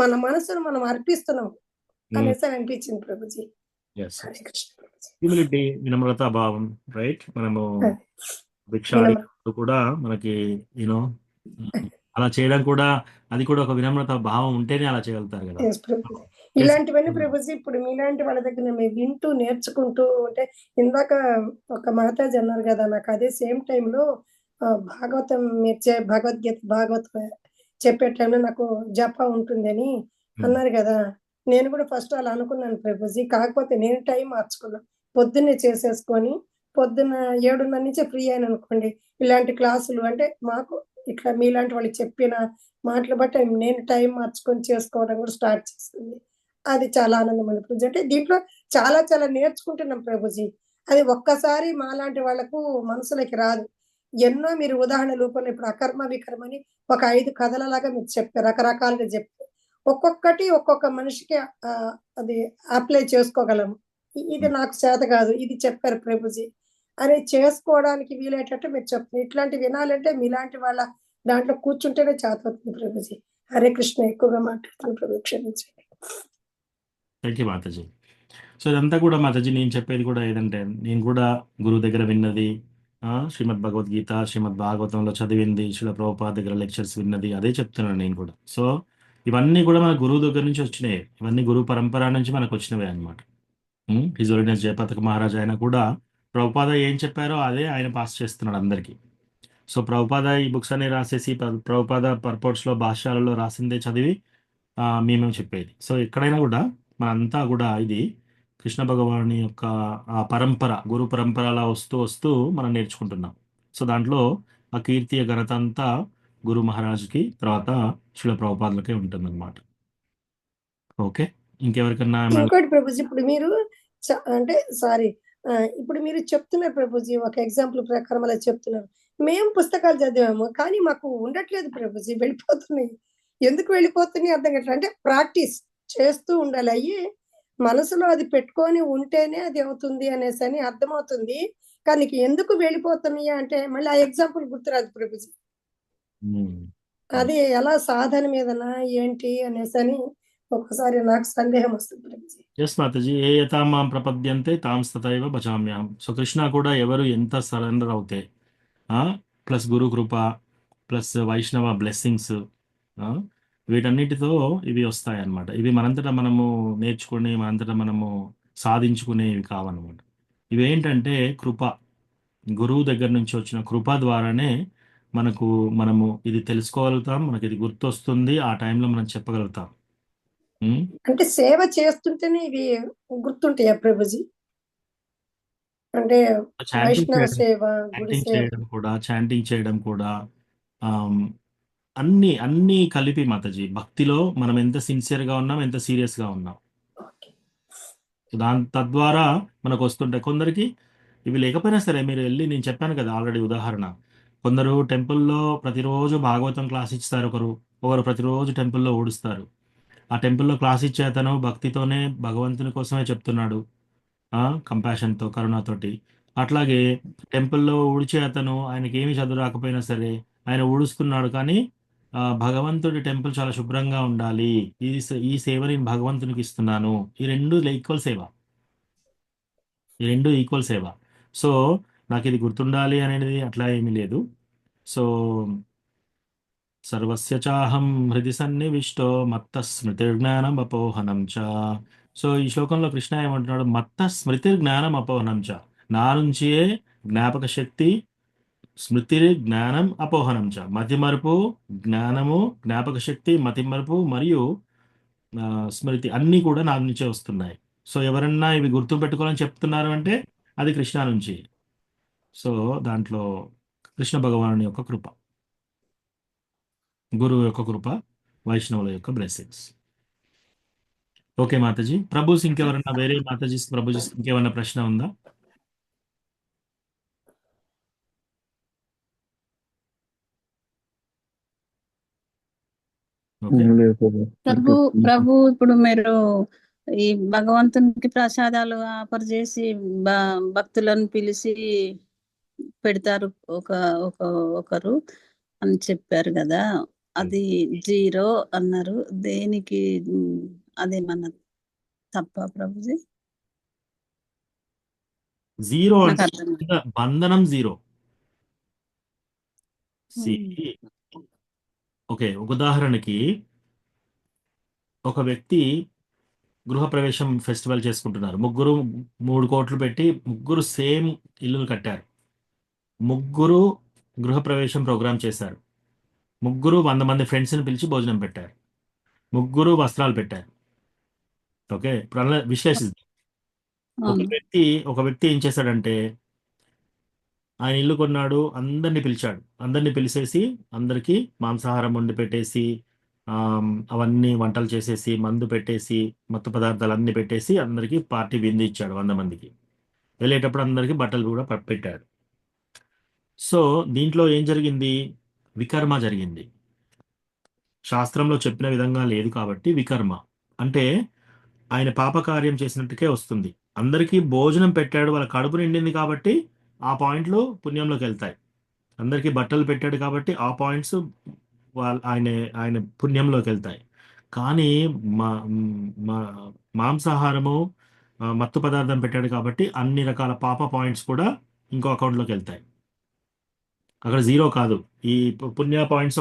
మన మనసును మనం అర్పిస్తున్నాం అనేసి అనిపించింది ప్రభుజీ. ఎస్ హరే కృష్ణ ప్రభుజీ. హ్యూమిలిటీ, వినమ్రతా భావం, రైట్? మనము అదే. భిక్ష వినమ్ర అడిగినప్పుడు కూడా మనకి యూనో అలా చేయడం కూడా, అది కూడా ఒక వినమ్రత భావం ఉంటేనే అలా చేయగలుగుతారు కదా. ఎస్ ప్రభుజీ. ఇలాంటివన్నీ ప్రభుజీ ఇప్పుడు మీలాంటి వాళ్ళ దగ్గర మేము వింటూ నేర్చుకుంటూ ఉంటే, ఇందాక ఒక మాతాజీ అన్నారు కదా, నాకు అదే సేమ్ టైంలో భాగవతం మీరు భాగవతం చెప్పే టైంలో నాకు జప ఉంటుందని అన్నారు కదా. నేను కూడా ఫస్ట్ అలా అనుకున్నాను ప్రభుజీ. కాకపోతే నేను టైం మార్చుకున్నా. పొద్దున్నే చేసేసుకొని పొద్దున్న 7:30 నుంచి ఫ్రీ అయిన అనుకోండి. ఇలాంటి క్లాసులు అంటే మాకు ఇట్లా మీలాంటి వాళ్ళు చెప్పిన మాటలు బట్టి నేను టైం మార్చుకొని చేసుకోవడం కూడా స్టార్ట్ చేస్తుంది. అది చాలా ఆనందం అనిపించింది. అంటే దీంట్లో చాలా చాలా నేర్చుకుంటున్నాం ప్రభుజీ. అది ఒక్కసారి మాలాంటి వాళ్ళకు మనసులోకి రాదు. ఎన్నో మీరు ఉదాహరణ రూపంలో ఇప్పుడు అకర్మ వికర్మ అని ఒక 5 కథలలాగా మీరు చెప్పారు. రకరకాలుగా చెప్పారు. ఒక్కొక్కటి ఒక్కొక్క మనిషికి అది అప్లై చేసుకోగలము. ఇది నాకు చేత కాదు, ఇది చెప్పారు ప్రభుజీ అని చేసుకోవడానికి వీలయ్యేటట్టు మీరు చెప్తున్నారు. ఇట్లాంటి వినాలంటే మీలాంటి వాళ్ళ దాంట్లో కూర్చుంటేనే చేతవుతుంది ప్రభుజీ. హరే కృష్ణ. ఎక్కువగా మాట్లాడుతాను ప్రభు, క్షమించండి. Thank you Mataji. సో ఇదంతా కూడా మాతాజీ నేను చెప్పేది కూడా ఏదంటే, నేను కూడా గురువు దగ్గర విన్నది, శ్రీమద్ భగవద్గీత, శ్రీమద్ భాగవతంలో చదివింది, శ్రీల ప్రభుపాద దగ్గర లెక్చర్స్ విన్నది, అదే చెప్తున్నాను నేను కూడా. సో ఇవన్నీ కూడా మన గురువు దగ్గర నుంచి వచ్చినాయి. ఇవన్నీ గురువు పరంపర నుంచి మనకు వచ్చినవే అనమాట. హిజ్ హోలీనెస్ జయపతాక మహారాజ్ ఆయన కూడా ప్రభుపాద ఏం చెప్పారో అదే ఆయన పాస్ చేస్తున్నాడు అందరికీ. సో ప్రభుపాద ఈ బుక్స్ అన్ని రాసేసి ప్రభుపాద పర్పోర్ట్స్లో భాష్యాలలో రాసిందే చదివి మేము చెప్పేది. సో ఎక్కడైనా కూడా మనంతా కూడా ఇది కృష్ణ భగవాని యొక్క ఆ పరంపర, గురు పరంపర అలా వస్తూ వస్తూ మనం నేర్చుకుంటున్నాం. సో దాంట్లో ఆ కీర్తి ఘనత అంతా గురు మహారాజ్కి, తర్వాత శిల ప్రభుపాదులకే ఉంటుందన్నమాట. ఓకే, ఇంకెవరికన్నా ఇంకోటి ప్రభుజీ, ఇప్పుడు మీరు అంటే సారీ, ఇప్పుడు మీరు చెప్తున్నారు ప్రభుజీ, ఒక ఎగ్జాంపుల్ ప్రకారం అలా చెప్తున్నారు. మేము పుస్తకాలు చదివాము కానీ మాకు ఉండట్లేదు ప్రభుజీ, వెళ్ళిపోతున్నాయి. ఎందుకు వెళ్ళిపోతున్నాయి అర్థం కావట్లేదు. అంటే ప్రాక్టీస్ చేస్తూ ఉండాలి. అయ్యి మనసులో అది పెట్టుకొని ఉంటేనే అది అవుతుంది అనేసి అని అర్థమవుతుంది. కానీ ఎందుకు వెళ్ళిపోతున్నాయి అంటే మళ్ళీ ఆ ఎగ్జాంపుల్ గుర్తురాదు ప్రభుజీ. అది ఎలా సాధన మీదనా ఏంటి అనేసి అని ఒకసారి నాకు సందేహం వస్తుంది ప్రభుజీ. ఎస్ మాతాజీ, ఏ యథామాం ప్రపద్యంతే తాం తథైవ భజామ్యాహం. సో కృష్ణ కూడా ఎవరు ఎంత సరెండర్ అవుతే, ప్లస్ గురు కృప ప్లస్ వైష్ణవ బ్లెస్సింగ్స్, వీటన్నిటితో ఇవి వస్తాయి అన్నమాట. ఇవి మనంతటా మనము నేర్చుకుని మనంతటా మనము సాధించుకునేవి కావన్నమాట. ఇవేంటంటే కృప, గురువు దగ్గర నుంచి వచ్చిన కృప ద్వారానే మనము ఇది తెలుసుకోగలుగుతాం, మనకి ఇది గుర్తొస్తుంది, ఆ టైంలో మనం చెప్పగలుగుతాం. అంటే సేవ చేస్తుంటేనే ఇవి గుర్తుంటాయా ప్రభుజీ? అంటే వైష్ణవ సేవ, గుడి సేవ చాంటింగ్ చేయడం కూడా అన్ని కలిపి మాతాజీ, భక్తిలో మనం ఎంత సిన్సియర్గా ఉన్నాం, ఎంత సీరియస్గా ఉన్నాం, తద్వారా మనకు వస్తుంటాయి. కొందరికి ఇవి లేకపోయినా సరే, మీరు వెళ్ళి, నేను చెప్పాను కదా ఆల్రెడీ ఉదాహరణ, కొందరు టెంపుల్లో ప్రతిరోజు భాగవతం క్లాస్ ఇస్తారు, ఒకరు ప్రతిరోజు టెంపుల్లో ఓడుస్తారు. ఆ టెంపుల్లో క్లాస్ ఇచ్చే అతను భక్తితోనే భగవంతుని కోసమే చెప్తున్నాడు, కంపాషన్తో, కరుణతోటి. అట్లాగే టెంపుల్లో ఊడ్చే అతను, ఆయనకి ఏమి చదువు రాకపోయినా సరే ఆయన ఊడుస్తున్నాడు, కానీ భగవంతుడి టెంపుల్ చాలా శుభ్రంగా ఉండాలి, ఈ సేవ నేను భగవంతునికి ఇస్తున్నాను. ఈ రెండు ఈక్వల్ సేవ. సో నాకు ఇది గుర్తుండాలి అనేది అట్లా ఏమీ లేదు. సో సర్వస్య చాహం హృది సన్నివిష్టో మత్త స్మృతిర్జ్ఞానం అపోహనం చ. సో ఈ శ్లోకంలో కృష్ణ ఏమంటున్నాడు? మత్త స్మృతిర్జ్ఞానం అపోహనం చ, నా నుంచియే జ్ఞాపక శక్తి, స్మృతి జ్ఞానం అపోహనం చ, మతిమరుపు, జ్ఞానము, జ్ఞాపక శక్తి, మతిమరుపు మరియు స్మృతి అన్నీ కూడా నా నుంచే వస్తున్నాయి. సో ఎవరన్నా ఇవి గుర్తు పెట్టుకోవాలని చెప్తున్నారు అంటే అది కృష్ణ నుంచి. సో దాంట్లో కృష్ణ భగవానుని యొక్క కృప, గురువు యొక్క కృప, వైష్ణవుల యొక్క బ్లెస్సింగ్స్. ఓకే మాతాజీ. ప్రభుస్ ఇంకెవరన్నా వేరే మాతాజీ ప్రభుజీస్ ఇంకేమన్నా ప్రశ్న ఉందా? ప్రభు ఇప్పుడు మీరు ఈ భగవంతునికి ప్రసాదాలు ఆఫర్ చేసి భక్తులను పిలిచి పెడతారు ఒక ఒక ఒకరు అని చెప్పారు కదా, అది 0 అన్నారు. దేనికి అదేమన్నా తప్ప ప్రభుజీ? జీరో నాకు అంటే అర్థం బంధనం జీరో. ఓకే, ఒక ఉదాహరణకి ఒక వ్యక్తి గృహప్రవేశం ఫెస్టివల్ చేసుకుంటున్నారు. ముగ్గురు 3 కోట్లు పెట్టి ముగ్గురు సేమ్ ఇల్లులు కట్టారు. ముగ్గురు గృహప్రవేశం ప్రోగ్రామ్ చేశారు. ముగ్గురు 100 మంది ఫ్రెండ్స్ని పిలిచి భోజనం పెట్టారు. ముగ్గురు వస్త్రాలు పెట్టారు. ఓకే, ఇప్పుడు అలా విశ్లేషిద్దాం. ఒక వ్యక్తి ఏం చేశాడంటే, ఆయన ఇల్లు కొన్నాడు, అందరిని పిలిచాడు. అందరిని పిలిచేసి అందరికీ మాంసాహారం వండి పెట్టేసి అవన్నీ వంటలు చేసేసి మందు పెట్టేసి మత్తు పదార్థాలు అన్ని పెట్టేసి అందరికీ పార్టీ విందు ఇచ్చాడు 100 మందికి. వెళ్ళేటప్పుడు అందరికీ బట్టలు కూడా పెట్టాడు. సో దీంట్లో ఏం జరిగింది? వికర్మ జరిగింది. శాస్త్రంలో చెప్పిన విధంగా లేదు కాబట్టి వికర్మ అంటే ఆయన పాపకార్యం చేసినట్టుకే వస్తుంది. అందరికీ భోజనం పెట్టాడు, వాళ్ళ కడుపు నిండింది కాబట్టి ఆ పాయింట్లు పుణ్యంలోకి వెళ్తాయి. అందరికీ బట్టలు పెట్టాడు కాబట్టి ఆ పాయింట్స్ ఆయన పుణ్యంలోకి వెళ్తాయి. కానీ మాంసాహారము మత్తు పదార్థం పెట్టాడు కాబట్టి అన్ని రకాల పాప పాయింట్స్ కూడా ఇంకో అకౌంట్లోకి వెళ్తాయి. అక్కడ 0 కాదు. ఈ పుణ్య పాయింట్స్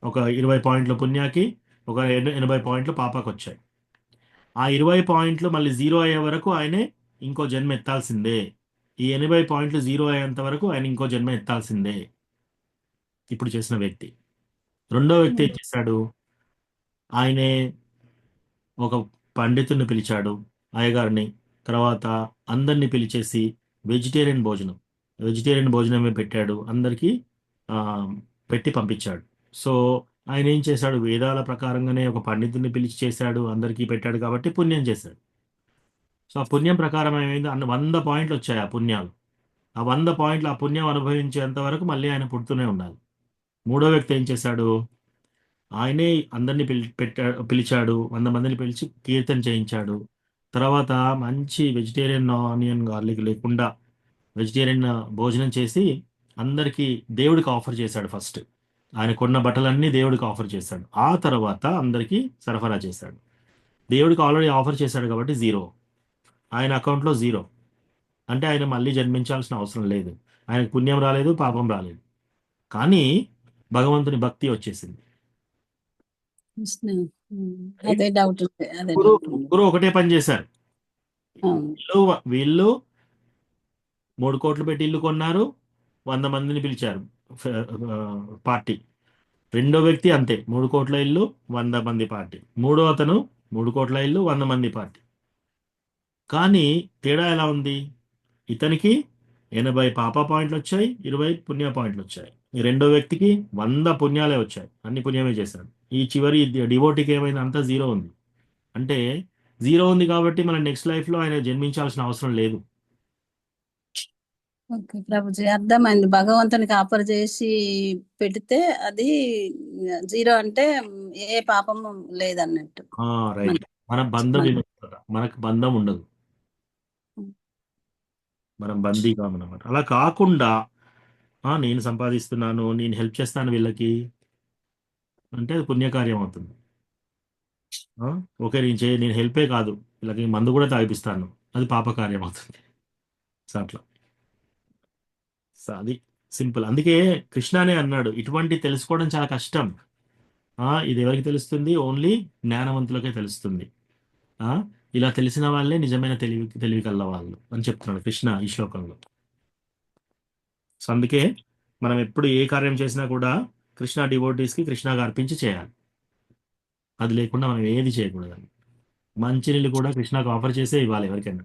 ఒక 20 పాయింట్లు పుణ్యాకి, ఒక 80 పాయింట్లు పాపకు వచ్చాయి. ఆ 20 పాయింట్లు మళ్ళీ 0 అయ్యే వరకు ఆయనే ఇంకో జన్మ ఎత్తాల్సిందే. ఈ 80 పాయింట్లు 0 అయ్యేంత వరకు ఆయన ఇంకో జన్మ ఎత్తాల్సిందే. ఇప్పుడు చేసిన వ్యక్తి. రెండో వ్యక్తి ఏం చేశాడు? ఆయనే ఒక పండితుడిని పిలిచాడు, అయ్యగారిని. తర్వాత అందరినీ పిలిచేసి వెజిటేరియన్ భోజనమే పెట్టాడు, అందరికీ పెట్టి పంపించాడు. సో ఆయన ఏం చేశాడు? వేదాల ప్రకారంగానే ఒక పండితుడిని పిలిచి చేశాడు, అందరికీ పెట్టాడు కాబట్టి పుణ్యం చేశాడు. సో ఆ పుణ్యం ప్రకారం ఏమైంది? 100 పాయింట్లు వచ్చాయి ఆ పుణ్యాలు. ఆ 100 పాయింట్లు ఆ పుణ్యం అనుభవించేంత వరకు మళ్ళీ ఆయన పుడుతూనే ఉండాలి. మూడో వ్యక్తి ఏం చేశాడు? ఆయనే అందరినీ పిలిచాడు, 100 మందిని పిలిచి కీర్తన చేయించాడు. తర్వాత మంచి వెజిటేరియన్ ఆనియన్ గార్లిక్ లేకుండా వెజిటేరియన్ భోజనం చేసి అందరికీ దేవుడికి ఆఫర్ చేశాడు. ఫస్ట్ ఆయన కొన్న బట్టలన్నీ దేవుడికి ఆఫర్ చేశాడు. ఆ తర్వాత అందరికీ సరఫరా చేశాడు. దేవుడికి ఆల్రెడీ ఆఫర్ చేశాడు కాబట్టి 0. ఆయన అకౌంట్లో 0. అంటే ఆయన మళ్ళీ జన్మించాల్సిన అవసరం లేదు. ఆయనకు పుణ్యం రాలేదు, పాపం రాలేదు. కానీ భగవంతుని భక్తి వచ్చేసింది. అదే డౌట్. ముగ్గురు ఒకటే పని చేశారు. వీళ్ళు 3 కోట్లు పెట్టి ఇల్లు కొన్నారు, 100 మందిని పిలిచారు పార్టీ. రెండో వ్యక్తి అంతే, 3 కోట్ల ఇల్లు, 100 మంది పార్టీ. మూడో అతను 3 కోట్ల ఇల్లు, 100 మంది పార్టీ. కానీ తేడా ఎలా ఉంది? ఇతనికి 80 పాప పాయింట్లు వచ్చాయి, 20 పుణ్య పాయింట్లు వచ్చాయి. ఈ రెండో వ్యక్తికి 100 పుణ్యాలే వచ్చాయి, అన్ని పుణ్యమే చేశాడు. ఈ చివరి డివోటీకి ఏమైంది? అంతా 0 ఉంది. అంటే 0 ఉంది కాబట్టి మన నెక్స్ట్ లైఫ్ లో ఆయన జన్మించాల్సిన అవసరం లేదు. ఓకే ప్రభుజీ, అర్థమైంది. భగవంతునికి ఆఫర్ చేసి పెడితే అది 0 అంటే ఏ పాపము లేదన్నట్టు. రైట్. మన బంధం విముక్తత, మనకు బంధం ఉండదు, మనం బందీ కామన్నమాట. అలా కాకుండా నేను సంపాదిస్తున్నాను, నేను హెల్ప్ చేస్తాను వీళ్ళకి అంటే అది పుణ్యకార్యం అవుతుంది. ఓకే, నేను హెల్పే కాదు, వీళ్ళకి మందు కూడా తాగిపిస్తాను, అది పాపకార్యం అవుతుంది. సో అట్లా. సో అది సింపుల్. అందుకే కృష్ణనే అన్నాడు, ఇటువంటి తెలుసుకోవడం చాలా కష్టం. ఇది ఎవరికి తెలుస్తుంది? ఓన్లీ జ్ఞానవంతులకే తెలుస్తుంది. ఇలా తెలిసిన వాళ్ళే నిజమైన తెలివి కల్ల వాళ్ళు అని చెప్తున్నాడు కృష్ణ ఈ శ్లోకంలో. సో అందుకే మనం ఎప్పుడు ఏ కార్యం చేసినా కూడా కృష్ణ డివోటీస్కి కృష్ణగా అర్పించి చేయాలి. అది లేకుండా మనం ఏది చేయకూడదు. మంచినీళ్ళు కూడా కృష్ణకు ఆఫర్ చేసే ఇవ్వాలి ఎవరికైనా.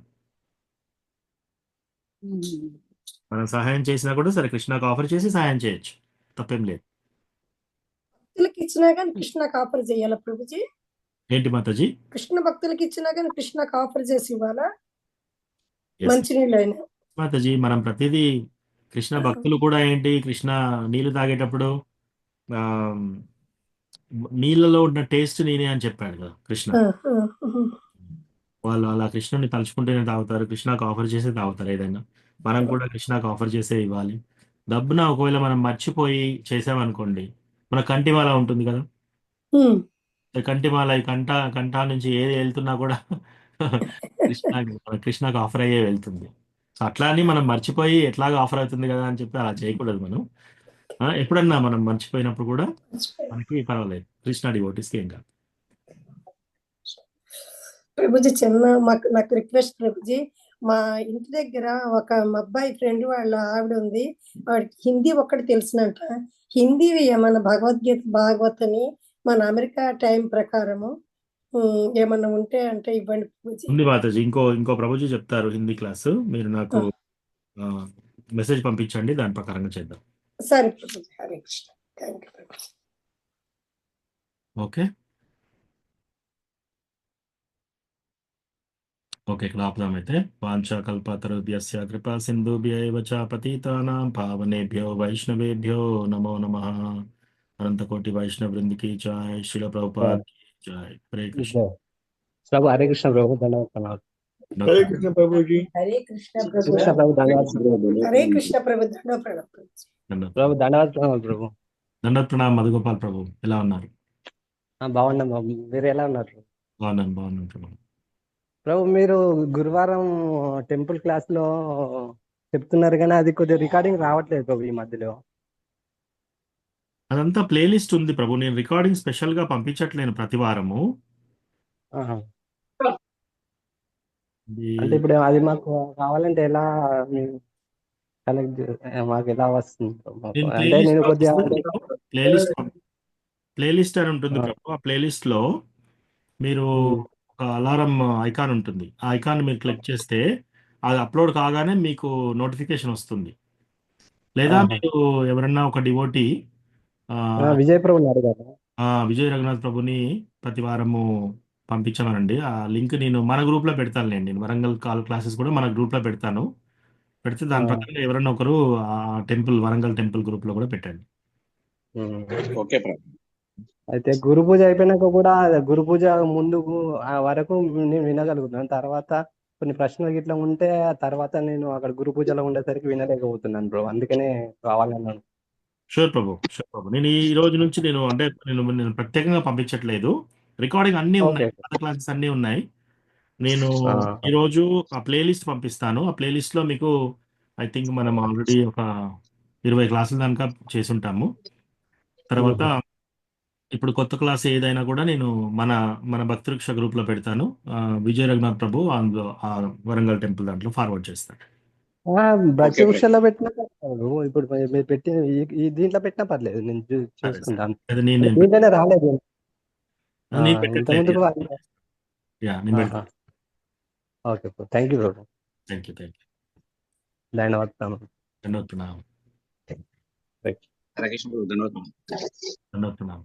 మనం సహాయం చేసినా కూడా సరే కృష్ణకు ఆఫర్ చేసి సహాయం చేయొచ్చు, తప్పేం లేదు. భక్తులకి ఇచ్చినా కానీ కృష్ణకు ఆఫర్ చేయాలా ప్రభుజీ? ఏంటి మాతాజీ? కృష్ణ భక్తులకి ఇచ్చినా కానీ కృష్ణకు ఆఫర్ చేసి ఇవ్వాలా మంచినీళ్ళు అయినా? మాతాజీ మనం ప్రతిదీ కృష్ణ భక్తులు కూడా ఏంటి, కృష్ణ నీళ్లు తాగేటప్పుడు నీళ్ళలో ఉన్న టేస్ట్ నేనే అని చెప్పాడు కదా కృష్ణ. వాళ్ళు అలా కృష్ణుని తలుచుకుంటేనే తాగుతారు, కృష్ణకు ఆఫర్ చేసే తాగుతారు ఏదైనా. మనం కూడా కృష్ణకు ఆఫర్ చేసే ఇవ్వాలి. డబ్బున ఒకవేళ మనం మర్చిపోయి చేసామనుకోండి, మన కంటిమాల ఉంటుంది కదా, ఉమ్. ఈ కంటిమాల ఈ కంఠా నుంచి ఏది వెళ్తున్నా కూడా కృష్ణకు ఆఫర్ అయ్యే వెళ్తుంది. సో అట్లా అని మనం మర్చిపోయి ఎట్లాగో ఆఫర్ అవుతుంది కదా అని చెప్పి అలా చేయకూడదు మనం. ఎప్పుడన్నా మనం మర్చిపోయినప్పుడు కూడా మనకి పర్వాలేదు, కృష్ణ డివోటీస్కి ఏం కాదు. ప్రభుజీ నాకు రిక్వెస్ట్ ప్రభుజీ, మా ఇంటి దగ్గర ఒక మా అబ్బాయి ఫ్రెండ్ వాళ్ళ ఆవిడ ఉంది, ఆవిడకి హిందీ ఒక్కటి తెలిసినంట. హిందీ మన భగవద్గీత భాగవతని మన అమెరికా టైం ప్రకారము ఏమన్నా ఉంటే అంటే ఇవ్వండి ప్రభుజీ. ఉంది మాతాజీ, ఇంకో ప్రభుజీ చెప్తారు హిందీ క్లాసు, మీరు నాకు మెసేజ్ పంపించండి, దాని ప్రకారంగా చేద్దాం. సరే Prabhuji, Hare Krishna. Thank you Prabhuji. Okay ఇక్కడ ఆపుదామైతే. వాంఛాకల్పతరుభ్యస్య కృపా సింధుభ్యైవ చ పతితానాం పావనేభ్యో వైష్ణవేభ్యో నమో నమః. అనంతకోటి వైష్ణవ వృందికి జై, శ్రీల ప్రభుపాద్ की जय. हरे कृष्ण. सब हरे कृष्ण प्रभु, धन्यवाद प्रणाम। हरे कृष्ण प्रभु जी। హరే కృష్ణ ప్రభు. कृष्ण प्रभु धन्यवाद హరే కృష్ణ ప్రభు. దండ ప్రణామం ప్రభుజీ. प्रभु, धन्यवाद प्रणाम प्रभु। దండత్ ప్రణామం మధుగోపాల్ ప్రభు, ఎలా ఉన్నారు? బాగున్నాం బాబు, మీరు ఎలా ఉన్నారు? బాగున్నాను ప్రభు. ప్రభు, మీరు గురువారం టెంపుల్ క్లాస్ లో చెప్తున్నారు కానీ అది కొద్దిగా రికార్డింగ్ రావట్లేదు ప్రభు ఈ మధ్యలో. అదంతా ప్లేలిస్ట్ ఉంది ప్రభు, నేను రికార్డింగ్ స్పెషల్ గా పంపించట్లేను ప్రతి వారము. ఆహా. ఇది అంటే ఇప్పుడు అది మాకు కావాలంటే ఎలా కలెక్ట్ మాకు ఎలా వస్తుంది ప్రభు? నేను అంటే ప్లేలిస్ట్ నేను కొద్దిగా పంపిస్తాను. ప్లేలిస్ట్ అని ఉంటుంది ఆ, ప్రభు, ఆ ప్లేలిస్ట్ లో మీరు ఒక అలారం ఐకాన్ ఉంటుంది, ఆ ఐకాన్ మీరు క్లిక్ చేస్తే అది అప్లోడ్ కాగానే మీకు నోటిఫికేషన్ వస్తుంది. లేదా ఆహా. మీరు ఎవరన్నా ఒక డివోటీ విజయ్ ప్రభుని అడిగారు. విజయ్ రఘునాథ్ ప్రభుని ప్రతి వారము పంపించమనండి. ఆ లింక్ నేను మన గ్రూప్ లో పెడతానులేండి, నేను వరంగల్ క్లాసెస్ కూడా మన గ్రూప్ లో పెడతాను. పెడితే దాని ప్రకారం ఎవరన్నా ఒకరు ఆ వరంగల్ టెంపుల్ గ్రూప్ లో కూడా పెట్టండి. ఓకే ప్రభు. అయితే గురు పూజ అయిపోయినాక కూడా గురు పూజ ముందు వరకు నేను వినగలుగుతున్నాను, తర్వాత కొన్ని ప్రశ్నలు ఇట్లా ఉంటే ఆ తర్వాత నేను అక్కడ గురు పూజలో ఉండేసరికి వినలేకపోతున్నాను బ్రో, అందుకనే కావాలన్నాను. షూర్ ప్రభు. నేను ఈ రోజు నుంచి నేను ప్రత్యేకంగా పంపించట్లేదు, రికార్డింగ్ అన్నీ ఓకే. ఉన్నాయి, పాత క్లాసెస్ అన్నీ ఉన్నాయి. నేను ఆ, ఈరోజు ఆ ప్లేలిస్ట్ పంపిస్తాను. ఆ ప్లేలిస్ట్ లో మీకు ఐ థింక్ మనం ఆల్రెడీ ఒక 20 క్లాసుల దాకా చేసుంటాము. తర్వాత ఇప్పుడు కొత్త క్లాస్ ఏదైనా కూడా నేను మన మన భక్తృక్ష గ్రూప్ లో పెడతాను. విజయ రఘునాథ్ ప్రభు అందులో ఆ వరంగల్ టెంపుల్ దాంట్లో ఫార్వర్డ్ చేస్తాను. భక్తి ఓకే వృక్షాల్లో పెట్టినా పర్లేదు. ఇప్పుడు మీరు పెట్టి ఈ దీంట్లో పెట్టినా పర్లేదు, నేను సరే చూసుకుంటాను. అది నేను దీంట్లోనే రాలేదు. నేను ఇంత పెట్టట్లేదు. ముందుకు నేను పెడతాను. Okay bro, thank you bro, thank you. ధన్యవాదాలు. ధన్యవాద్ ప్రణామం. హరే కృష్ణ ప్రభు, ధన్యవాదాలు. ధన్యవాద్ ప్రణామం.